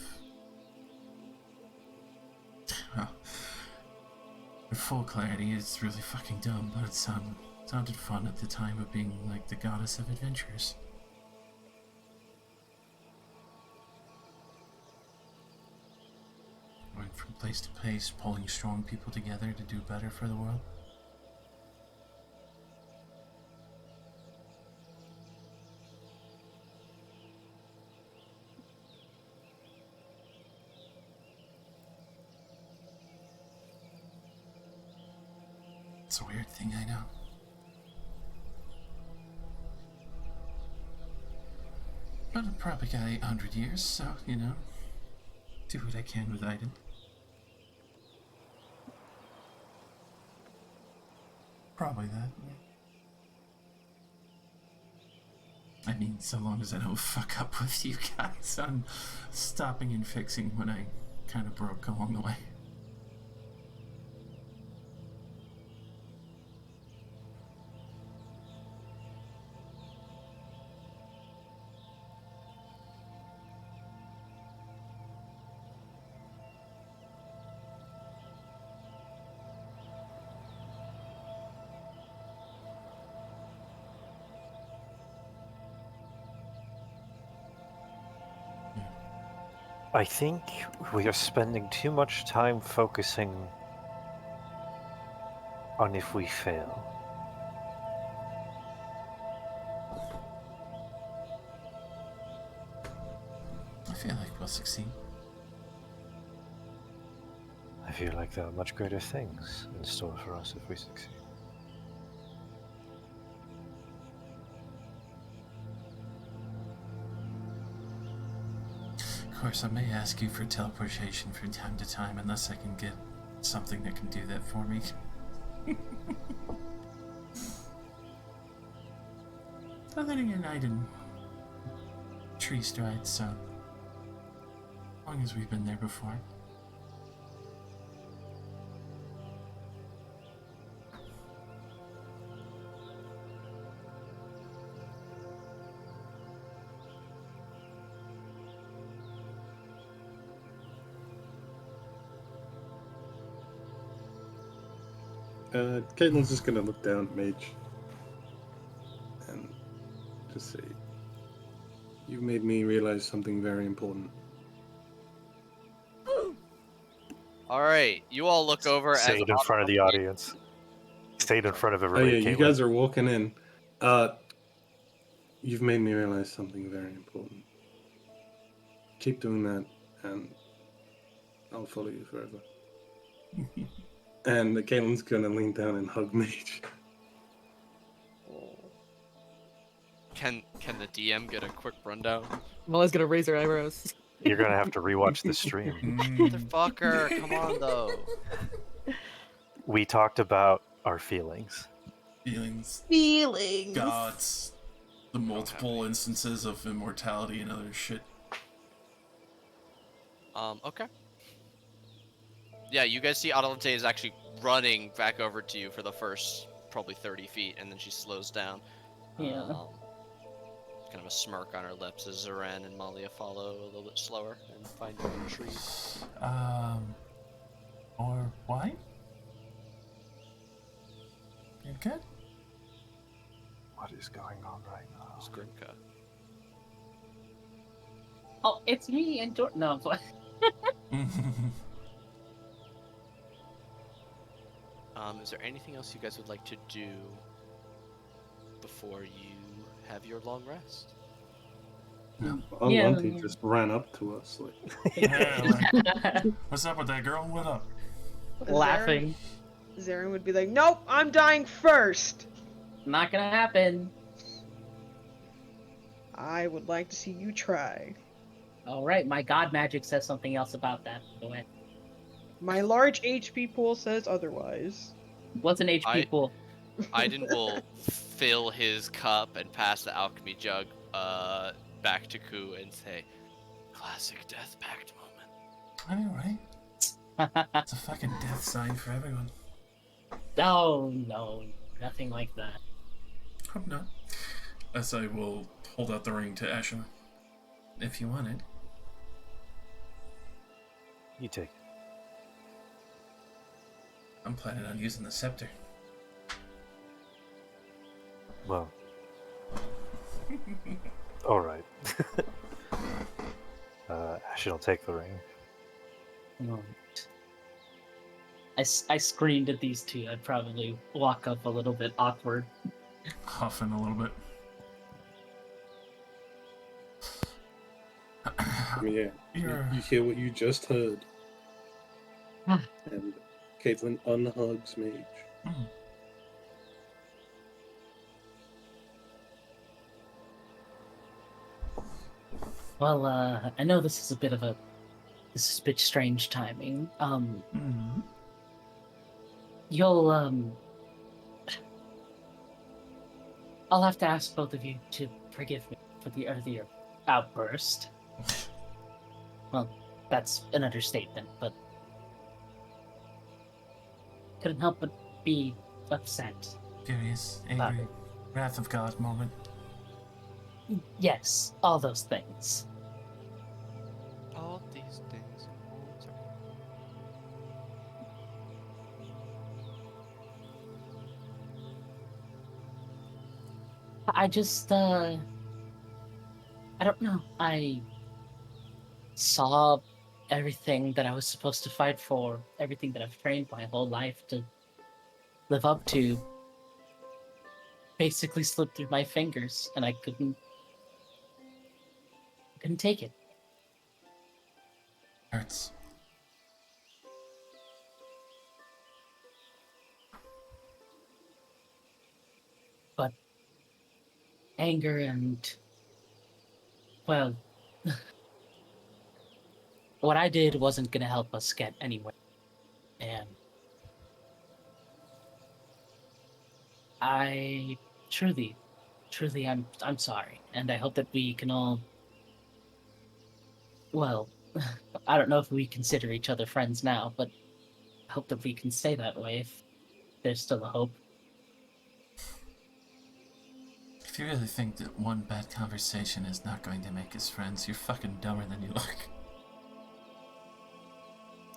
well, in full clarity, it's really fucking dumb, but it sounded fun at the time of being like the goddess of adventures. Going from place to place, pulling strong people together to do better for the world. It's a weird thing, I know. But I'll probably got 800 years, so, you know, do what I can with Iden. Probably that. I mean, so long as I don't fuck up with you guys on stopping and fixing when I kind of broke along the way. I think we are spending too much time focusing on if we fail. I feel like we'll succeed. I feel like there are much greater things in store for us if we succeed. Of course, I may ask you for teleportation from time to time unless I can get something that can do that for me. Other than your night in Tree Stride, so as long as we've been there before. Caitlin's just gonna look down at Mage and just say, "You made me realize something very important." All right, you all look over as Say it in front of the audience. Say it in front of Oh everybody. yeah, you Caitlin. guys are walking in. You've made me realize something very important. Keep doing that, and I'll follow you forever. And Caitlin's gonna lean down and hug Mage. Can the DM get a quick rundown? Molly's gonna raise her eyebrows. You're gonna have to rewatch the stream. Motherfucker, come on though. We talked about our feelings. Feelings, Feelings. gods, the multiple instances of immortality and other shit. Okay. Yeah, you guys see Adelante is actually running back over to you for the first probably 30 feet, and then she slows down. Yeah. Kind of a smirk on her lips as Zoran and Malia follow a little bit slower and find you in the trees. Or wine? You good? What is going on right now? Skrimka. Oh, it's me and Jordan. No, but Is there anything else you guys would like to do before you have your long rest? Adelante Yeah. just ran up to us like, Yeah, like, what's up with that girl? What up? laughing. Zarin would be like, "Nope, I'm dying first. Not gonna happen. I would like to see you try." All right, my god magic says something else about that. Go ahead. My large HP pool says otherwise. What's an HP pool? Aiden will fill his cup and pass the alchemy jug back to Ku and say, "Classic Death Pact moment." I know, right? It's a fucking death sign for everyone. No, nothing like that. Hope not. As I will hold out the ring to Ashen. If you want it. You take it. I'm planning on using the scepter. Well. Alright. Ashen will take the ring. I screamed at these two. I'd probably walk up a little bit awkward. Huffing a little bit. Yeah, You're... you hear what you just heard. Ah. And Caitlin unhugs Mage. Well, I know this is a bit strange timing. Hmm. You'll, I'll have to ask both of you to forgive me for the earlier outburst. Well, that's an understatement, but couldn't help but be upset. Furious, About angry, wrath of God moment. Yes, all those things. All these things. I just, I don't know. I saw everything that I was supposed to fight for, everything that I've trained my whole life to live up to, basically slipped through my fingers, and I couldn't take it. Hurts. But anger and, well, what I did wasn't gonna help us get anywhere. And I truly, I'm sorry. And I hope that we can all, well, I don't know if we consider each other friends now, but I hope that we can stay that way if there's still a hope. If you really think that one bad conversation is not going to make us friends, you're fucking dumber than you look.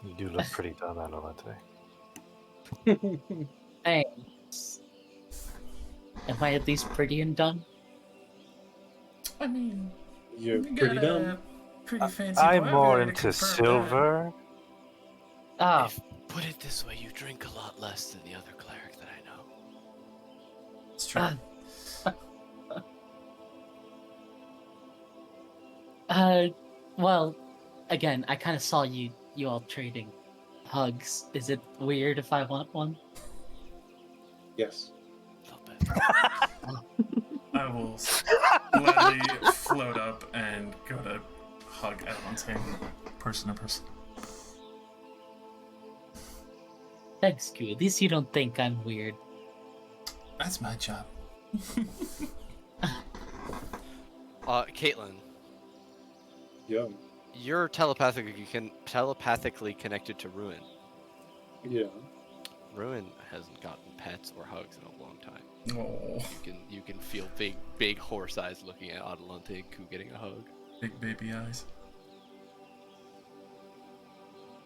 You do look pretty dumb, Adelante. Thanks. Am I at least pretty and dumb? I mean, You're you pretty got a dumb. pretty fancy I'm more barber to into confirm silver. Oh, If, put it this way, you drink a lot less than the other cleric that I know. that. It's true. Well, again, I kind of saw you all trading hugs. Is it weird if I want one? Yes. A little bit. I will gladly float up and go to hug Adelante, person to person. Thanks, Q. At least you don't think I'm weird. That's my job. Caitlin, Yeah. you're telepathically connected to Ruin. Yeah. Ruin hasn't gotten pets or hugs in a long time. Oh, You can feel big horse eyes looking at Adelante and Ku getting a hug. big baby eyes.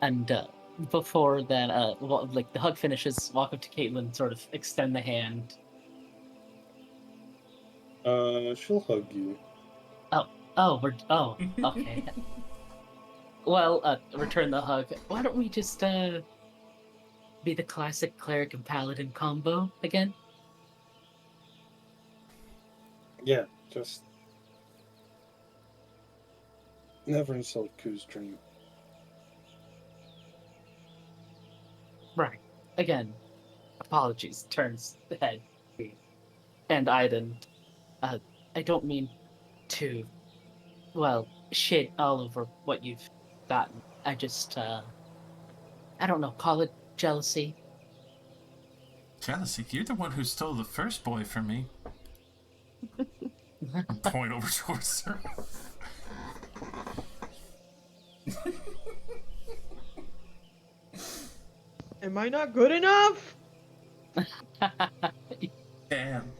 And before that, like the hug finishes, walk up to Caitlin, sort of extend the hand. She'll hug you. Okay. Well, return the hug. Why don't we just be the classic cleric and paladin combo again? Yeah, just never insult Ku's dream. Right. Again, apologies. Turns the head. And Aiden, I don't mean to, well, shit all over what you've gotten. I just, I don't know, call it jealousy. Jealousy? You're the one who stole the first boy from me. I'm point over towards her. Am I not good enough? Damn.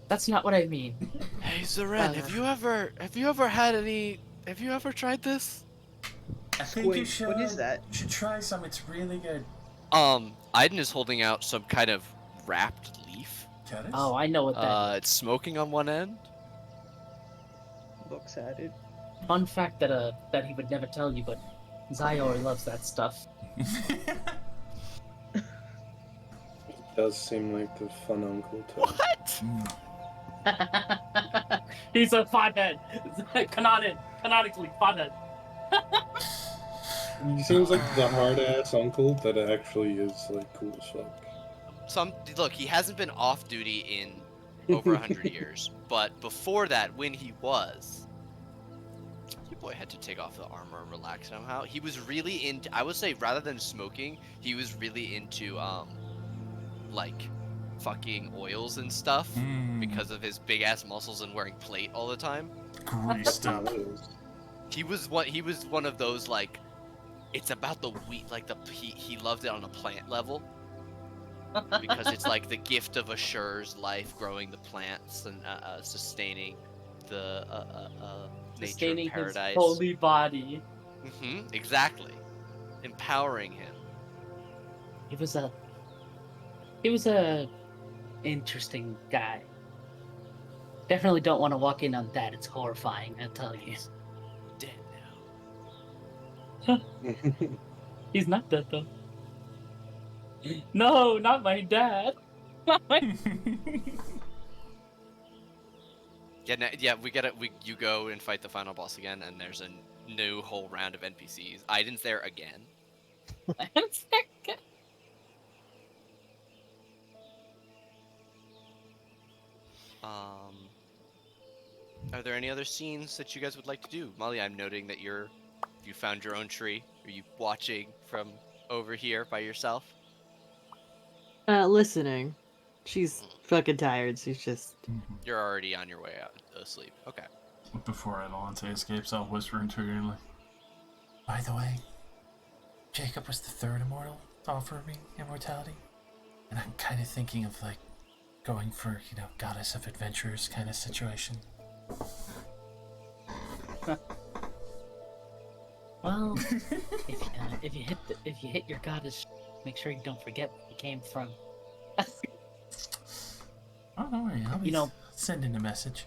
That's not what I mean. Hey Zaren, have you ever tried this? I think you Squid, should. what is that? You should try some. It's really good. Aiden is holding out some kind of wrapped leaf. Caddis? Oh, I know what that It's smoking on one end. Looks at it. is. Fun fact that he would never tell you, but Zyor loves that stuff. It does seem like the fun uncle to What? He's a pothead. Canonically pothead. He seems like the hard ass uncle that actually is like cool as fuck. Look, he hasn't been off duty in over 100 years, but before that, when he was, he boy had to take off the armor and relax somehow. He was really into, I would say, rather than smoking, he was really into, like, fucking oils and stuff because of his big ass muscles and wearing plate all the time. Greased up. He was one of those, like, it's about the wheat, like he loved it on a plant level because it's like the gift of Ashur's life, growing the plants and sustaining the nature Sustaining of paradise. his holy body. Exactly. Empowering him. He was a interesting guy. Definitely don't want to walk in on that. It's horrifying, I'll tell you. Dead He's not dead though. No, not my dad. You go and fight the final boss again, and there's a new whole round of NPCs. Aiden's there again. Are there any other scenes that you guys would like to do? Molly, I'm noting that you found your own tree. Are you watching from over here by yourself? Listening. She's fucking tired. She's just. You're already on your way out asleep. Okay. Before Adelante escapes, I'll whisper into her ear, like, by the way, Jacob was the third immortal to offer me immortality. And I'm kind of thinking of, like, going for, goddess of adventures kind of situation. Well, if you hit your goddess, make sure you don't forget where you came from. Oh, don't worry. I'll be sending a message.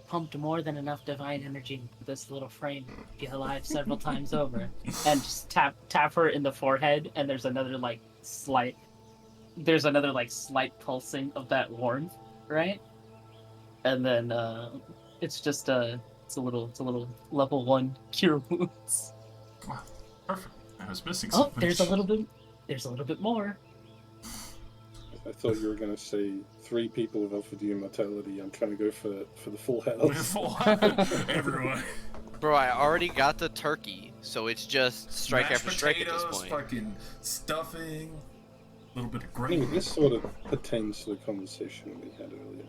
Pumped more than enough divine energy into this little frame to be alive several times over. And just tap her in the forehead, and there's another slight pulsing of that warmth, right? And then it's just a little level 1 cure wounds. Wow, perfect. I was missing Oh, something. there's a little bit more. I thought you were going to say 3 people have offered you immortality. I'm trying to go for the full health. Full health, everyone. Bro, I already got the turkey, so it's just strike Mashed after strike at this potatoes, point. fucking stuffing, a little bit of I gravy. mean, this sort of pertains to the conversation we had earlier.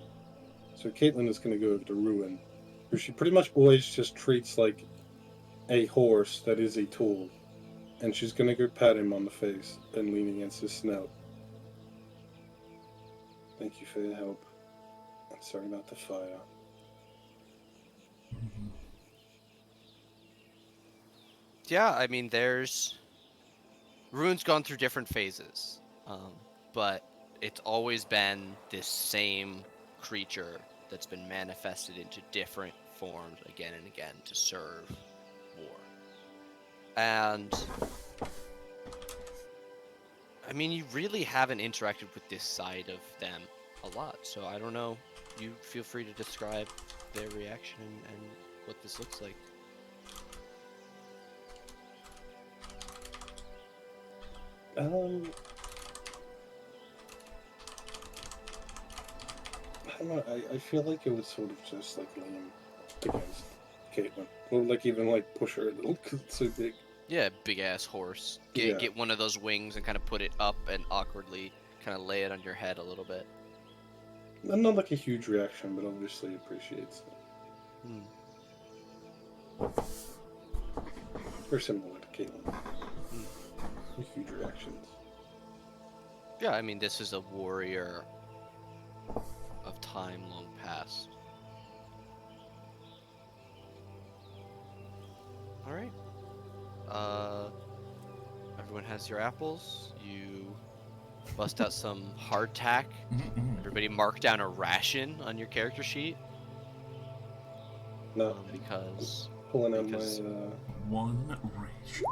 So Caitlin is going to go over to Ruin, who she pretty much always just treats like a horse that is a tool. And she's going to go pat him on the face and lean against his snout. Thank you for your help. I'm sorry about the fire. Yeah, I mean, Ruin's gone through different phases, but it's always been this same creature that's been manifested into different forms again and again to serve war. And I mean, you really haven't interacted with this side of them a lot, so I don't know. You feel free to describe their reaction and what this looks like. I don't know, I feel like it was sort of just like lean against Caitlin. Or even push her a little because it's so big. Yeah, big ass horse. Get one of those wings and kind of put it up and awkwardly kind of lay it on your head a little bit. Not like a huge reaction, but obviously appreciates it. Very similar to Caitlin. Huge reactions. Yeah, I mean, this is a warrior of time long past. Alright. Everyone has your apples. You bust out some hardtack. Everybody mark down a ration on your character sheet. No, because pulling out my one ration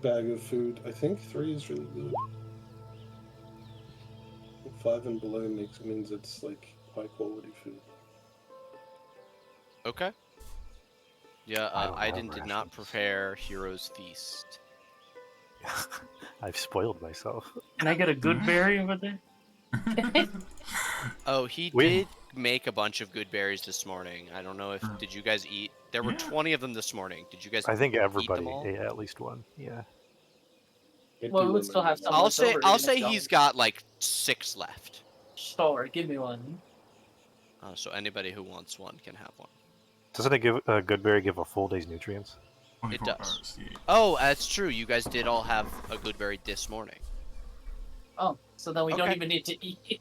bag of food. I think 3 is really good. 5 and below means it's like high quality food. Okay. Yeah, I don't Aiden have did not rations. prepare Hero's Feast. I've spoiled myself. Can I get a good berry over there? Oh, he We- did make a bunch of good berries this morning. I don't know if did you guys eat? There were Yeah. 20 of them this morning. Did you guys? I think eat everybody them all? ate at least one. Yeah. Can't Well, do we would lemon still have yet. some I'll left say over I'll even if say y'all- he's got like 6 left. Sure, give me one. So anybody who wants one can have one. Doesn't it give a good berry give a full day's nutrients? 24 does. hours, yeah. Oh, that's true. You guys did all have a good berry this morning. Oh, so then we don't Okay. even need to eat it.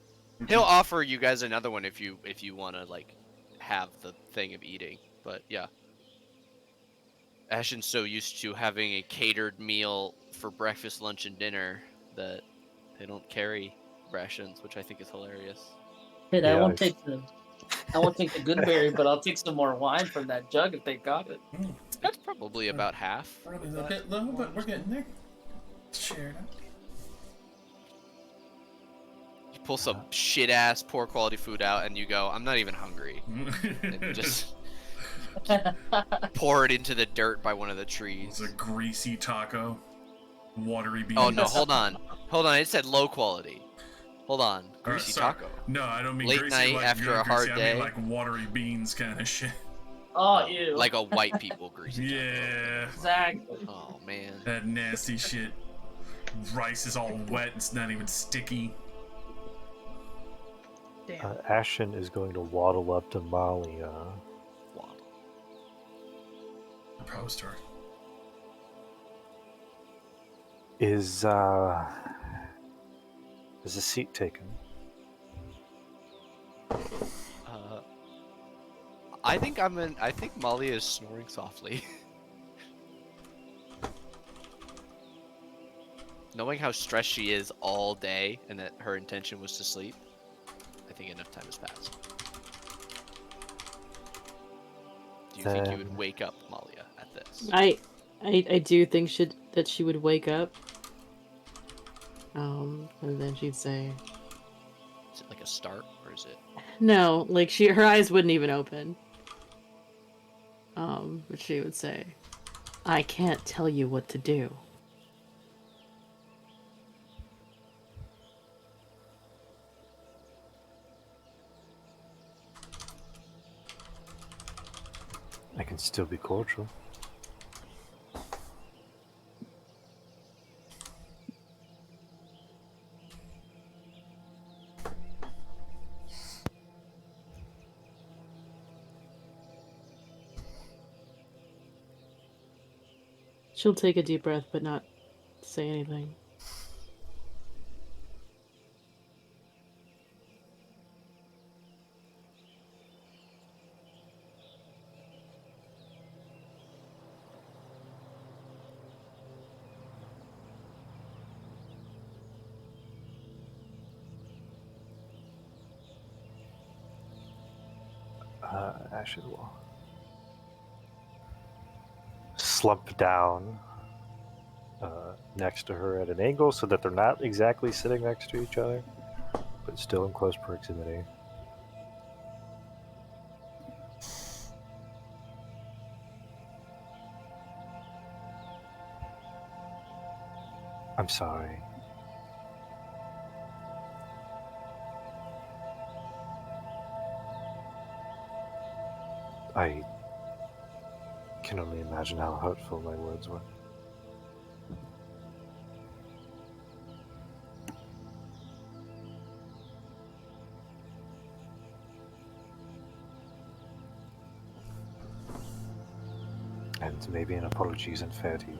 He'll offer you guys another one if you want to like have the thing of eating. But yeah. Ashen's so used to having a catered meal for breakfast, lunch, and dinner that they don't carry rations, which I think is hilarious. Hey, Yeah, I won't I- take the good berry, but I'll take some more wine from that jug if they got it. It's probably about half. We're a of little that bit low, but wine. we're getting there. Share it out. You pull some shit ass poor quality food out and you go, I'm not even hungry. And you just pour it into the dirt by one of the It's trees. a greasy taco. Watery beans. Oh no, hold on. Hold on, it said low quality. Hold on. Or, Greasy sorry. taco. No, I don't mean Late greasy night like after good a hard greasy. I mean day. like watery beans kind of shit. Oh, ew. Like a white people greasy taco. Yeah. Exactly. Oh man. That nasty shit. Rice is all wet. It's not even sticky. Damn. Ashen is going to waddle up to Molly. Propose to her. Is a seat taken? I think Molly is snoring softly. Knowing how stressed she is all day and that her intention was to sleep, I think enough time has passed. Do you think you would Then- wake up Malia at this? I do think that she would wake up. And then she'd say, Is it like a start or is it? no, like her eyes wouldn't even open. But she would say, I can't tell you what to do. I can still be cordial. She'll take a deep breath, but not say anything. Ashen will slump down next to her at an angle so that they're not exactly sitting next to each other, but still in close proximity. I'm sorry. I can only imagine how hurtful my words were. And maybe an apology isn't fair to you.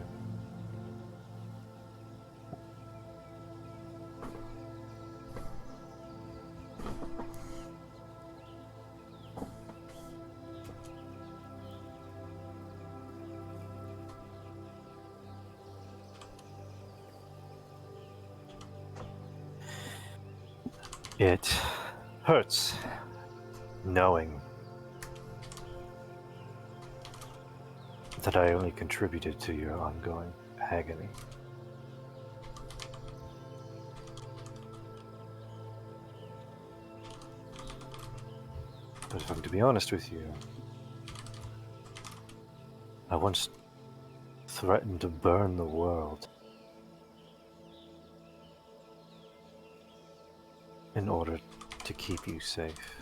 It hurts knowing that I only contributed to your ongoing agony. But if I'm to be honest with you, I once threatened to burn the world in order to keep you safe.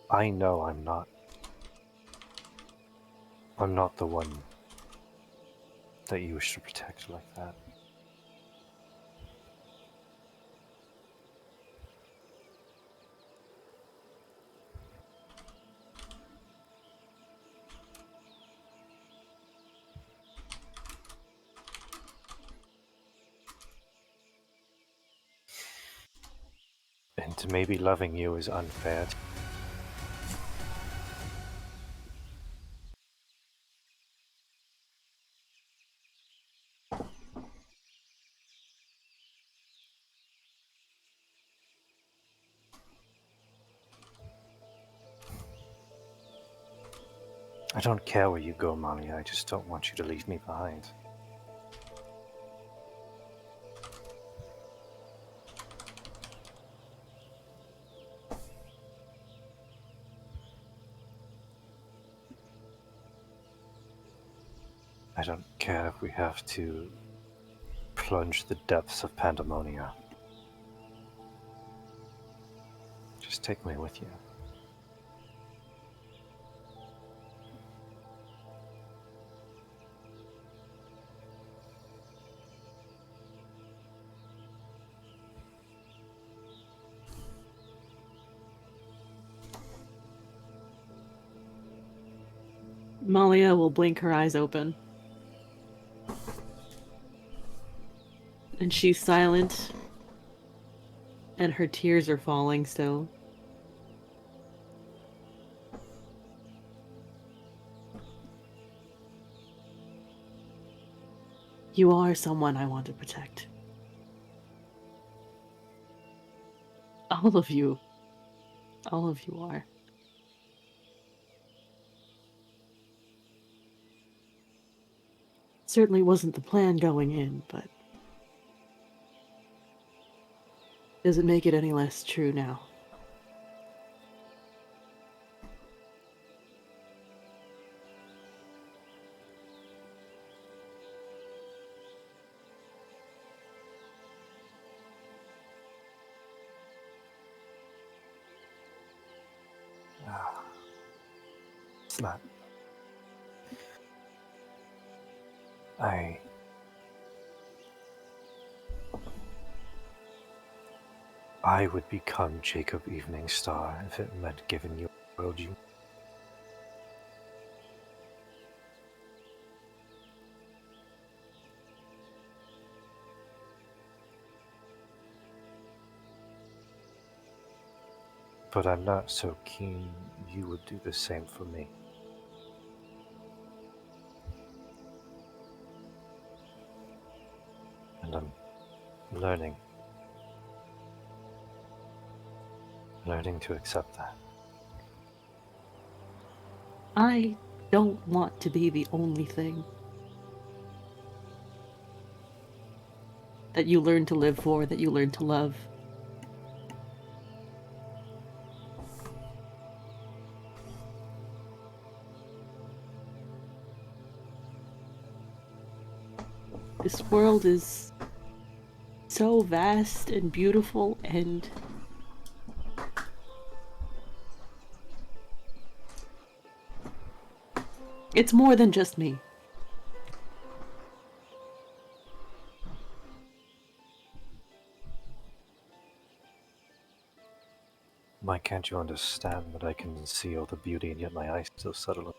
I know I'm not the one that you wish to protect like that. And maybe loving you is unfair. I don't care where you go, Mommy. I just don't want you to leave me behind. I don't care if we have to plunge the depths of Pandemonia. Just take me with you. Malia will blink her eyes open. And she's silent. And her tears are falling still. You are someone I want to protect. All of you. All of you are. Certainly wasn't the plan going in, but does it make it any less true now? It's not. I would become Jacob Evening Star if it meant giving you a world you. But I'm not so keen you would do the same for me. And I'm learning to accept that. I don't want to be the only thing that you learn to live for, that you learn to love. This world is so vast and beautiful, and it's more than just me. Why can't you understand that I can see all the beauty and yet my eyes so subtle?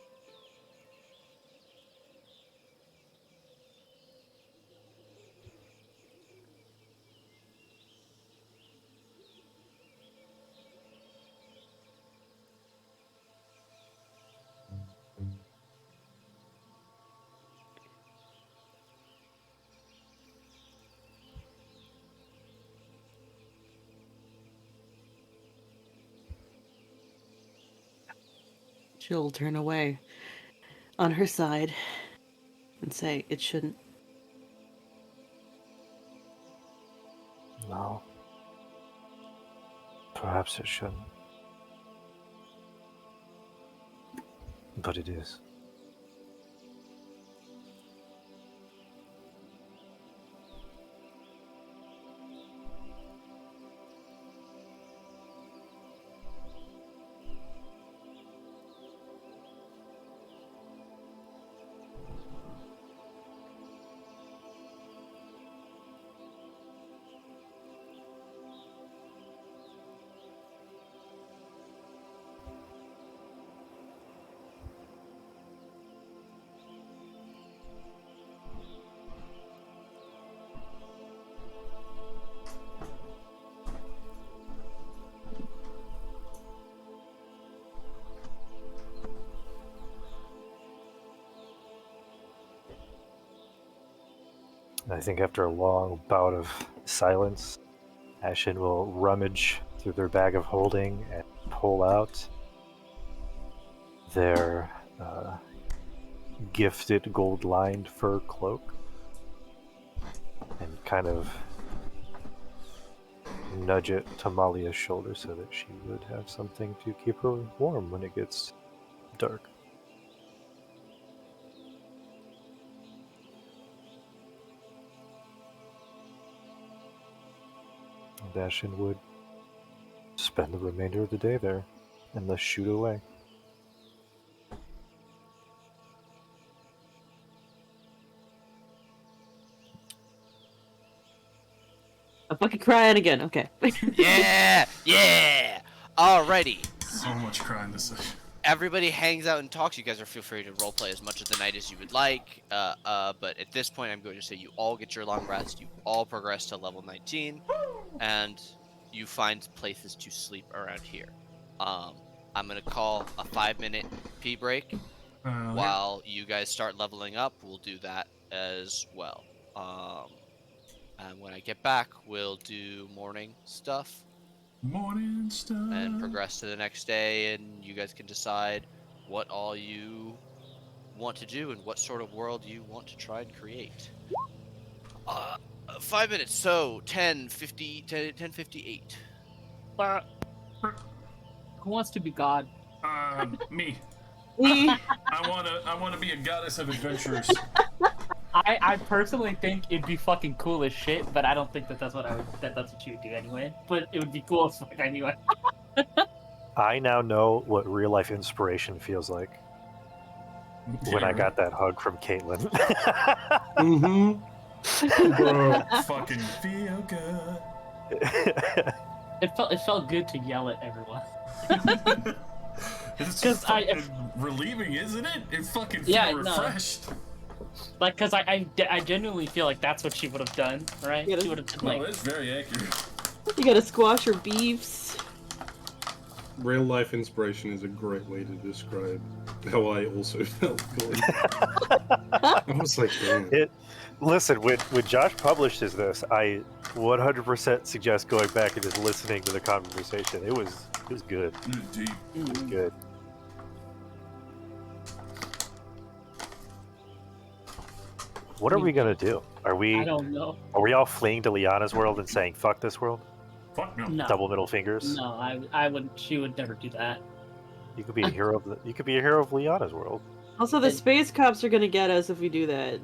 She'll turn away on her side and say, it shouldn't. No. Perhaps it shouldn't. But it is. And I think after a long bout of silence, Ashen will rummage through their bag of holding and pull out their gifted gold-lined fur cloak and kind of nudge it to Malia's shoulder so that she would have something to keep her warm when it gets dark. And Ashen would spend the remainder of the day there and thus shoot away. I'm fucking crying again. Okay. Yeah, yeah. Alrighty. So much crying this session. Everybody hangs out and talks. You guys are feel free to roleplay as much of the night as you would like. But at this point, I'm going to say you all get your long rest. You all progress to level 19, and you find places to sleep around here. I'm gonna call a 5-minute pee break while you guys start leveling up. We'll do that as well. And when I get back, we'll do morning stuff. Morning stuff. And progress to the next day, and you guys can decide what all you want to do and what sort of world you want to try and create. 5 minutes, so 10:58. Who wants to be God? Me. Me. I wanna be a goddess of adventurers. I personally think it'd be fucking cool as shit, but I don't think that's what that's what you would do anyway. But it would be cool as fuck anyway. I now know what real life inspiration feels like when I got that hug from Caitlin. Bro. Fucking feel good. It felt good to yell at everyone. It's 'Cause fucking relieving, isn't it? It fucking Yeah, feel no. refreshed. Like, cause I genuinely feel like that's what she would have done, right? Yeah, She would have been No, like, it's very accurate. You gotta squash your beefs. Real life inspiration is a great way to describe how I also felt. I was like, damn. Listen, when Josh publishes this, I 100% suggest going back and just listening to the conversation. It was good. Deep. It was good. What are we gonna do? Are I we don't know. all fleeing to Liana's world and saying fuck this world? Fuck no. No, Double middle fingers. no, I would. She would never do that. You could be a hero of you could be a hero of Liana's world. Also, the And- space cops are gonna get us if we do that.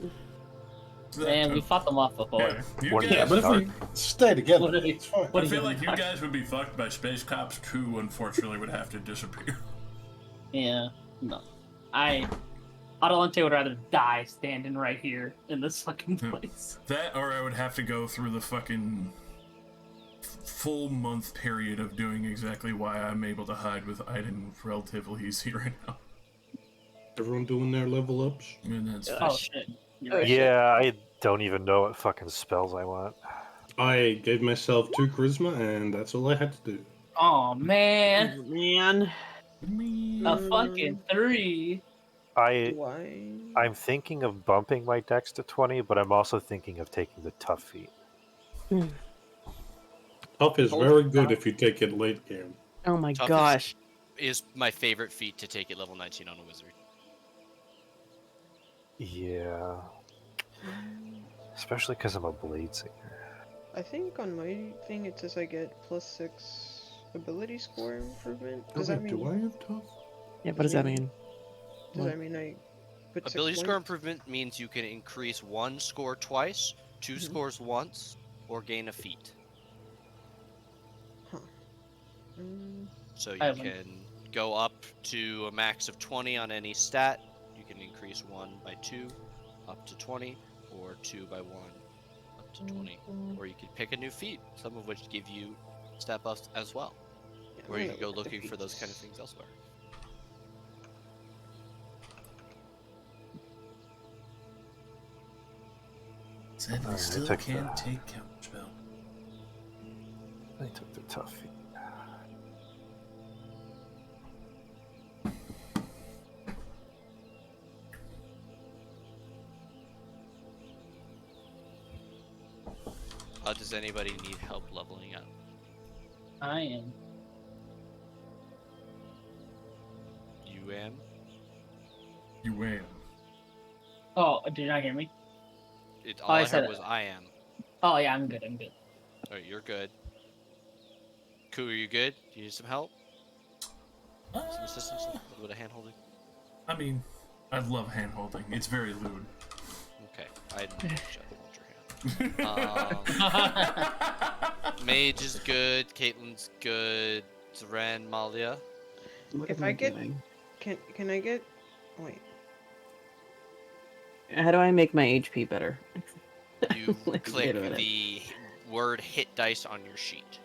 Man, we fought them off before. Yeah, you What- guys, Yeah, but if we stay together, What are they- it's fine. what I are feel you like you doing? guys would be fucked by space cops who, unfortunately, would have to disappear. Yeah, no. Adelante would rather die standing right here in this fucking Yeah. place. That, or I would have to go through the fucking full month period of doing exactly why I'm able to hide with Aiden relatively easy right now. Everyone doing their level ups? And that's Oh shit. You're Oh, right. shit. Yeah, I don't even know what fucking spells I want. I gave myself 2 charisma, and that's all I had to do. Oh man, Oh, man. a fucking 3. Why? I'm thinking of bumping my dex to 20, but I'm also thinking of taking the tough feat. Tough is Hold very it good down. if you take it late game. Oh my Tough gosh. Is my favorite feat to take at level 19 on a wizard. Yeah. Especially because I'm a blade singer. I think on my thing it says I get +6 ability score improvement. Does that do I mean? have tough? Yeah, what does that mean? Does that mean I put 6 Ability score points? improvement means you can increase 1 score twice, 2 Mhm. scores once, or gain a feat. So you I haven't. can go up to a max of 20 on any stat. You can increase 1 by 2 up to 20, or 2 by 1 up to 20. Or you could pick a new feat, some of which give you stat buffs as well. Yeah, Or I'm you gonna can go look at the looking for those kind of feats. things elsewhere. Said we Alright, still take can't that. take counterspell. I took the tough feat. Does anybody need help leveling up? I am. You am? You am. Oh, did you not hear me? All I said heard was I am. Oh yeah, I'm good. I'm good. Alright, you're good. Koo, are you good? Do you need some help? Some assistance? A little bit of hand holding? I mean, I love hand holding. It's very lewd. Okay, I didn't hold your hand. Mage is good, Caitlin's good, Zoran, Malia. What If am I get- doing? Can I get? Wait. How do I make my HP better? You Like, click wait a minute. the word hit dice on your sheet.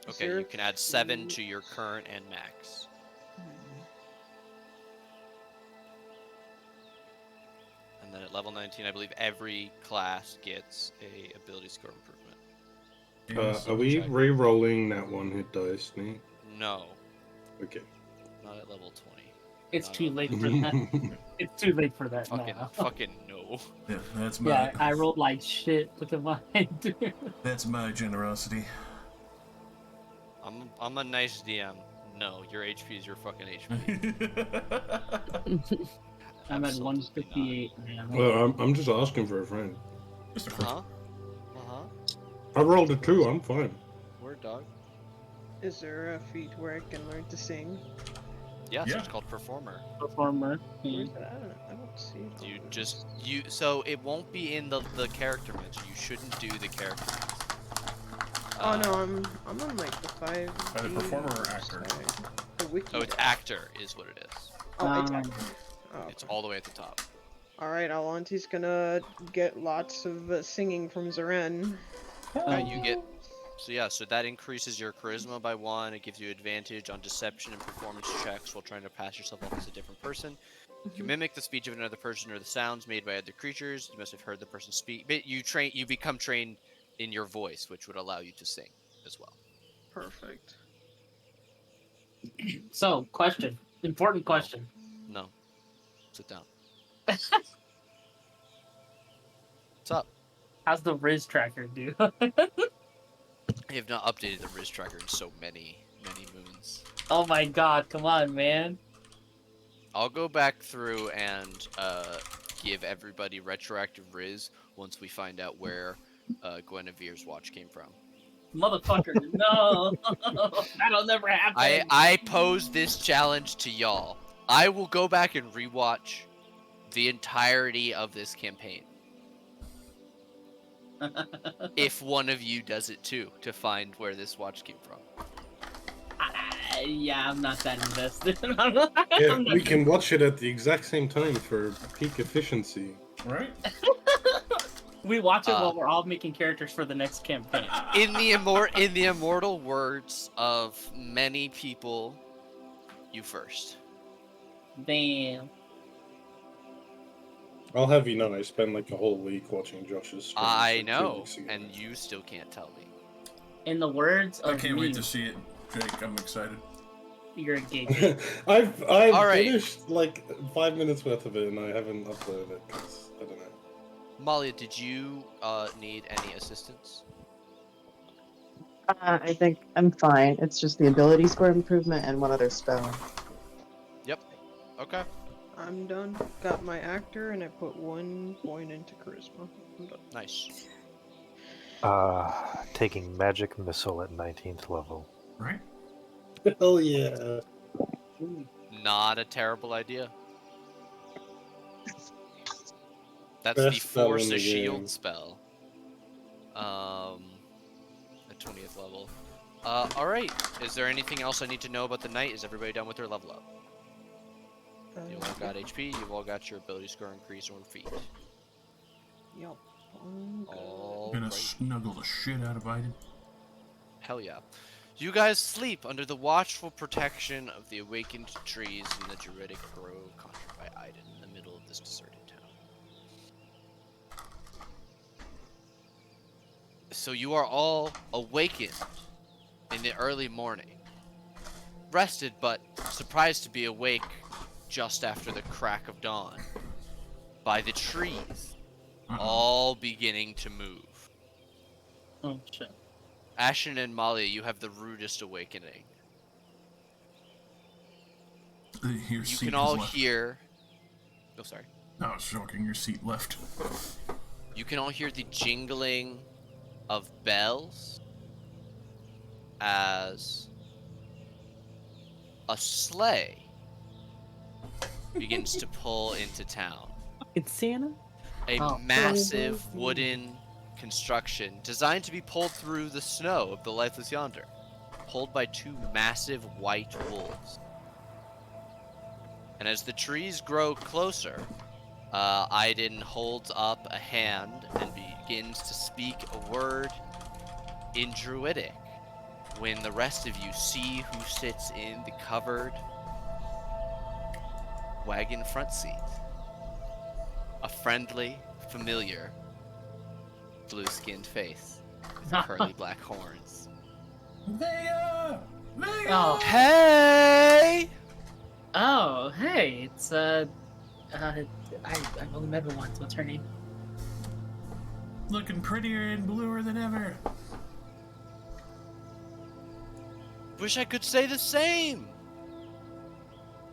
Okay, you can add 7 to your current and max. And then at level 19, I believe every class gets a ability score improvement. Are we check. re-rolling that one hit dice, Nate? No, Okay. not at level 20. It's No, too no. late for that. It's too late for that Fucking, now. fucking no. Yeah, that's my Yeah, I rolled like shit. Look at mine. that's my generosity. I'm a nice DM. No, your HP is your fucking HP. I'm at Absolutely 158 now. Well, I'm just asking for a friend. Just a friend. Uh-huh. I rolled a 2, I'm fine. Word dog. Is there a feat where I can learn to sing? Yes, Yeah. it's called Performer. Performer. Where's that? I don't see it. You on just so it won't be in the character mention. You shouldn't do the character mention. Oh no, I'm on like the 5. Either performer or actor. The wiki. Oh, it's actor is what it is. Oh, it's Um, actor. Oh, It's okay. all the way at the top. Alright, Alanti's gonna get lots of singing from Zaren. You get so that increases your charisma by 1. It gives you advantage on deception and performance checks while trying to pass yourself off as a different person. You can mimic the speech of another person or the sounds made by other creatures. You must have heard the person speak. But you become trained in your voice, which would allow you to sing as well. Perfect. So, question. Important question. No. Sit down. What's up? How's the Riz tracker do? I have not updated the Riz tracker in so many moons. Oh my god, come on, man. I'll go back through and give everybody retroactive Riz once we find out where Guinevere's watch came from. Motherfucker, no. That'll never happen. I pose this challenge to y'all. I will go back and rewatch the entirety of this campaign. If one of you does it too, to find where this watch came from. Yeah, I'm not that invested. Yeah, we can watch it at the exact same time for peak efficiency. Right? We watch it while we're all making characters for the next campaign. In the immortal words of many people, you first. Damn. I'll have you know, I spent like a whole week watching Josh's streams I like 2 know, weeks ago. and you still can't tell me. In the words of I can't me, wait to see it, Jake. I'm excited. you're a gay. I've All right. finished like 5 minutes worth of it and I haven't uploaded it because I don't know. Malia, did you need any assistance? I think I'm fine. It's just the ability score improvement and one other spell. Yep. Okay. I'm done. Got my actor and I put 1 point into charisma. I'm done. Nice. Taking magic missile at 19th level. Right? Hell yeah. Not a terrible idea. That's Best the spell in force the a shield game. spell. At 20th level. Alright. Is there anything else I need to know about the knight? Is everybody done with their level up? You all got HP, you've all got your ability score increase or feat. Yup. I'm good. All Gonna right. snuggle the shit out of Biden. Hell yeah. You guys sleep under the watchful protection of the awakened trees in the Druidic Grove conjured by Iden in the middle of this deserted town. So you are all awakened in the early morning. Rested but surprised to be awake just after the crack of dawn by the trees, Uh-oh. all beginning to move. Oh shit. Ashen and Molly, you have the rudest awakening. Your You seat can is all left. hear. Oh, sorry. No, it's shocking. Your seat left. You can all hear the jingling of bells as a sleigh begins to pull into town. It's Santa. A Oh. massive wooden construction designed to be pulled through the snow of the Lifeless Yonder, pulled by two massive white wolves. And as the trees grow closer, Aiden holds up a hand and begins to speak a word in Druidic. When the rest of you see who sits in the covered wagon front seat. A friendly, familiar, blue-skinned face with curly black horns. Vega! Vega! Oh. Hey! Oh, hey, it's I've only met her once. What's her name? Looking prettier and bluer than ever. Wish I could say the same.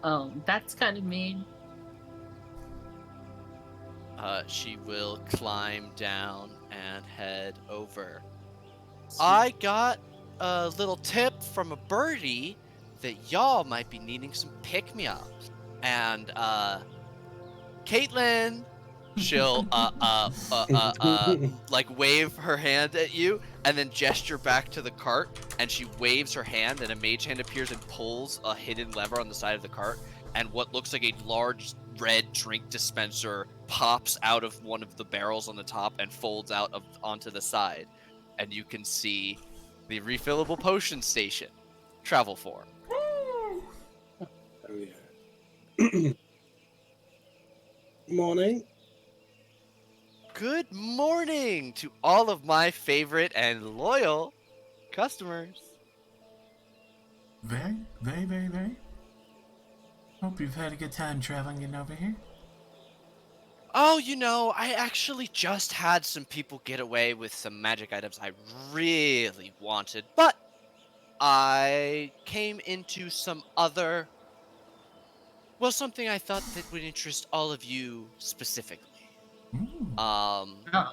Oh, that's kind of mean. She will climb down and head over. I got a little tip from a birdie that y'all might be needing some pick-me-ups. And, Caitlin, she'll, like wave her hand at you and then gesture back to the cart, and she waves her hand and a mage hand appears and pulls a hidden lever on the side of the cart, and what looks like a large red drink dispenser pops out of one of the barrels on the top and folds out onto the side, and you can see the refillable potion station. Travel form. Oh yeah. Morning. Good morning to all of my favorite and loyal customers. Very, very, very, very. Hope you've had a good time traveling in over here. Oh, you know, I actually just had some people get away with some magic items I really wanted, but I came into some other... Well, something I thought that would interest all of you specifically.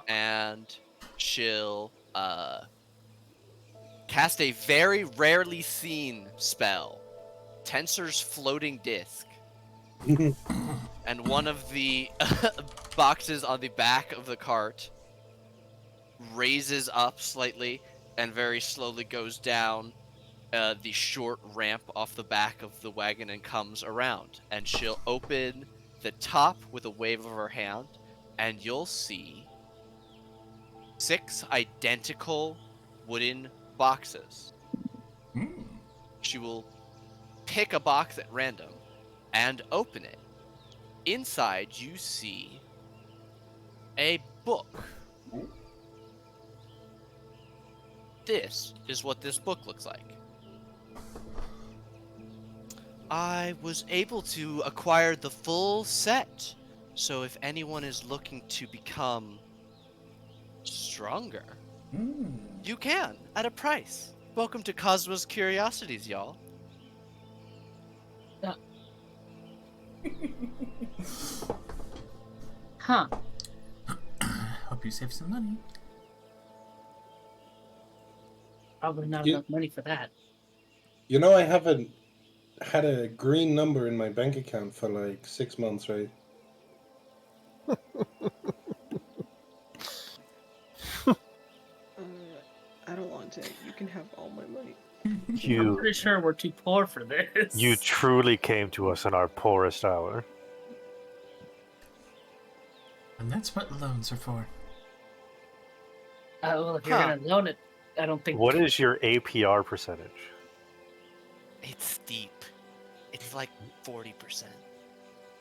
And she'll, cast a very rarely seen spell, Tensor's Floating Disc. And one of the boxes on the back of the cart raises up slightly and very slowly goes down the short ramp off the back of the wagon and comes around. And she'll open the top with a wave of her hand, and you'll see 6 identical wooden boxes. She will pick a box at random and open it. Inside, you see a book. This is what this book looks like. I was able to acquire the full set, so if anyone is looking to become stronger, you can, at a price. Welcome to Cosmos Curiosities, y'all. Huh. Hope you save some money. Probably not You- enough money for that. You know, I haven't had a green number in my bank account for like 6 months, right? I don't want it. You can have all my money. I'm You pretty sure we're too poor for this. you truly came to us in our poorest hour. And that's what loans are for. Well, if you're Huh. gonna loan it, I don't think. What is your APR percentage? It's steep. It's like 40%.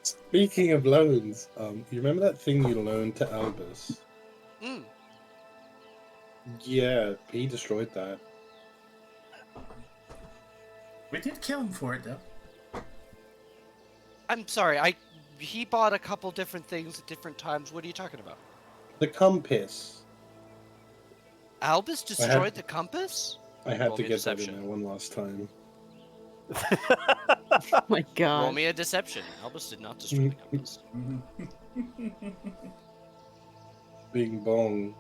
Speaking of loans, you remember that thing you loaned to Albus? Mm. Yeah, he destroyed that. We did kill him for it, though. I'm sorry, he bought a couple different things at different times. What are you talking about? The compass. Albus destroyed the compass? I had Roll to me a get that in deception. there one last time. Oh my god. Roll me a deception. Albus did not destroy the compass. Bing bong.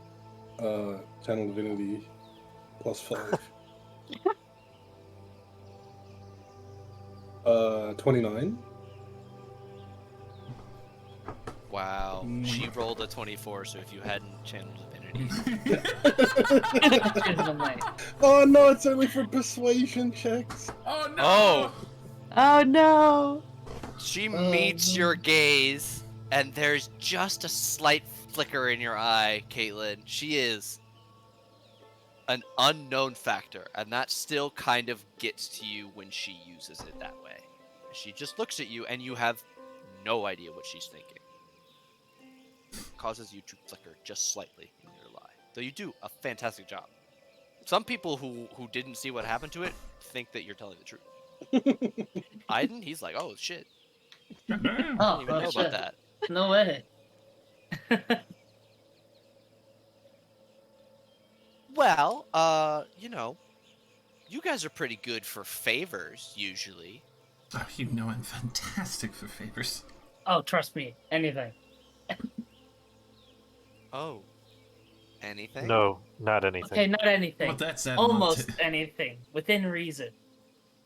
Channel Divinity. +5. 29. Wow. She rolled a 24, so if you hadn't channeled Divinity. Oh no, it's only for persuasion checks. Oh no! Oh! Oh no! She meets your gaze, and there's just a slight flicker in your eye, Caitlin. She is an unknown factor, and that still kind of gets to you when she uses it that way. She just looks at you, and you have no idea what she's thinking. Causes you to flicker just slightly in your eye. Though you do a fantastic job. Some people who didn't see what happened to it think that you're telling the truth. Aiden, he's like, oh shit. I didn't Oh, even know shit. about that. No way. Well, you know, you guys are pretty good for favors, usually. Oh, you know I'm fantastic for favors. Oh, trust me. Anything. Oh. Anything? No, not anything. Okay, not anything. Well, that's that Almost anything. Within reason.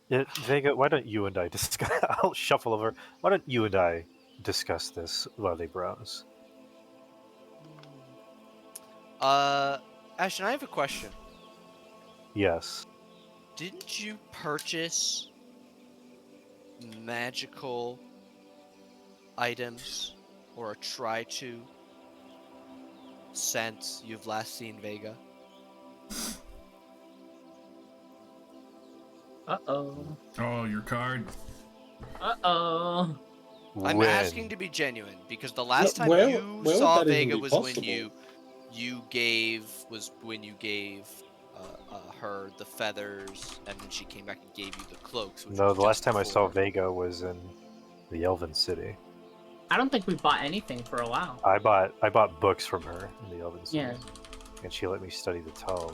Yeah, Vega, why don't you and I discuss? I'll shuffle over. Why don't you and I discuss this while they browse? Ashton, I have a question. Yes. Didn't you purchase magical items, or try to, since you've last seen Vega? Uh-oh. Oh, your card. Uh-oh. I'm When? asking to be genuine because the last time where you would saw that even Vega be was possible? when you gave her the feathers, and then she came back and gave you the cloaks. Which No, was the last just time I saw before. Vega was in the Elven City. I don't think we bought anything for a while. I bought books from her in the Elven City, Yeah. and she let me study the tome.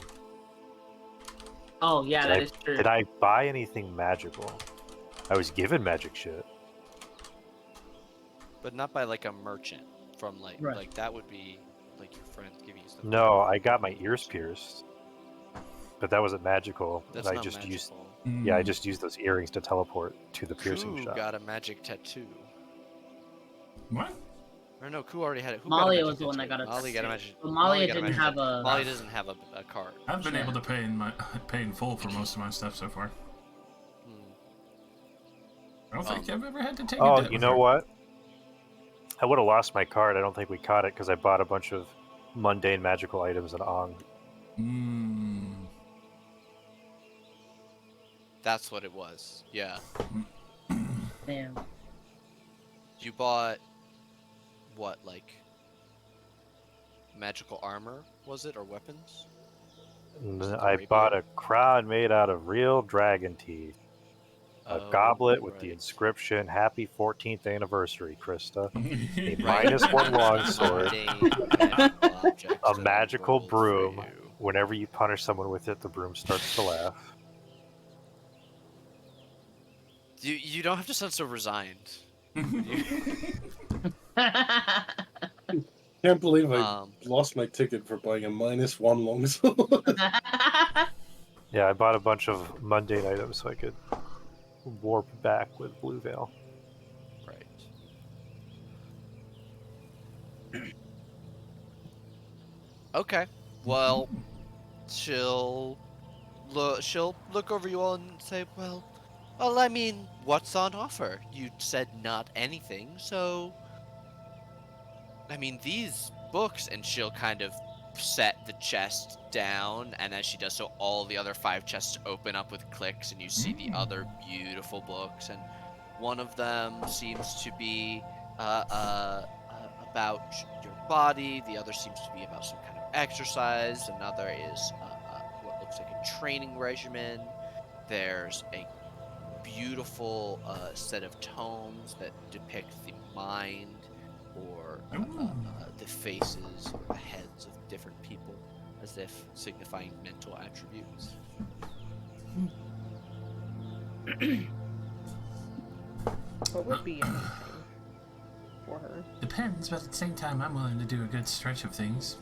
Oh, yeah, Did that I- is true. Did I buy anything magical? I was given magic shit. But not by like a merchant from like Right. like that would be like your friends giving you stuff. No, I got my ears pierced, but that wasn't magical. That's and I not just magical. used yeah, I just used those earrings to teleport to the piercing Ku shop. got a magic tattoo. What? Or no, Ku already had it. Who Molly got a was magic the one that tattoo? got a Molly got a tattoo. magic. Well, Molly got a didn't magic have tattoo. a- Molly doesn't have a card. I've been Yeah. able to pay in full for most of my stuff so far. Hmm. I don't think I've ever had to take a Oh, debt you with know her. what? I would have lost my card. I don't think we caught it because I bought a bunch of mundane magical items in Ong. That's what it was. Yeah. Damn. You bought what, like magical armor, was it, or weapons? And Was it the I rapier? bought a crown made out of real dragon teeth. A Oh, goblet with the right. inscription "Happy 14th Anniversary, Krista." A Right. -1 longsword. Mundane magical objects A that I magical rolled for broom. you. Whenever you punish someone with it, the broom starts to laugh. You don't have to sound so resigned. Can't believe I Um, lost my ticket for buying a -1 longsword. Yeah, I bought a bunch of mundane items so I could warp back with Blue Veil. right. Okay. Well, she'll look over you all and say, well, I mean, what's on offer? You said not anything, so I mean, these books, and she'll kind of set the chest down, and as she does so, all the other 5 chests open up with clicks, and you see the other beautiful books, and one of them seems to be about your body, the other seems to be about some kind of exercise, another is what looks like a training regimen, there's a beautiful set of tomes that depict the mind or the faces or the heads of different people, as if signifying mental attributes. What would be anything for her? Depends, but at the same time, I'm willing to do a good stretch of things.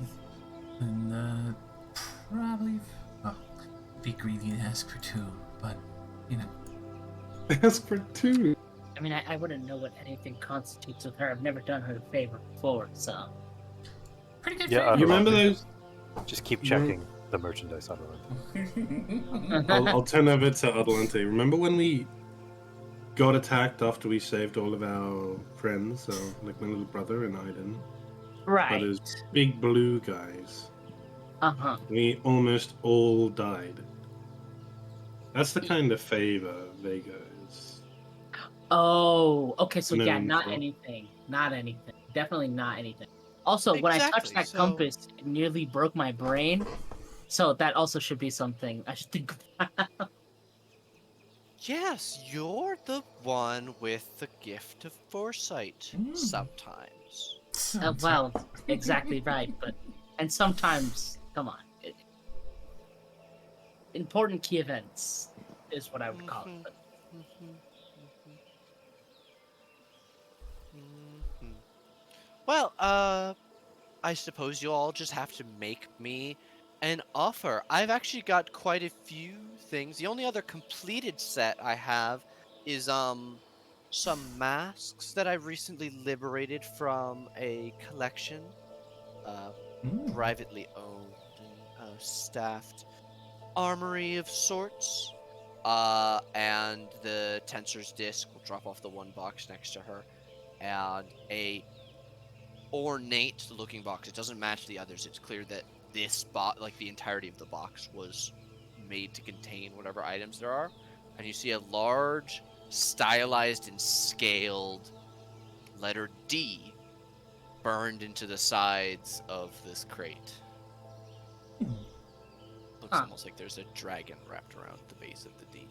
And, probably, well, be greedy and ask for 2, but, you know. Ask for 2. I mean, I wouldn't know what anything constitutes with her. I've never done her a favor before, so. Pretty good Yeah, favor. You remember those? Just keep checking the merchandise on it. I'll turn over to Adelante. Remember when we got attacked after we saved all of our friends? So, like my little brother and Aiden. Right. But those big blue guys. Uh-huh. We almost all died. That's the kind of favor Vega is. Oh, okay, so yeah, known not for. anything. Not anything. Definitely not anything. Also, when I touched Exactly, that so- compass, it nearly broke my brain. So that also should be something I should think about. Yes, you're the one with the gift of foresight. Mm. Sometimes. Well, exactly right, but and sometimes, come on, important key events is what I would call it. But Well, I suppose you all just have to make me an offer. I've actually got quite a few things. The only other completed set I have is some masks that I recently liberated from a collection, privately owned and staffed armory of sorts. And the Tensor's disc will drop off the one box next to her, and a ornate looking box. It doesn't match the others. It's clear that this box, like the entirety of the box, was made to contain whatever items there are. And you see a large, stylized and scaled letter D burned into the sides of this crate. Looks Huh. almost like there's a dragon wrapped around the base of the D.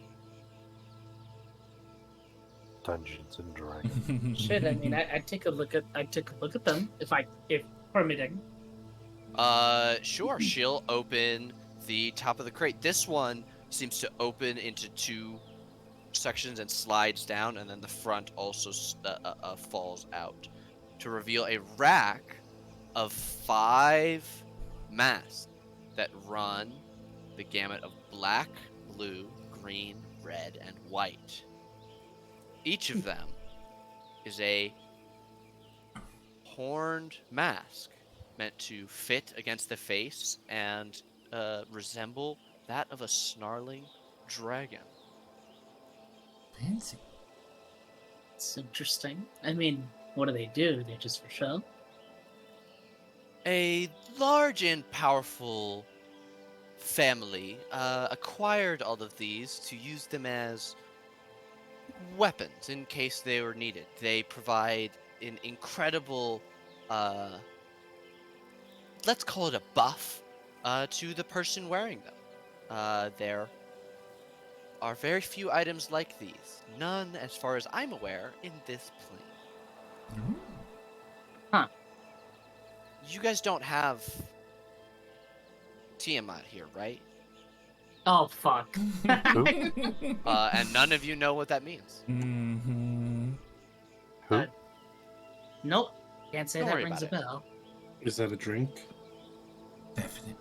Dungeons and Dragons. shit, I mean, I take a look at them if permitting. Sure. She'll open the top of the crate. This one seems to open into 2 sections and slides down, and then the front also falls out to reveal a rack of 5 masks that run the gamut of black, blue, green, red, and white. Each of them is a horned mask meant to fit against the face and resemble that of a snarling dragon. Fancy. It's interesting. I mean, what do? They just for show? A large and powerful family acquired all of these to use them as weapons in case they were needed. They provide an incredible, let's call it a buff, to the person wearing them. There are very few items like these. None, as far as I'm aware, in this plane. Ooh. You guys don't have Tiamat here, right? Oh fuck. And none of you know what that means. Mm-hmm. Who? Nope. Can't say Don't that worry rings a about bell. Is that a drink? Definitely.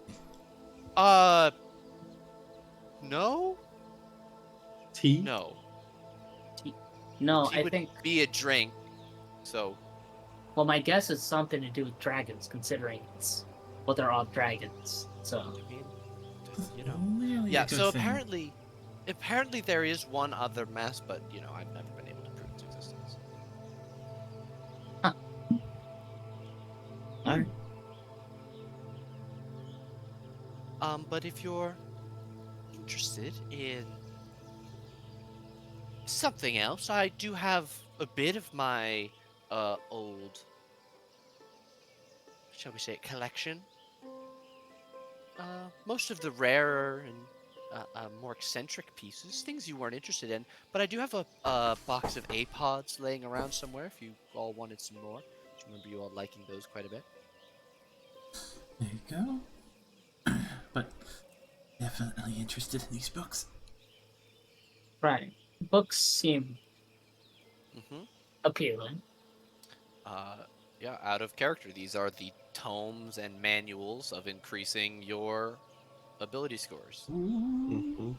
No? Tea? No. No, Tea I would think. be a drink. So, Well, my guess is something to do with dragons, considering they're all dragons. So. I mean, you know. Really Yeah, a good so thing. apparently there is one other mask, but, you know, I've never been able to prove its existence. Alright. But if you're interested in something else, I do have a bit of my old, shall we say, collection. Most of the rarer and more eccentric pieces, things you weren't interested in. But I do have a box of A-pods laying around somewhere if you all wanted some more. I remember you all liking those quite a bit. There you go. But definitely interested in these books. Right. Books seem Mm-hmm. appealing. Yeah, out of character. These are the tomes and manuals of increasing your ability scores. Mm-hmm.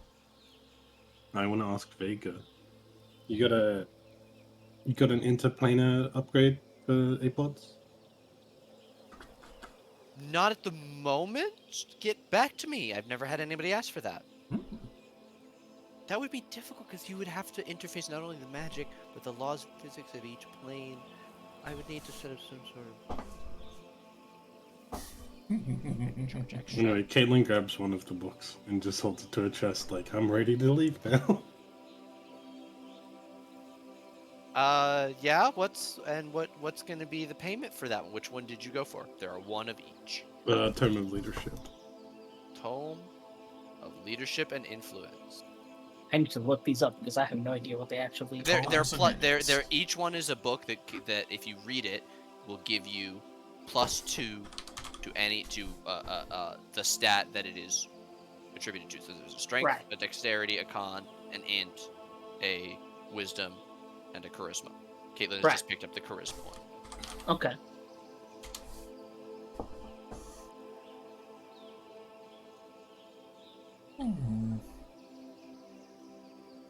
I want to ask Vega. You got an interplanar upgrade for APODs? Not at the moment. Get back to me. I've never had anybody ask for that. That would be difficult because you would have to interface not only the magic, but the laws of physics of each plane. I would need to set up some sort of charge extra. Anyway, Caitlin grabs one of the books and just holds it to her chest like, I'm ready to leave now. Yeah, what's gonna be the payment for that one? Which one did you go for? There are one of each. Tome of Leadership. Tome of Leadership and Influence. I need to look these up because I have no idea what they actually They're are. they're each one is a book that if you read it will give you +2 to the stat that it is attributed to. So there's a strength, Right. a dexterity, a con, an int, a wisdom, and a charisma. Caitlin has Right. just picked up the charisma one. Okay.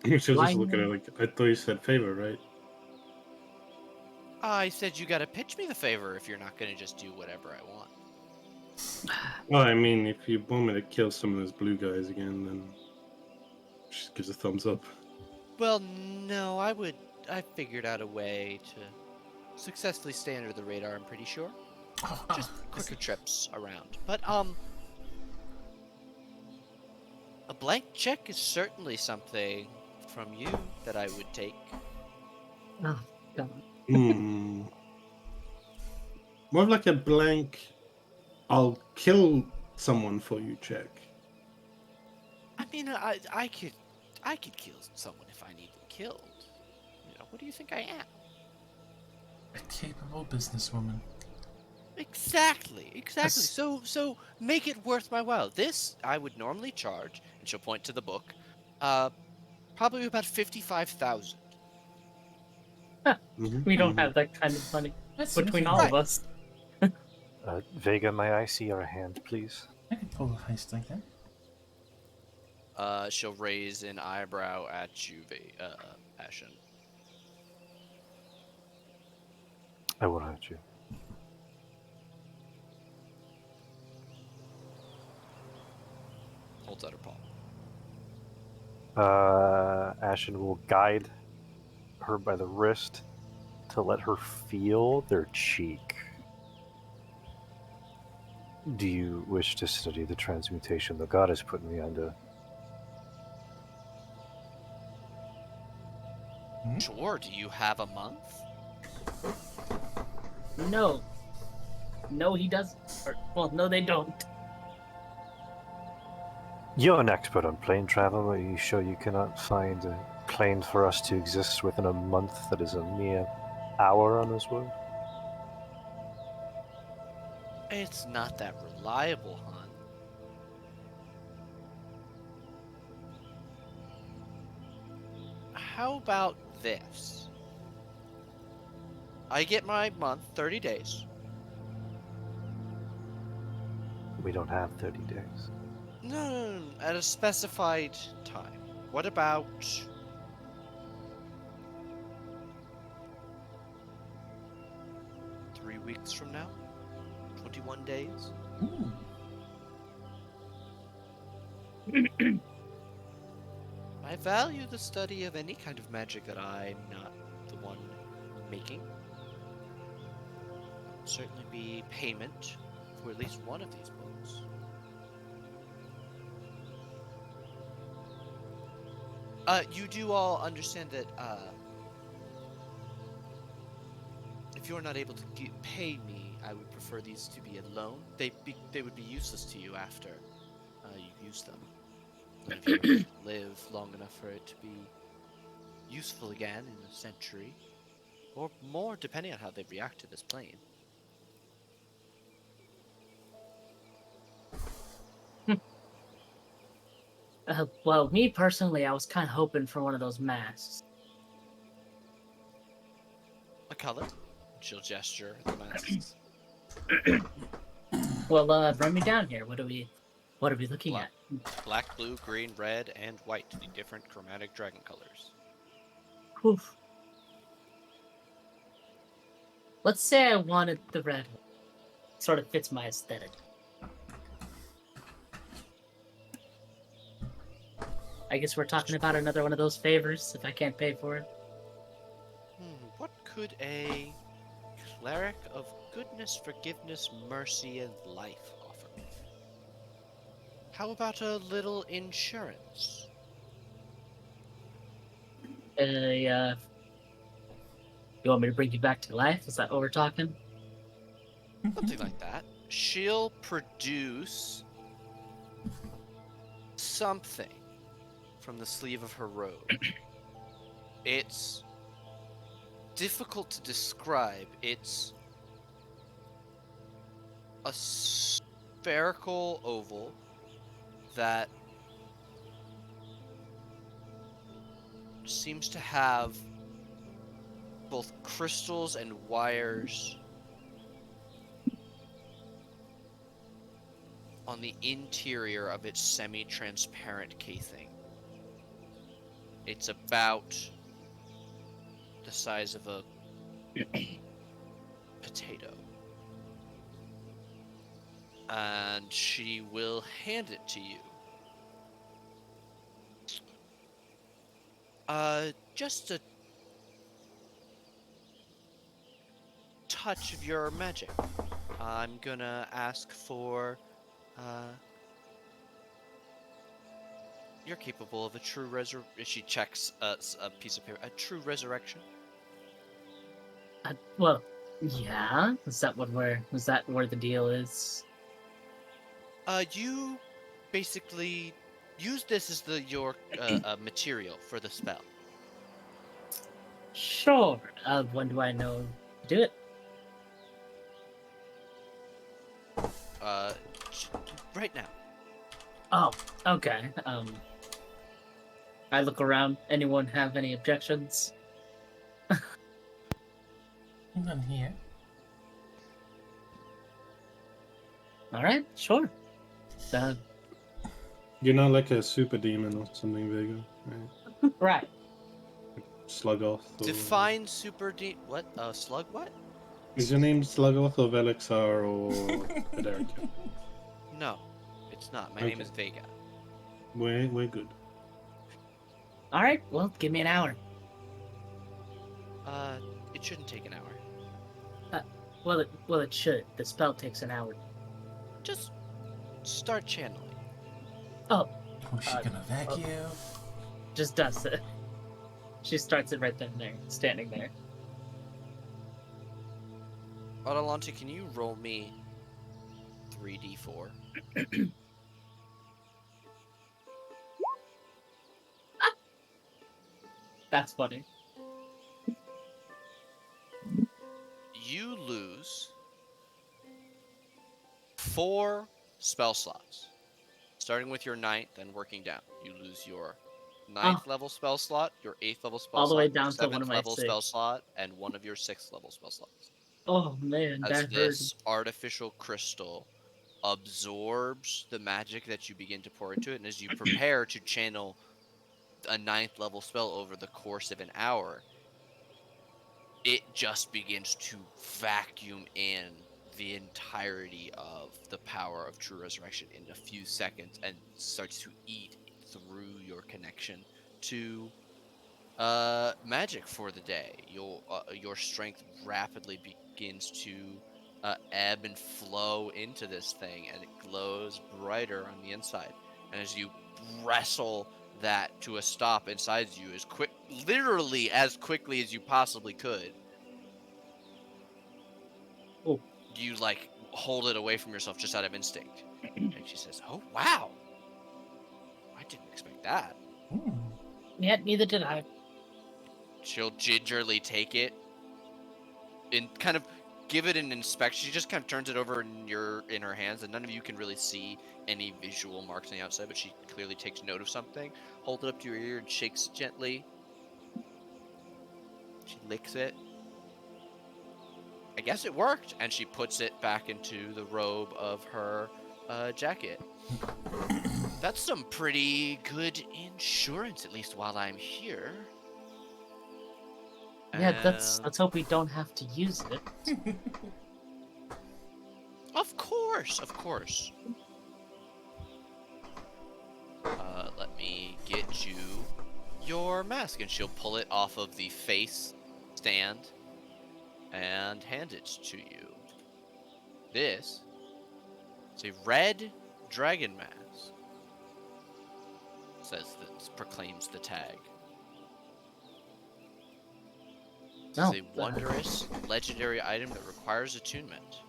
She was just Blind looking at man. her like, I thought you said favor, right? I said you gotta pitch me the favor if you're not gonna just do whatever I want. Well, I mean, if you want me to kill some of those blue guys again, then she just gives a thumbs up. Well, no, I figured out a way to successfully stay under the radar, I'm pretty sure. Just quicker trips around. But, a blank check is certainly something from you that I would take. Oh, God. Hmm. More of like a blank, I'll kill someone for you check. I mean, I could kill someone if I need them killed. You know, what do you think I am? A capable businesswoman. Exactly. So make it worth my while. This I would normally charge, and she'll point to the book, probably about 55,000. We don't have that kind of money between all of us. Vega, may I see your hand, please? I could pull a heist like that. She'll raise an eyebrow at you, Ashen. I will hurt you. Holds out her paw. Ashen will guide her by the wrist to let her feel their cheek. Do you wish to study the transmutation the god has put me under? Sure. Do you have a month? No. No, he doesn't. Well, no, they don't. You're an expert on plane travel. Are you sure you cannot find a plane for us to exist within a month that is a mere hour on this world? It's not that reliable, hon. How about this? I get my month, 30 days. We don't have 30 days. No, at a specified time. What about 3 weeks from now? 21 days? Ooh. I value the study of any kind of magic that I'm not the one making. Certainly be payment for at least one of these books. You do all understand that, if you're not able to pay me, I would prefer these to be a loan. They would be useless to you after you've used them. One of you live long enough for it to be useful again in a century, or more, depending on how they react to this plane. Well, me personally, I was kind of hoping for one of those masks. A color? She'll gesture at the masks. Well, run me down here. What are we looking Black. at? Black, blue, green, red, and white, the different chromatic dragon colors. Whew. Let's say I wanted the red one. Sort of fits my aesthetic. I guess we're talking about another one of those favors if I can't pay for it. What could a cleric of goodness, forgiveness, mercy, and life offer me? How about a little insurance? You want me to bring you back to life? Is that what we're talking? Something like that. She'll produce something from the sleeve of her robe. It's difficult to describe. It's a spherical oval that seems to have both crystals and wires on the interior of its semi-transparent casing. It's about the size of a potato. And she will hand it to you. Just a touch of your magic. I'm gonna ask for, you're capable of a true she checks a piece of paper. A true resurrection? Well, yeah. Is that where the deal is? You basically use this as your material for the spell. Sure. When do I know to do it? Right now. Oh, okay. I look around. Anyone have any objections? None here. All right, sure. You're not like a super demon or something, Vega, right? Right. Sluggoth. Or... Define super what? Slug what? Is your name Sluggoth or Velixar or Federica? No, it's not. My name is Vega. We're good. All right. Well, give me an hour. It shouldn't take an hour. Well, it should. The spell takes an hour. Just start channeling. Oh. Was she gonna vacuum? Just does it. She starts it right then and there, standing there. Adelanto, can you roll me 3d4? That's funny. You lose 4 spell slots. Starting with your 9th and working down. You lose your 9th level spell slot, your 8th level spell slot, all the way down your to one 7th of my level spell 6. slot, and one of your 6th level spell slots. Oh man, As that this hurt. artificial crystal absorbs the magic that you begin to pour into it, and as you prepare to channel a 9th level spell over the course of an hour, it just begins to vacuum in the entirety of the power of true resurrection in a few seconds and starts to eat through your connection to magic for the day. Your strength rapidly begins to ebb and flow into this thing, and it glows brighter on the inside. And as you wrestle that to a stop inside you literally as quickly as you possibly could, you like hold it away from yourself just out of instinct. And she says, "Oh wow, I didn't that. Ooh. Yeah, neither did I. She'll gingerly take it and kind of give it an inspection. She just kind of turns it over in her hands, and none of you can really see any visual marks on the outside, but she clearly takes note of something. Hold it up to your ear and shakes it gently. She licks it. I guess it worked, and she puts it back into the robe of her jacket. That's some pretty good insurance, at least while I'm here. Yeah, let's hope we don't have to use it. Of course, of course. Let me get you your mask, and she'll pull it off of the face stand and hand it to you. This is a red dragon mask. Proclaims the tag. This is a wondrous, legendary item that requires attunement.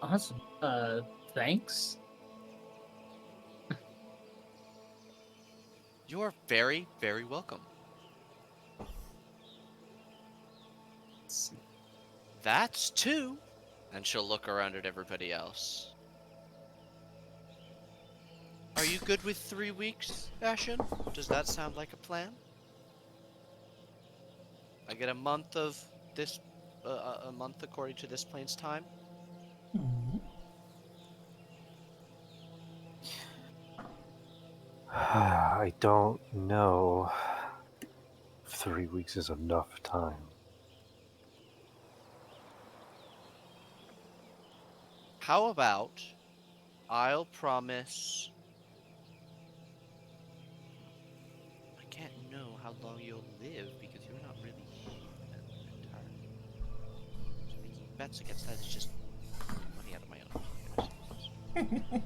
Awesome. Thanks. You are very, very welcome. That's two. And she'll look around at everybody else. Are you good with 3 weeks, Ashen? Does that sound like a plan? I get a month of this, a month according to this plane's time. Hmm. I don't know if 3 weeks is enough time. How about I'll promise... I can't know how long you'll live because you're not really entirely. So making bets against that is just money out of my own pocket.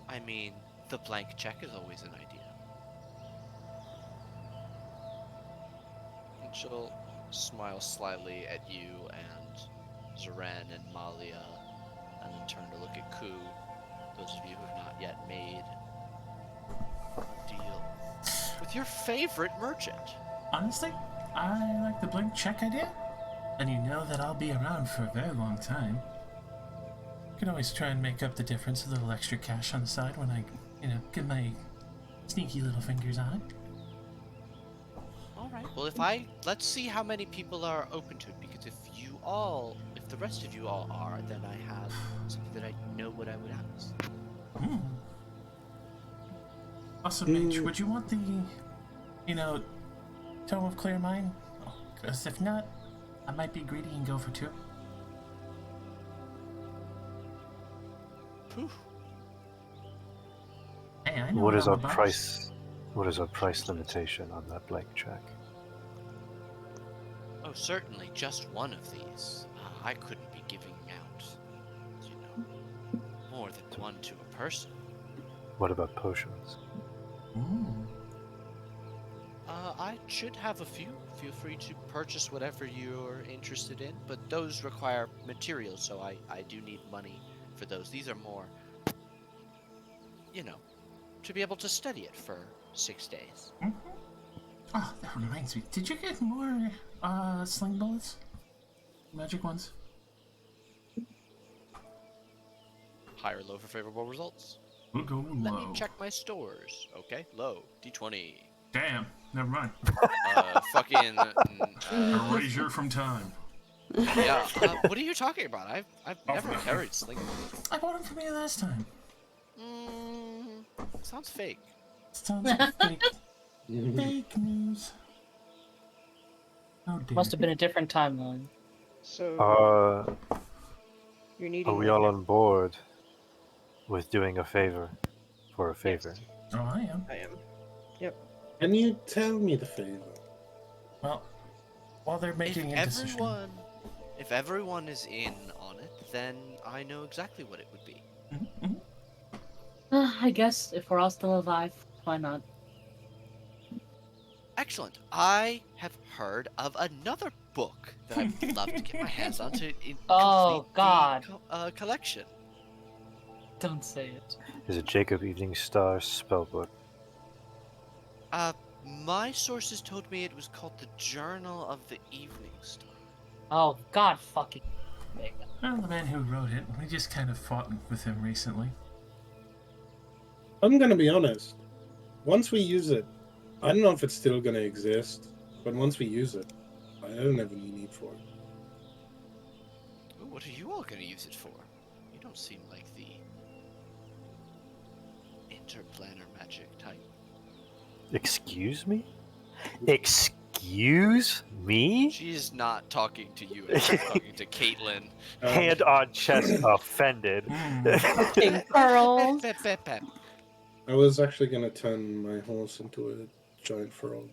I mean, the blank check is always an idea. And she'll smile slyly at you and Zeren and Malia, and then turn to look at Ku. Those of you who have not yet made a deal with your favorite merchant. Honestly, I like the blank check idea. And you know that I'll be around for a very long time. Can always try and make up the difference, a little extra cash on the side when I, get my sneaky little fingers on it. Alright, well let's see how many people are open to it, because if the rest of you all are, then I have something that I know what I would ask. Hmm. Also, Mitch, would you want the, Tome of Clear Mind? Because if not, I might be greedy and go for 2. Poof. Hey, I know What is I'm our about. price? What is our price limitation on that blank check? Oh, certainly, just one of these. I couldn't be giving out, more than one to a person. What about potions? Ooh. I should have a few. Feel free to purchase whatever you're interested in, but those require materials, so I do need money for those. These are more, to be able to study it for 6 days. Mm-hmm. Oh, that reminds me. Did you get more, sling bullets? Magic ones? High or low for favorable results? We'll go low. Let me check my stores. Okay, low. D20. Damn, never mind. Fucking. Erasure from time. Yeah. What are you talking about? I've never carried sling. I bought them from you last time. Sounds fake. Sounds fake. Fake news. Oh dear. Must have been a different timeline. So you're needing. Are we all on board with doing a favor for a favor? Oh, I am. I am. Yep. Can you tell me the favor? Well, while they're making a decision. If everyone is in on it, then I know exactly what it would be. Mm-hmm. I guess if we're all still alive, why not? Excellent. I have heard of another book that I would love to get my hands on to Oh, complete God. the collection. Don't say it. Is it Jacob Evening Star spellbook? My sources told me it was called the Journal of the Evening Star. Oh, God fucking. Vega. Well, the man who wrote it, we just kind of fought with him recently. I'm gonna be honest. Once we use it, I don't know if it's still gonna exist, but once we use it, I don't have any need for it. Ooh, what are you all going to use it for? You don't seem like the interplanar magic type. Excuse me? Excuse me? She's not talking to you. She's talking to Caitlin. Hand on chest, offended. King Pearls. Pep, pep, pep. I was actually gonna turn my horse into a giant frog.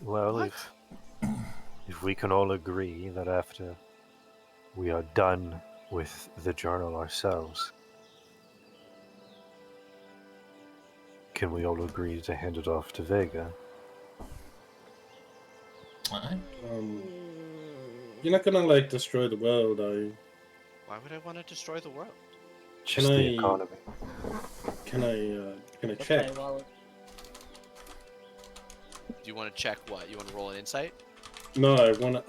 Well, What? if we can all agree that after we are done with the journal ourselves, can we all agree to hand it off to Vega? You're not gonna like destroy the world, are you? Why would I want to destroy the world? Just Can the I- economy. Can I Okay, check? well, Do you want to check what? You want to roll an insight? No,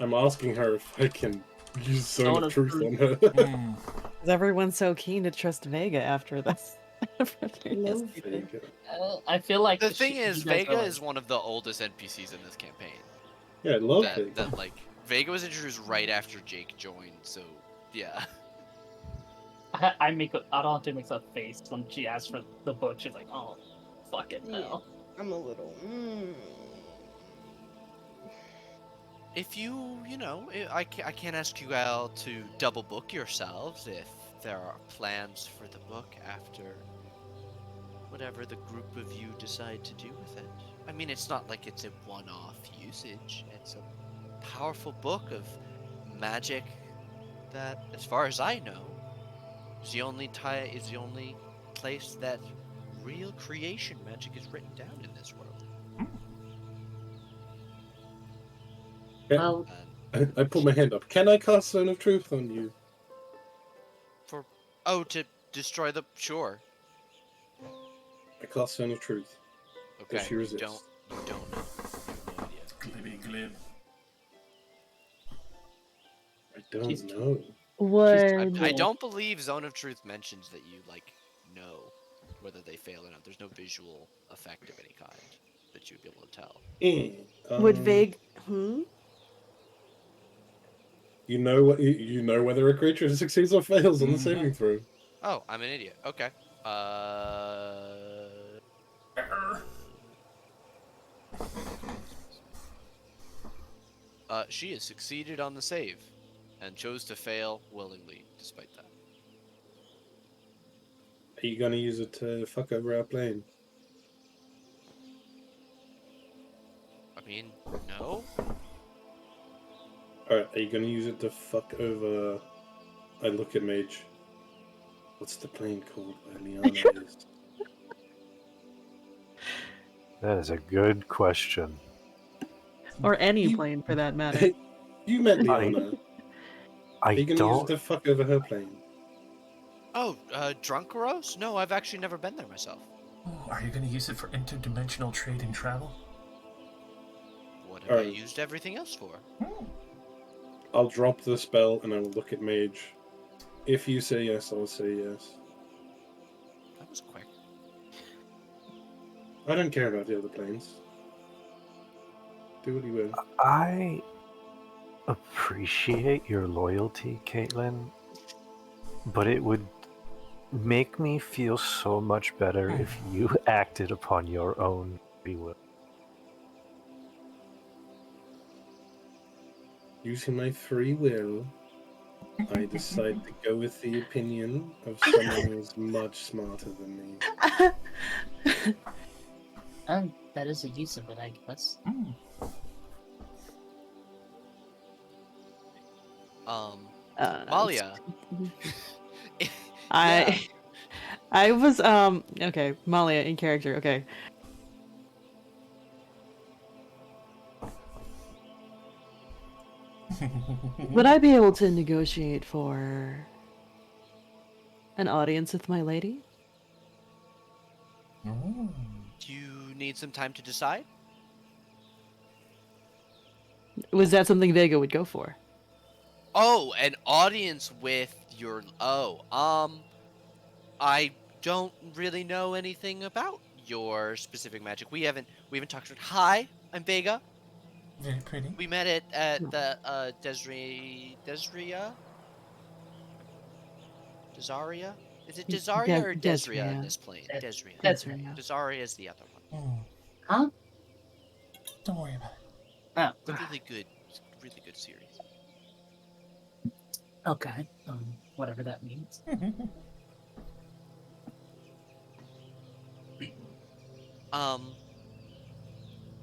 I'm asking her if I can use Zone of Truth on her. Hmm. Is everyone so keen to trust Vega after this? After their Love nasty thing? Vega. I feel like The thing you is, guys Vega are, is one of the oldest NPCs in this campaign. Yeah, I love That, Vega. that like Vega was introduced right after Jake joined, so yeah. I don't have to make a face when she asks for the book. She's like, oh, fuck it, no. I'm a little. If you know, I can't ask you all to double book yourselves if there are plans for the book after whatever the group of you decide to do with it. I mean, it's not like it's a one-off usage. It's a powerful book of magic that, as far as I know, is the only place that real creation magic is written down in this world. Yeah, Well, And I put my hand up. Can I cast Zone of Truth on you? to destroy the sure. I cast Zone of Truth. Okay. she You resists? don't know. You have no idea. Glibby glib. I don't She's- know. Would I don't believe Zone of Truth mentions that you know whether they fail or not. There's no visual effect of any kind that you'd be able to tell. would Um, Vega? You know what? You know whether a creature succeeds or fails on the saving throw. Oh, I'm an idiot. Okay. She has succeeded on the save, and chose to fail willingly, despite that. Are you gonna use it to fuck over our plane? I mean, no. Alright, are you gonna use it to fuck over... I look at Mage. What's the plane called where Liana is? That is a good question. Or any You- plane for that matter. You met Liana. I Are you gonna use don't. it to fuck over her plane? Oh, Drunkaros? No, I've actually never been there myself. Oh, are you going to use it for interdimensional trade and travel? What have I Alright. used everything else for? I'll drop the spell and I will look at Mage. If you say yes, I'll say yes. That was quick. I don't care about the other planes. Do what you will. I appreciate your loyalty, Caitlin, but it would make me feel so much better if you acted upon your own free will. Using my free will, I decide to go with the opinion of someone who's much smarter than me. that is a use of it, I guess. Malia. I was okay, Malia in character. Okay, Would I be able to negotiate for an audience with my lady? Oh. Do you need some time to decide? Was that something Vega would go for? Oh, an audience with your I don't really know anything about your specific magic. We haven't talked about. Hi, I'm Vega. Very pretty. We met at the Desria? Desaria? Is it Desaria or Desria in this plane? Desria. Desria. Desaria is the other one. Hmm. Huh? Don't worry about it. Oh, It's a really good series. okay. Whatever that means.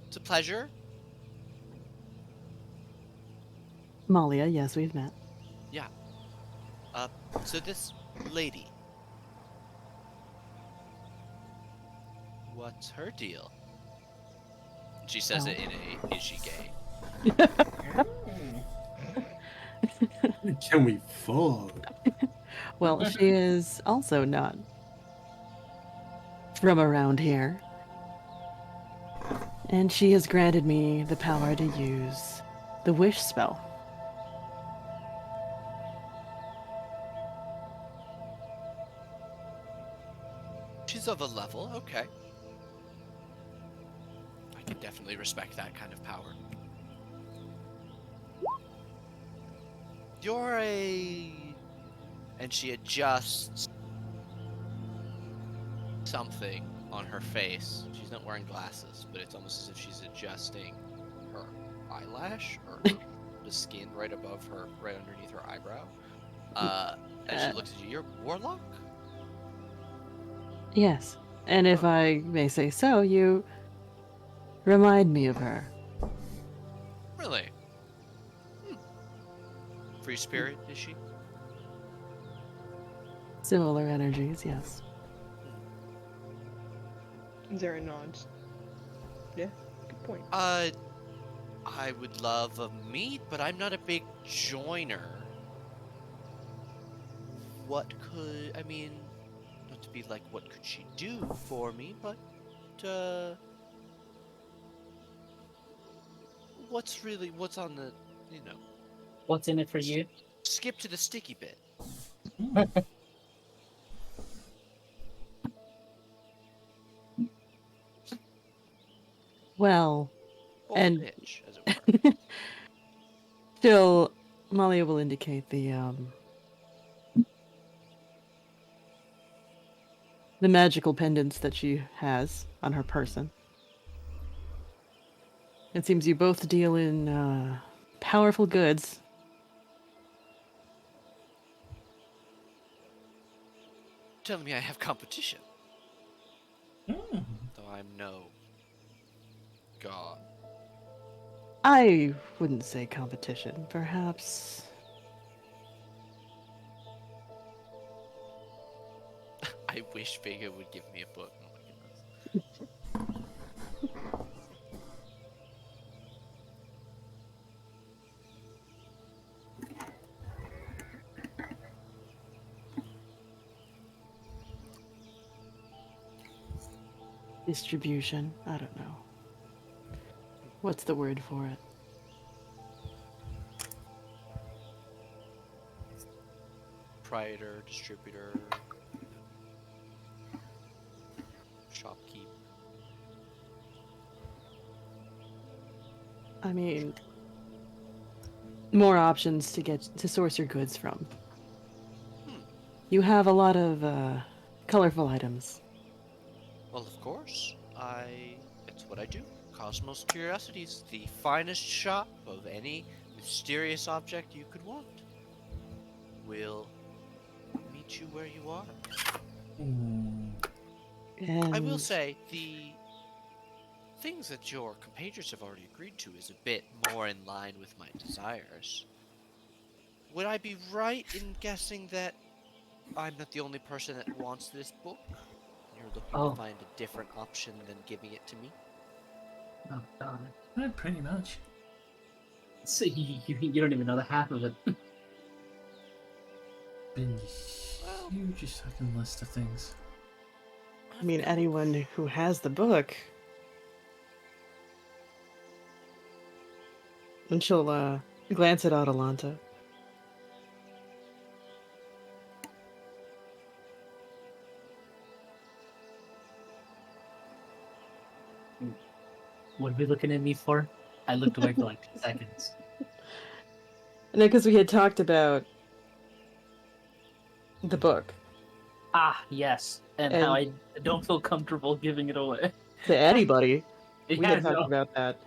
It's a pleasure. Malia, yes, we've met. Yeah. So this lady, what's her deal? She says it in a, is she gay? Can we fuck? Well, she is also not from around here. And she has granted me the power to use the wish spell. She's of a level, okay. I can definitely respect that kind of power. You're a... And she adjusts something on her face. She's not wearing glasses, but it's almost as if she's adjusting her eyelash or the skin right above her, right underneath her eyebrow. And she looks at you. You're warlock? Yes, and if I may say so, you remind me of her. Really? Free spirit, is she? Similar energies, yes. Zara nods. Yeah, good point. I would love a meet, but I'm not a big joiner. What could, I mean, not to be like, what could she do for me, but, what's on the, you know, What's in it for you? skip to the sticky bit. Well, Or and bitch, as it were. still, Malia will indicate the magical pendants that she has on her person. It seems you both deal in powerful goods. Telling me I have competition. Hmm. Though I'm no god. I wouldn't say competition, perhaps. I wish Vega would give me a book. Oh my goodness. Distribution. I don't know. What's the word for it? Proprietor, distributor, shopkeep. I mean, more options to source your goods from. You have a lot of colorful items. Well, of course, it's what I do. Cosmos Curiosities, the finest shop of any mysterious object you could want. We'll meet you where you are. Hmm. And I will say, the things that your compatriots have already agreed to is a bit more in line with my desires. Would I be right in guessing that I'm not the only person that wants this book? You're looking to find a different option than giving it to me? Oh, God. Pretty much. So you don't even know the half of it. Been huge fucking list of things. I mean, anyone who has the book. And she'll glance at Atalanta. What are we looking at me for? I looked away for like 2 seconds. No, because we had talked about the book Ah, yes. And how I don't feel comfortable giving it away. to anybody. We Yeah, had talked no. about that.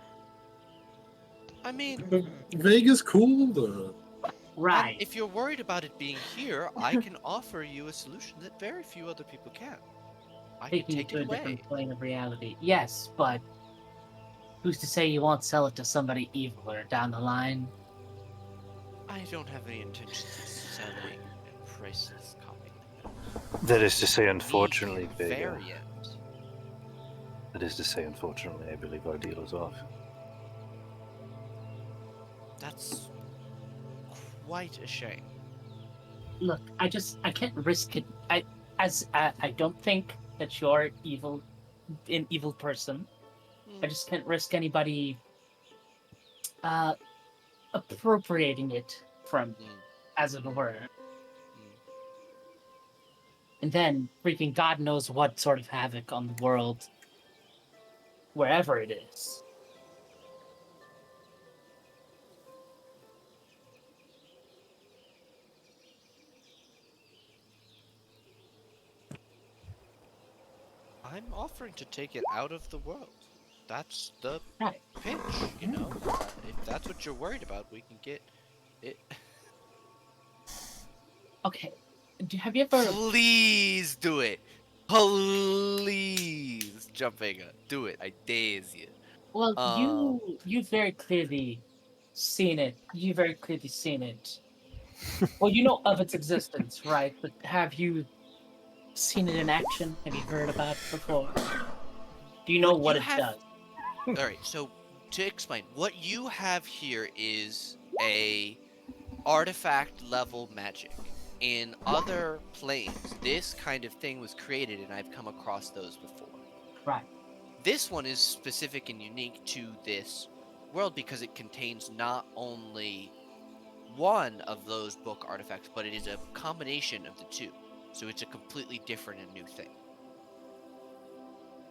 I mean, But Vega's cool though. Right. if you're worried about it being here, I can offer you a solution that very few other people can. I can Taking take it to it a away. different plane of reality. Yes, but who's to say you won't sell it to somebody eviler down the line? I don't have any intentions of selling a priceless copy like that. That is to say, The unfortunately, Vega. variant. That is to say, unfortunately, I believe our deal is off. That's quite a shame. Look, I can't risk it. I don't think that you're an evil person. I just can't risk anybody appropriating it from me, as it were. And then freaking God knows what sort of havoc on the world, wherever it is. I'm offering to take it out of the world. That's the Right. pitch, you know? If that's what you're worried about, we can get it. Okay. Have you ever? Please do it. Please, Jump Vega, do it. I daze you. Well, you've very clearly seen it. You very clearly seen it. Well, you know of its existence, right? But have you seen it in action? Have you heard about it before? Do you know what it does? All right. So to explain, what you have here is a artifact level magic. In other planes, this kind of thing was created, and I've come across those before. Right. This one is specific and unique to this world because it contains not only one of those book artifacts, but it is a combination of the two. So it's a completely different and new thing.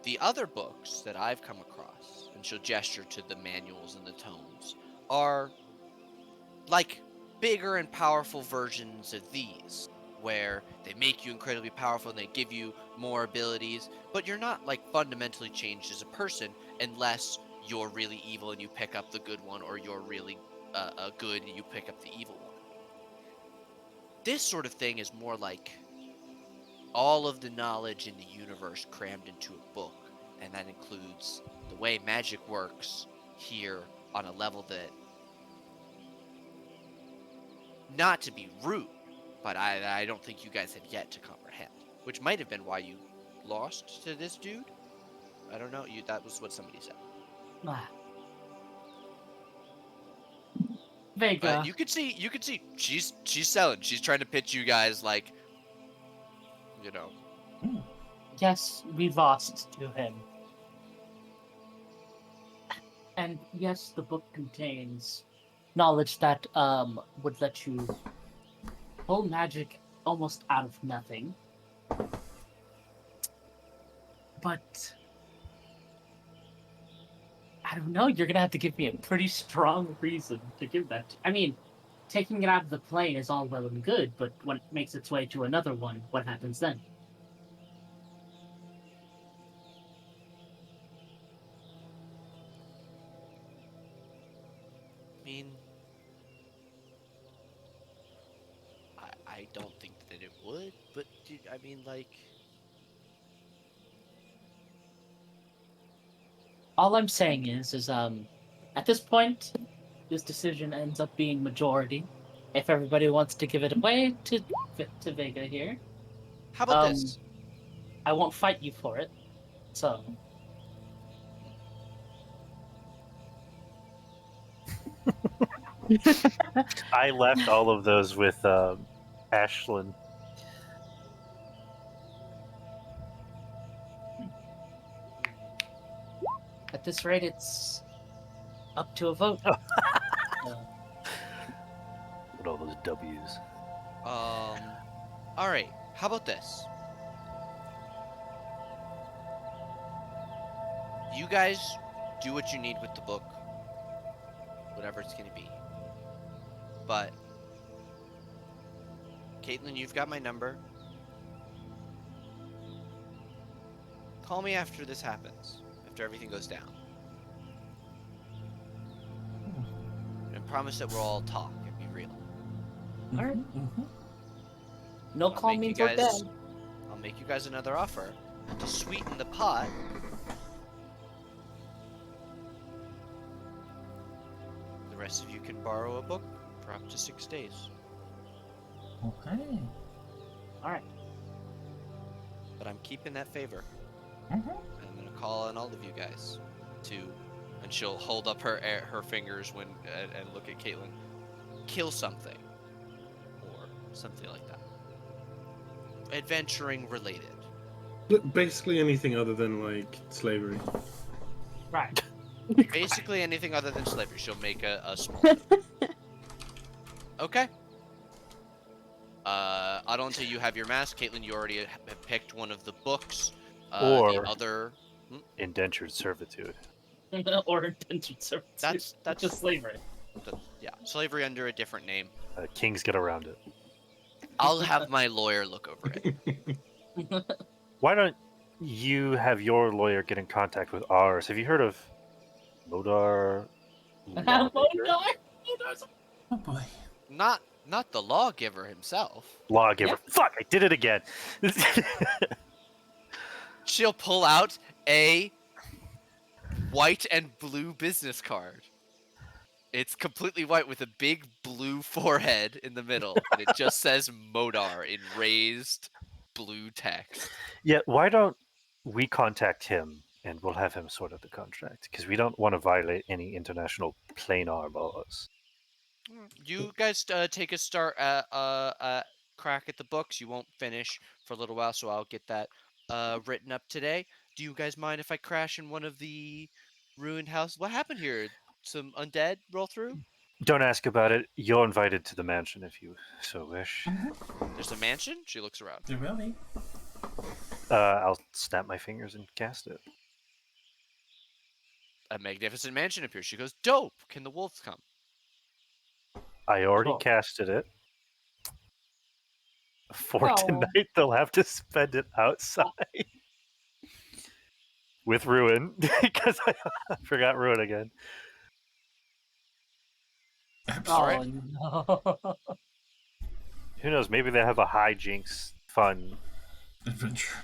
The other books that I've come across, and she'll gesture to the manuals and the tomes, are like bigger and powerful versions of these, where they make you incredibly powerful and they give you more abilities, but you're not like fundamentally changed as a person unless you're really evil and you pick up the good one, or you're really good and you pick up the evil one. This sort of thing is more like all of the knowledge in the universe crammed into a book, and that includes the way magic works here on a level that, not to be rude, but I don't think you guys have yet to comprehend, which might have been why you lost to this dude. I don't know. That was what somebody said. Vega. You could see she's selling. She's trying to pitch you guys like, you know. Yes, we lost to him. And yes, the book contains knowledge that would let you pull magic almost out of nothing. But I don't know, you're gonna have to give me a pretty strong reason to give that. I mean, taking it out of the plane is all well and good, but when it makes its way to another one, what happens then? I mean, I don't think that it would, but I mean, like, All I'm saying is at this point, this decision ends up being majority. If everybody wants to give it away to Vega here, how about this? I won't fight you for it. So. I left all of those with Ashlyn. At this rate, it's up to a vote. With all those W's. All right. How about this? You guys do what you need with the book, whatever it's gonna be. But Caitlin, you've got my number. Call me after this happens, after everything goes down. And promise that we'll all talk and be real. Alright. Mhm. No I'll call make me you for guys- dead. I'll make you guys another offer to sweeten the pot. The rest of you can borrow a book for up to 6 days. Okay. Alright. But I'm keeping that favor. Mhm. I'm gonna call on all of you guys to, and she'll hold up her fingers when and look at Caitlin. Kill something, or something like that. Adventuring related. Look, basically anything other than like slavery. Right. Basically anything other than slavery. She'll make a small note. Okay. Adonte, you have your mask. Caitlin, you already have picked one of the books. Or- the other. Indentured servitude. Or indentured servitude. That's just slavery. Yeah, slavery under a different name. Kings get around it. I'll have my lawyer look over it. Why don't you have your lawyer get in contact with ours? Have you heard of Modar? Oh boy. Not the lawgiver himself. Lawgiver. Fuck! I did it again. She'll pull out a white and blue business card. It's completely white with a big blue forehead in the middle, and it just says Modar in raised blue text. Yeah. Why don't we contact him and we'll have him sort out the contract because we don't want to violate any international planar laws. You guys take a start crack at the books. You won't finish for a little while, so I'll get that written up today. Do you guys mind if I crash in one of the ruined houses? What happened here? Some undead roll through? Don't ask about it. You're invited to the mansion if you so wish. There's a mansion? She looks around. There will be. I'll snap my fingers and cast it. A magnificent mansion appears. She goes, dope! Can the wolves come? I already Cool. casted it. For Oh. tonight, they'll have to spend it outside. With Ruin, because I forgot Ruin again. Oh no. Who knows? Maybe they have a hijinks fun Adventure.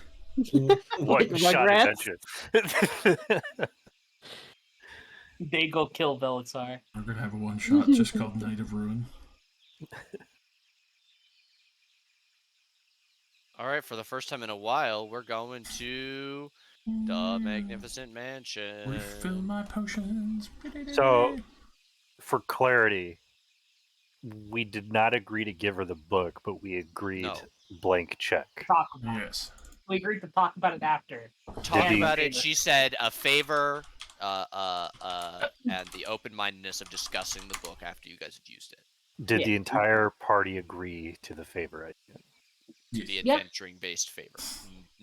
one-shot Rugrats? adventure. They go kill Belisar. We're gonna have a one shot just called Night of Ruin. All right, for the first time in a while, we're going to the magnificent mansion. Refill my potions. So, for clarity, we did not agree to give her the book, but we agreed No. blank check. Talk about it. Yes. We agreed to talk about it after. Talk Did about the- it. She said a favor, and the open-mindedness of discussing the book after you guys have used it. Did Yeah. the entire party agree to the favor idea? The Yep. adventuring-based favor,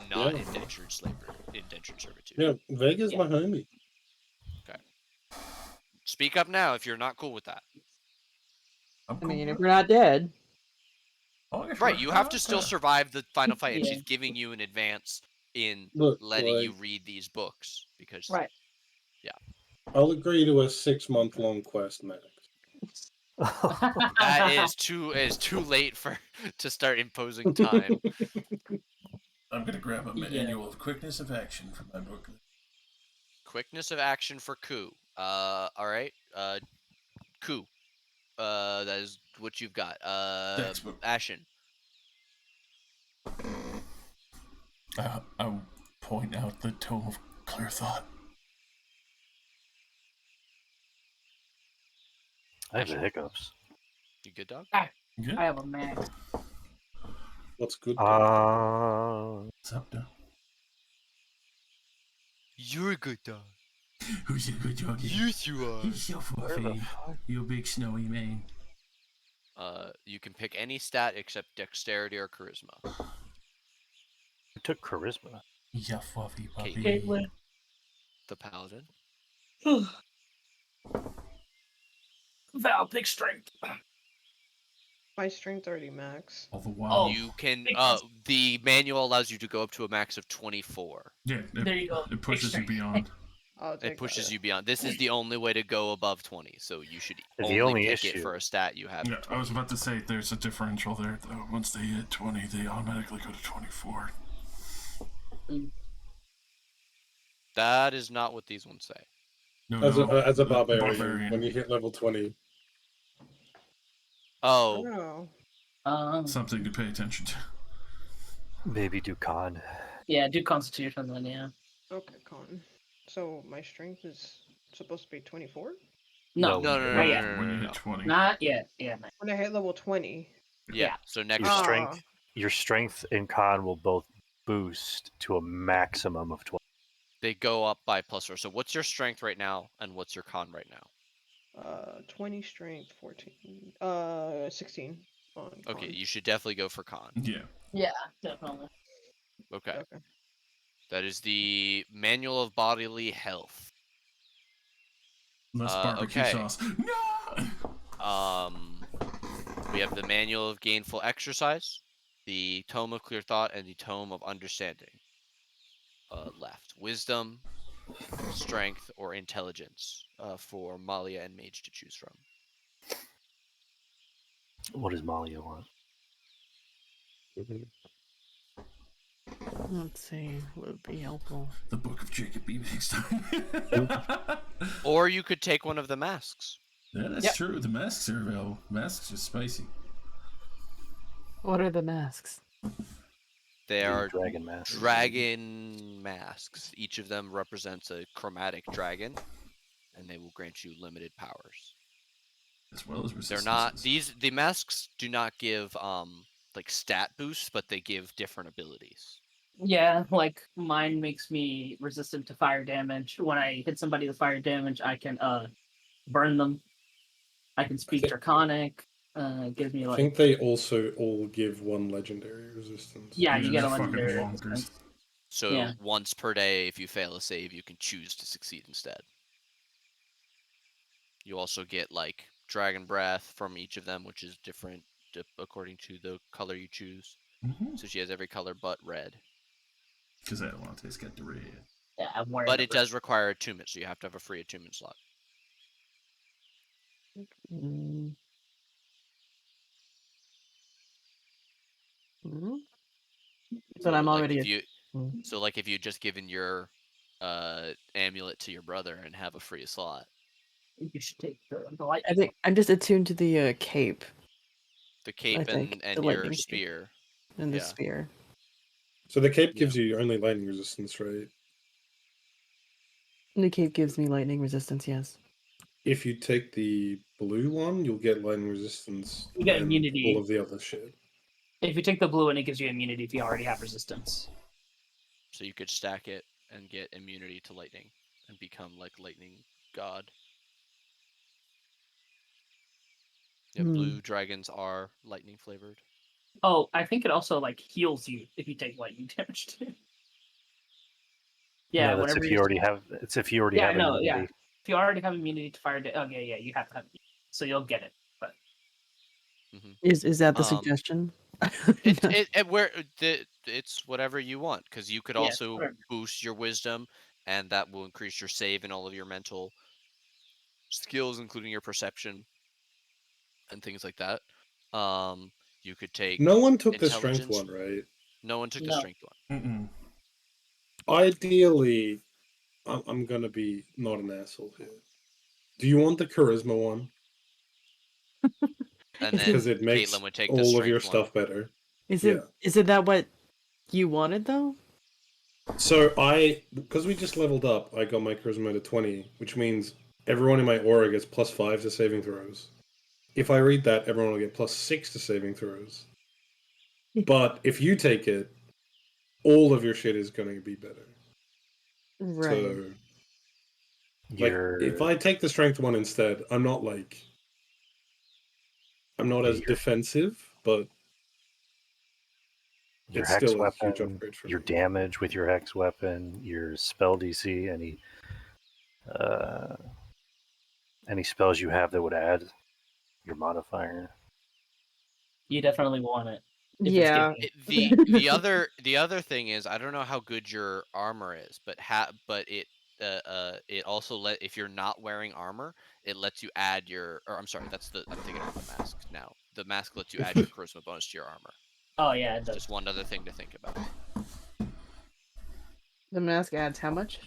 not Yeah. indentured slavery, indentured servitude. Yeah, Vega's Yeah. my homie. Speak up now if you're not cool with that. I'm I mean, cool if with we're not dead. it. Oh, if Right, we're you have not, to still survive the final fight, and Yeah. she's giving you an advance in Look, letting like, you read these books because Right. I'll agree to a 6-month-long quest, Max. that is too late for to start imposing time. I'm gonna grab a Yeah. manual of quickness of action from my book. Quickness of action for coup. All right. Coup. That is what you've got. Textbook. Ashen. I'll point out the Tome of Clear Thought. I have the hiccups. You good, dog? Good. I have a max. What's good? What's up, dog? You're a good dog. Who's a good doggy? Yes, you are. He's so fluffy. You big snowy man. You can pick any stat except dexterity or charisma. I took charisma. He's a fluffy puppy. Caitlin. The paladin. Val, big strength. My strength already max. All the while. You can. because- The manual allows you to go up to a max of 24. Yeah, There you go. it pushes you Extra. beyond. I'll take It pushes that. you beyond. This is the only way to go above 20, so you should The only pick it issue- for a stat you have. Yeah, I was about to say there's a differential there, though. Once they hit 20, they automatically go to 24. That is not what these ones say. No, As no, as a the barbarian, when you hit level 20, Oh, Oh. Something to pay attention to. Maybe do con. Yeah, do Constitution then. Yeah. Okay, con. So my strength is supposed to be 24? No, no, no, not no, yet. no, When you no, hit no. 20. Not yet. Yeah. no. When I hit level 20. Yeah. So next. Your Ah. strength, your strength and con will both boost to a maximum of 12. They go up by +4. So what's your strength right now, and what's your con right now? 20 strength, 14. 16 on Okay, con. you should definitely go for con. Yeah. Yeah, definitely. Okay. Okay. That is the Manual of Bodily Health. Less barbecue okay. sauce. No! We have the Manual of Gainful Exercise, the Tome of Clear Thought, and the Tome of Understanding. Left. Wisdom, Strength, or Intelligence for Malia and Mage to choose from. What does Malia want? Let's see. What would be helpful? The Book of Jacob B. Bigstone. Or you could take one of the masks. Yeah, that's Yep. true. The masks are available. Masks are spicy. What are the masks? They The are dragon mask. dragon masks. Each of them represents a chromatic dragon, and they will grant you limited powers. As well as They're not resistances. the masks do not give like stat boosts, but they give different abilities. Yeah, like mine makes me resistant to fire damage. When I hit somebody with fire damage, I can burn them. I can speak think- Draconic. Gives me I like think they also all give one legendary resistance. yeah, you Yeah, get a they're fucking legendary bonkers. resistance. So Yeah. once per day, if you fail a save, you can choose to succeed instead. You also get like Dragon Breath from each of them, which is different according to the color you choose. So she has every color but red. Because Atalante's got the red. Yeah, I'm wearing. But the it does require attunement, so you have to have a free attunement slot. Mm. Hmm? But I'm like, already. if you, Mm. so like if you just given your amulet to your brother and have a free slot, You should take the light. I think I'm just attuned to the cape the cape think and the your lightning cape. spear. and the Yeah. spear. So the cape gives you only lightning resistance, right? And the cape gives me lightning resistance. Yes. If you take the blue one, you'll get lightning resistance. You get and immunity. All of the other shit. If you take the blue one, it gives you immunity if you already have resistance. So you could stack it and get immunity to lightning and become like lightning god. Yeah, Hmm. blue dragons are lightning flavored. Oh, I think it also like heals you if you take lightning damage too. Yeah, no, that's whenever if you already have. It's if you already Yeah, have. no, yeah. immunity. If you already have immunity to fire, okay, yeah, you have to have. So you'll get it. But Is that the Um, suggestion? It's whatever you want, because you could Yeah, also whatever. boost your wisdom, and that will increase your save and all of your mental skills, including your perception and things like that. You could take. No one took the strength intelligence. one, right? No one took the No. strength one. Mm-mm. Ideally, I'm gonna be not an asshole here. Do you want the charisma one? And then Because it makes Caitlin would take the all of your strength one. stuff better. Is Yeah. it? Isn't that what you wanted though? So because we just leveled up, I got my charisma to 20, which means everyone in my aura gets +5 to saving throws. if I read that, everyone will get +6 to saving throws. But if you take it, all of your shit is going to be better. Right. So, like, Your if I take the strength one instead, I'm not as defensive, but your it's hex still a huge weapon, upgrade for your me. damage with your hex weapon, your spell DC, any spells you have that would add your modifier. You definitely want it. If it's Yeah. giving- The other thing is, I don't know how good your armor is, but it also if you're not wearing armor, it lets you add I'm thinking about the mask now. The mask lets you add your charisma bonus to your armor. Oh yeah, it does. Just one other thing to think about. The mask adds how much?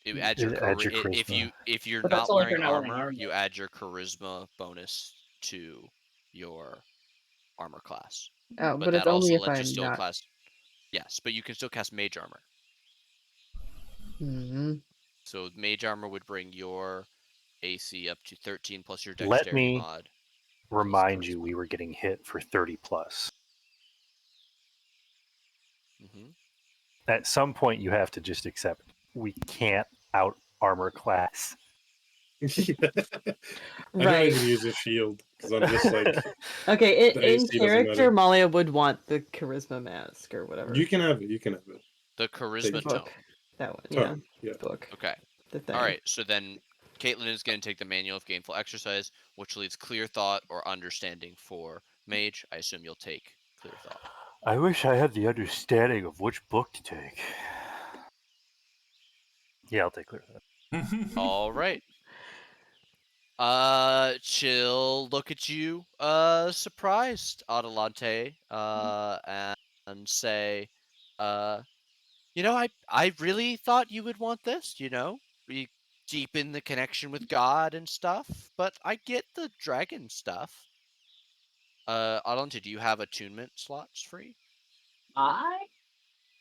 It adds your, It adds your if you're But that's not only if wearing you're not wearing armor, armor. you add your charisma bonus to your armor class. Oh, But but that it's only also if lets you I'm still not. class. Yes, but you can still cast mage armor. Hmm. So mage armor would bring your AC up to 13 plus your Let dexterity me mod. remind you, charisma. we were getting hit for 30 plus. Mm-hmm. At some point, you have to just accept we can't out armor class. I Right. don't even use a shield because I'm just like, Okay, the in AC doesn't matter. character, Malia would want the charisma mask or whatever. You can have it. You can have it. The charisma Take tone. book. That one, Tone, yeah. Book. Okay. The thing. All right. So then, Caitlin is going to take the manual of gainful exercise, which leaves clear thought or understanding for mage. I assume you'll take clear thought. I wish I had the understanding of which book to take. Yeah, I'll take clear thought. All right. She'll look at you, surprised, Adelante, and say, I really thought you would want this, we deepen the connection with God and stuff, but I get the dragon stuff. Adelante, do you have attunement slots free? I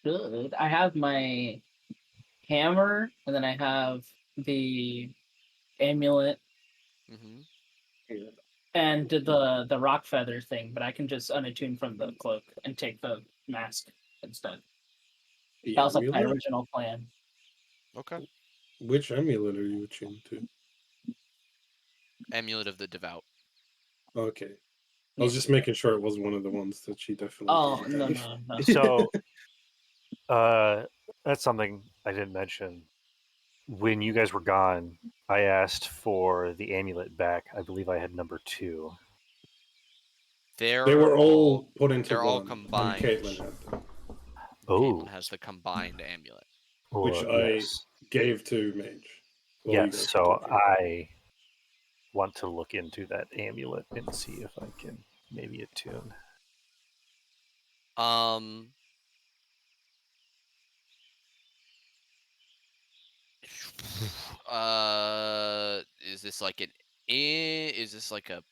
should. I have my hammer, and then I have the amulet Mm-hmm. and the rock feather thing, but I can just unattune from the cloak and take the mask instead. The That was like my amulet? original plan. Okay. Which amulet are you attuned to? Amulet of the Devout. Okay. I was just making sure it was one of the ones that she definitely. Oh didn't no. have. So, that's something I didn't mention. When you guys were gone, I asked for the amulet back. I believe I had number 2. They were all put into They're one. all combined. And Caitlin had them, Oh, Caitlin has the combined amulet. which well, I yes. gave to Mage. Well, you Yes, guys so can take it. I want to look into that amulet and see if I can maybe attune. Is this like is this like a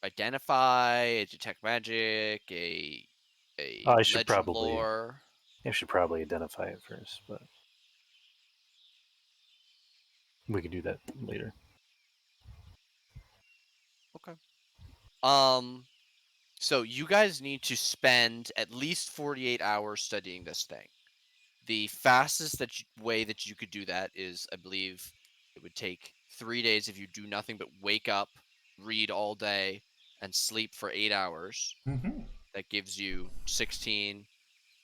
identify, a detect magic, a I should legend probably lore? I should probably identify it first, but we can do that later. Okay. So you guys need to spend at least 48 hours studying this thing. The fastest way that you could do that is, I believe, it would take 3 days if you do nothing but wake up, read all day, and sleep for 8 hours. Mm-hmm. That gives you 16,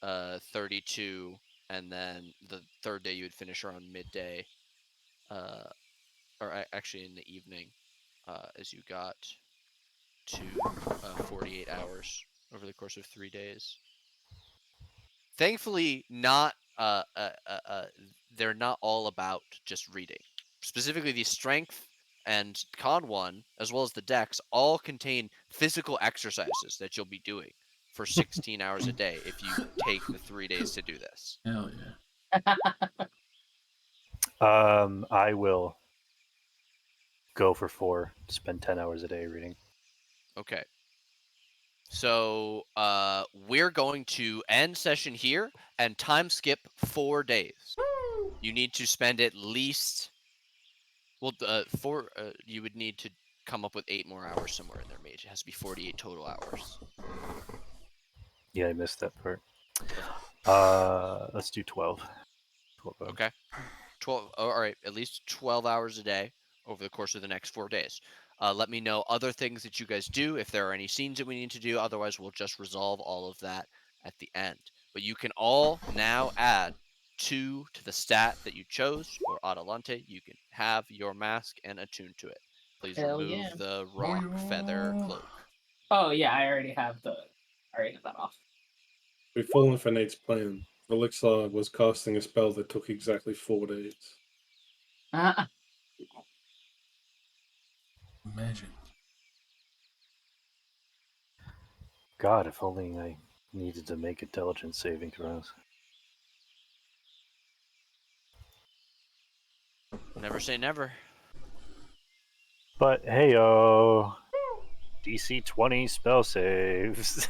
32, and then the third day you would finish around midday, or actually in the evening, as you got to 48 hours over the course of 3 days. Thankfully, they're not all about just reading. Specifically, the strength and con one, as well as the dex, all contain physical exercises that you'll be doing for 16 hours a day if you take the 3 days to do this. Hell yeah. I will go for 4. Spend 10 hours a day reading. Okay. So we're going to end session here and time skip 4 days. You need to spend at least you would need to come up with 8 more hours somewhere in there, mage. It has to be 48 total hours. Yeah, I missed that part. Let's do 12. 12 hours. Okay. 12. Oh, all right. At least 12 hours a day over the course of the next 4 days. Let me know other things that you guys do, if there are any scenes that we need to do. Otherwise, we'll just resolve all of that at the end. But you can all now add 2 to the stat that you chose, or Adelante. You can have your mask and attune to it. Please Hell remove yeah. the rock feather cloak. Oh yeah, I already have that off. We've fallen for Nate's plan. Elixir was casting a spell that took exactly 4 days. Imagine. God, if only I needed to make intelligence saving throws. Never say never. But hey-o, DC 20 spell saves.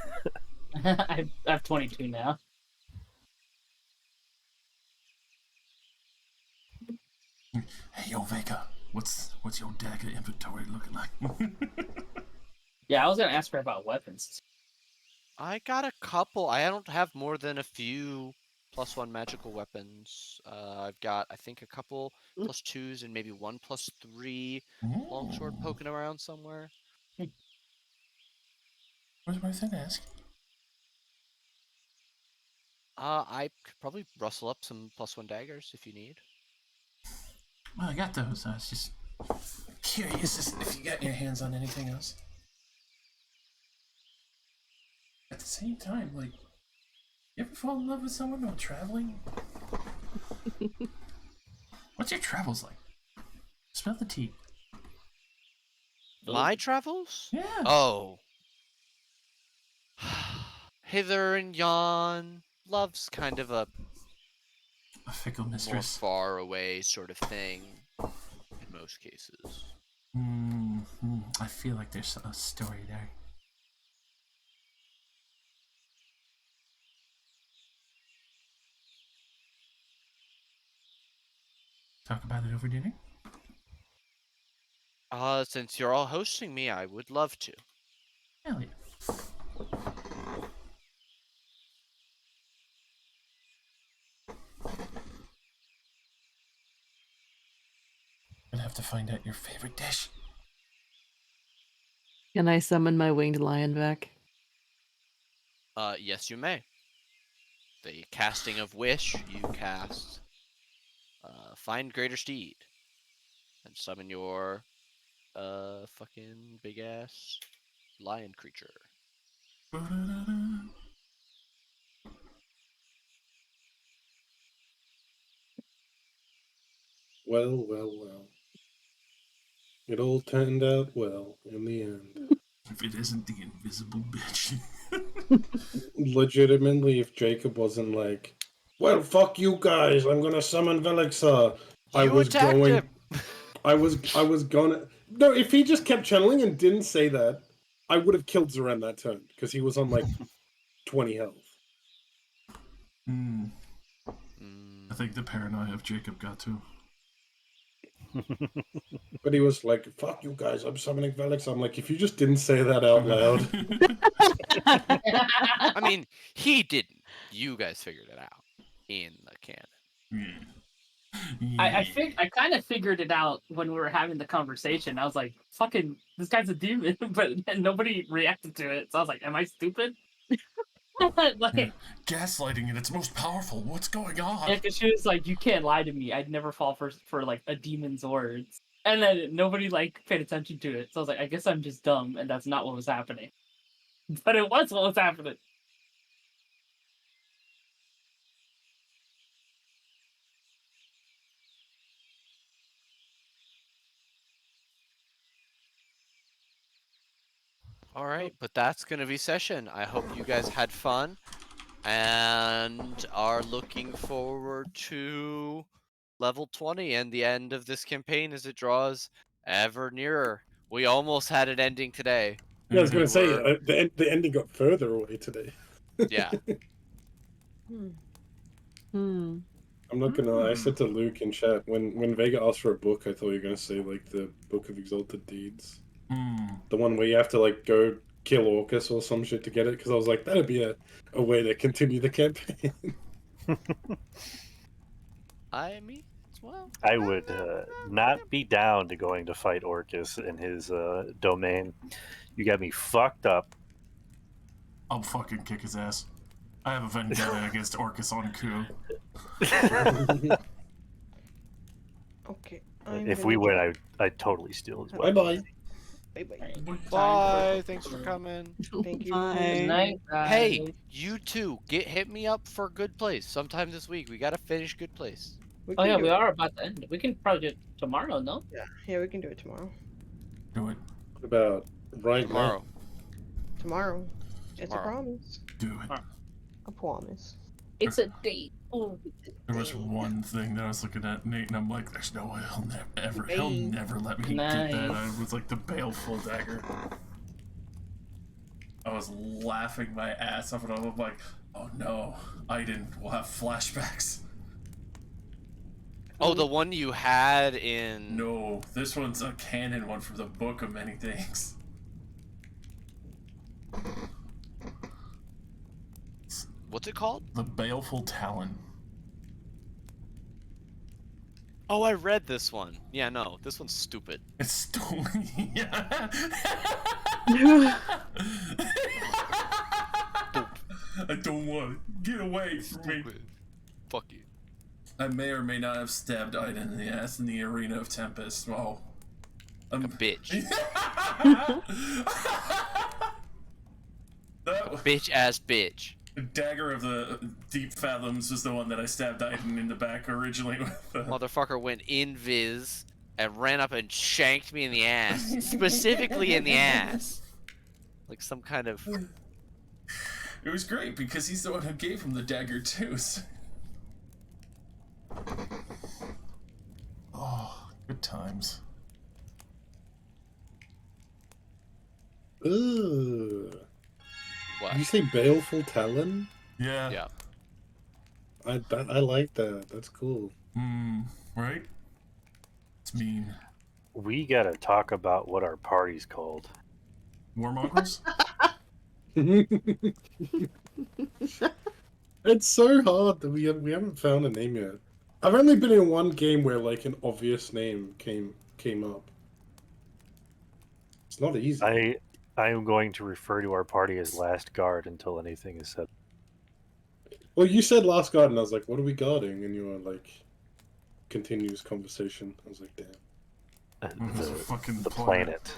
I have 22 now. Hey, yo, Vega, what's your dagger inventory looking like? Yeah, I was gonna ask her about weapons. I got a couple. I don't have more than a few +1 magical weapons. I've got, I think, a couple +2s and maybe 1 +3 longsword Ooh. poking around somewhere. Where's my thing, ask? I could probably rustle up some +1 daggers if you need. Well, I got those. I was just curious if you got your hands on anything else. At the same time, like, you ever fall in love with someone while traveling? What's your travels like? Smell the tea. My travels? Yeah. Oh. Hither and yon. Love's kind of a fickle more mistress. far away sort of thing in most cases. I feel like there's a story there. Talk about it over dinner? Since you're all hosting me, I would love to. Hell yeah. Gonna have to find out your favorite dish. Can I summon my winged lion back? Yes, you may. The casting of Wish, you cast Find Greater Steed. And summon your fucking big ass lion creature. Well, well, well. It all turned out well in the end. If it isn't the invisible bitch. Legitimately, if Jacob wasn't like, well, fuck you guys, I'm gonna summon Velixa. I was gonna. No, if he just kept channeling and didn't say that, I would have killed Zoran that turn because he was on like 20 health. I think the paranoia of Jacob got to him. But he was like, fuck you guys, I'm summoning Velixa. I'm like, if you just didn't say that out loud. I mean, he didn't. You guys figured it out in the canon. I kind of figured it out when we were having the conversation. I was like, "Fucking, this guy's a demon," but nobody reacted to it. So I was like, "Am I stupid?" Like, gaslighting at its most powerful. What's going on? yeah, because she was like, "You can't lie to me. I'd never fall for like a demon's words." And then nobody like paid attention to it. So I was like, "I guess I'm just dumb, and that's not what was happening." But it was what was happening. All right, but that's going to be session. I hope you guys had fun and are looking forward to level 20 and the end of this campaign as it draws ever nearer. We almost had an ending today. Yeah, I was gonna say the ending got further away today. Yeah. I'm not gonna lie. I said to Luke in chat when Vega asked for a book, I thought you were gonna say like the Book of Exalted Deeds. The one where you have to like go kill Orcus or some shit to get it, because I was like, that'd be a way to continue the campaign. Me as well. I would not be down to going to fight Orcus in his domain. You got me fucked up. I'll fucking kick his ass. I have a vendetta against Orcus on Ku. Okay. If we win, I'd totally steal his Bye weapon. bye. Bye Bye. Thanks for coming. Thank you. Bye. Good night, guys. Hey, you too. Hit me up for Good Place sometime this week. We gotta finish Good Place. We Oh can yeah, do we it. are about to end. We can probably do it tomorrow, no? Yeah, we can do it tomorrow. Do it. What about right Tomorrow. Tomorrow. It's a Tomorrow. promise. Do it. A promise. It's a date. Oh, There was one thing that I was looking at Nate, and I'm like, "There's no way he'll never let me get that." I was like the baleful dagger. I was laughing my ass off, and I'm like, "Oh no, Aiden will have flashbacks." Oh, the one you had in. No, this one's a canon one from the Book of Many Things. What's it called? The Baleful Talon. Oh, I read this one. Yeah, no, this one's stupid. It's still yeah. I don't want it. Get away from me. Fuck you. I may or may not have stabbed Aiden in the ass in the arena of Tempest. Oh. A bitch. Bitch ass bitch. The dagger of the Deep Fathoms was the one that I stabbed Aiden in the back originally with. Motherfucker went invis and ran up and shanked me in the ass. Specifically in the ass. Like some kind of... It was great because he's the one who gave him the dagger too. So... Oh, good times. Ugh. What? Did you say Baleful Talon? Yeah. Yeah. I like that. That's cool. Right? It's mean. We gotta talk about what our party's called. Warmongers? It's so hard that we haven't found a name yet. I've only been in one game where like an obvious name came up. It's not easy. I am going to refer to our party as Last Guard until anything is said. Well, you said Last Guard, and I was like, "What are we guarding?" And you were like, "Continuous conversation." I was like, "Damn." The planet.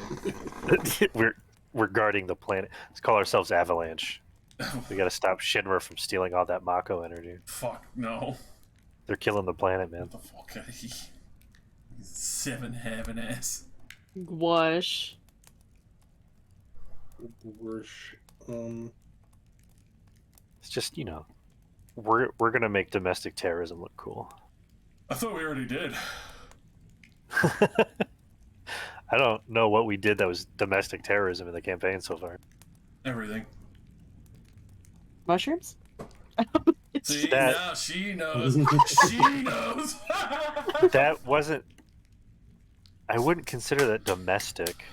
we're guarding the planet. Let's call ourselves Avalanche. We gotta stop Shinra from stealing all that Mako energy. Fuck no. They're killing the planet, man. What the fuck? He's 7 having ass. Gwash. It's just, you know, we're gonna make domestic terrorism look cool. I thought we already did. I don't know what we did that was domestic terrorism in the campaign so far. Everything. Mushrooms? See, That- now she knows. She knows. That wasn't. I wouldn't consider that domestic.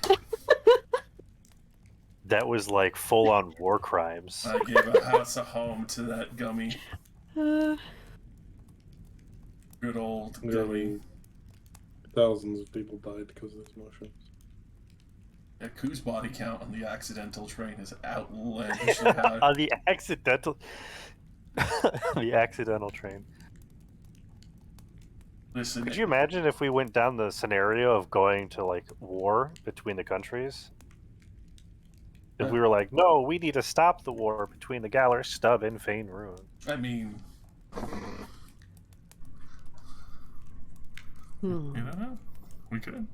That was like full-on war crimes. I gave a house a home to that gummy. Good old gummy. Thousands of people died because of those mushrooms. Yeah, Ku's body count on the accidental train is outlandishly high. On the accidental, the accidental train. Listen, Could you imagine if we went down the scenario of going to like war between the countries? If we were like, no, we need to stop the war between the Galar Stub and Fane Ruin. I mean, Hmm. you don't know. We could.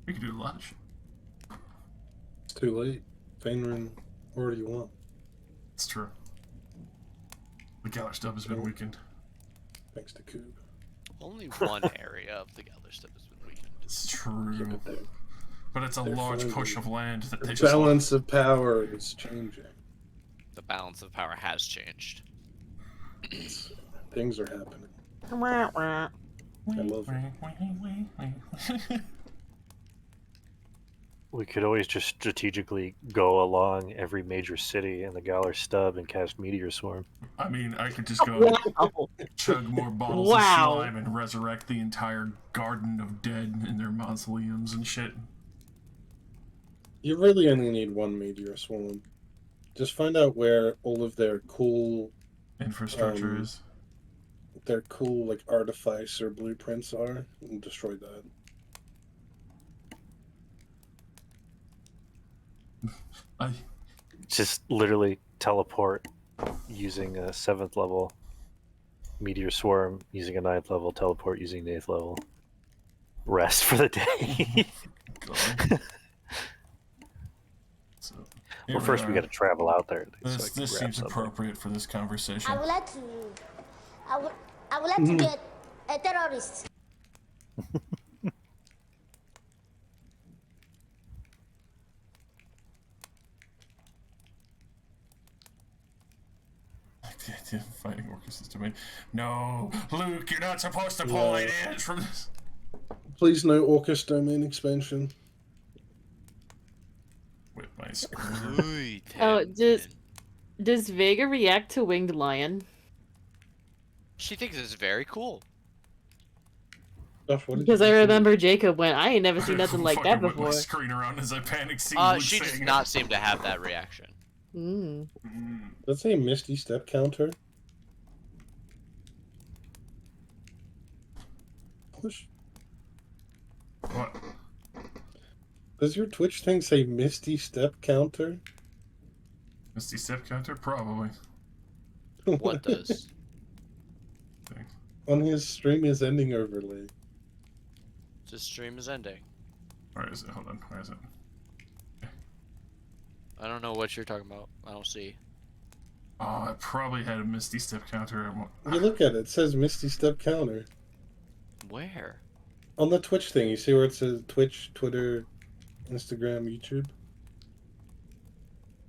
We could do a lot of shit. It's too late. Fainrin already won. It's true. The Galar Stub has been weakened. Thanks to Coob. Only one area of the Galar Stub has been weakened. It's true. They're But it's a large finding push of land that they The just balance of power is changing. The balance of power has changed. Things are happening. I love it. We could always just strategically go along every major city in the Galar Stub and cast Meteor Swarm. I mean, I could just go Wow. chug more bottles Wow. of slime and resurrect the entire Garden of Dead in their mausoleums and shit. You really only need one meteor swarm. Just find out where all of their cool, Infrastructure is. their cool like artifice or blueprints are, and destroy that. Just literally teleport using a 7th level Meteor Swarm, using a 9th level teleport, using the 8th level. Rest for the day. So, Well, first we got to travel out there. So I This, can this grab seems something. appropriate for this conversation. I would like to. I would like to get a terrorist. Fighting Orcus's domain. No, Luke, you're not supposed to pull No. ideas from this. Please no Orcus domain expansion. With my screen. Oh, does Vega react to Winged Lion? She thinks it's very cool. Josh, what did Because you I say? remember Jacob went, I ain't never seen nothing like that Fucking whip before. my screen around as I panic seeing Luke She does saying it. not seem to have that reaction. Mm. Let's say Misty Step counter. Push. What? Does your Twitch thing say Misty Step counter? Misty Step Counter? Probably. What does? Thanks. On his stream is ending overlay. This stream is ending. Where is it? Hold on. Where is it? I don't know what you're talking about. I don't see. Oh, I probably had a Misty Step Counter. You look at it, it says Misty Step counter. Where? On the Twitch thing, you see where it says Twitch, Twitter, Instagram, YouTube?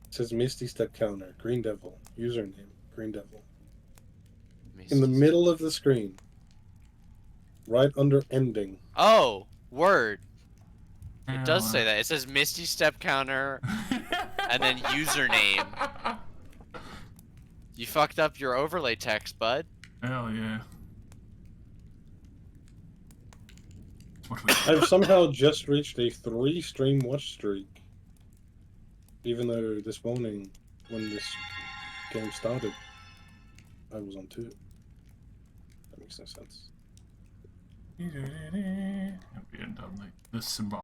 It says Misty Step counter. Green Devil. Username. Green Devil. In the middle of the screen. Right under ending. Oh, word. It does Yeah, say that. It says Misty Step Counter and then username. You fucked up your overlay text, bud. Hell yeah. That's what we I've somehow just reached a 3 stream watch streak. Even though this morning, when this game started, I was on 2. That makes no sense. It'll be a dumb like this symbol.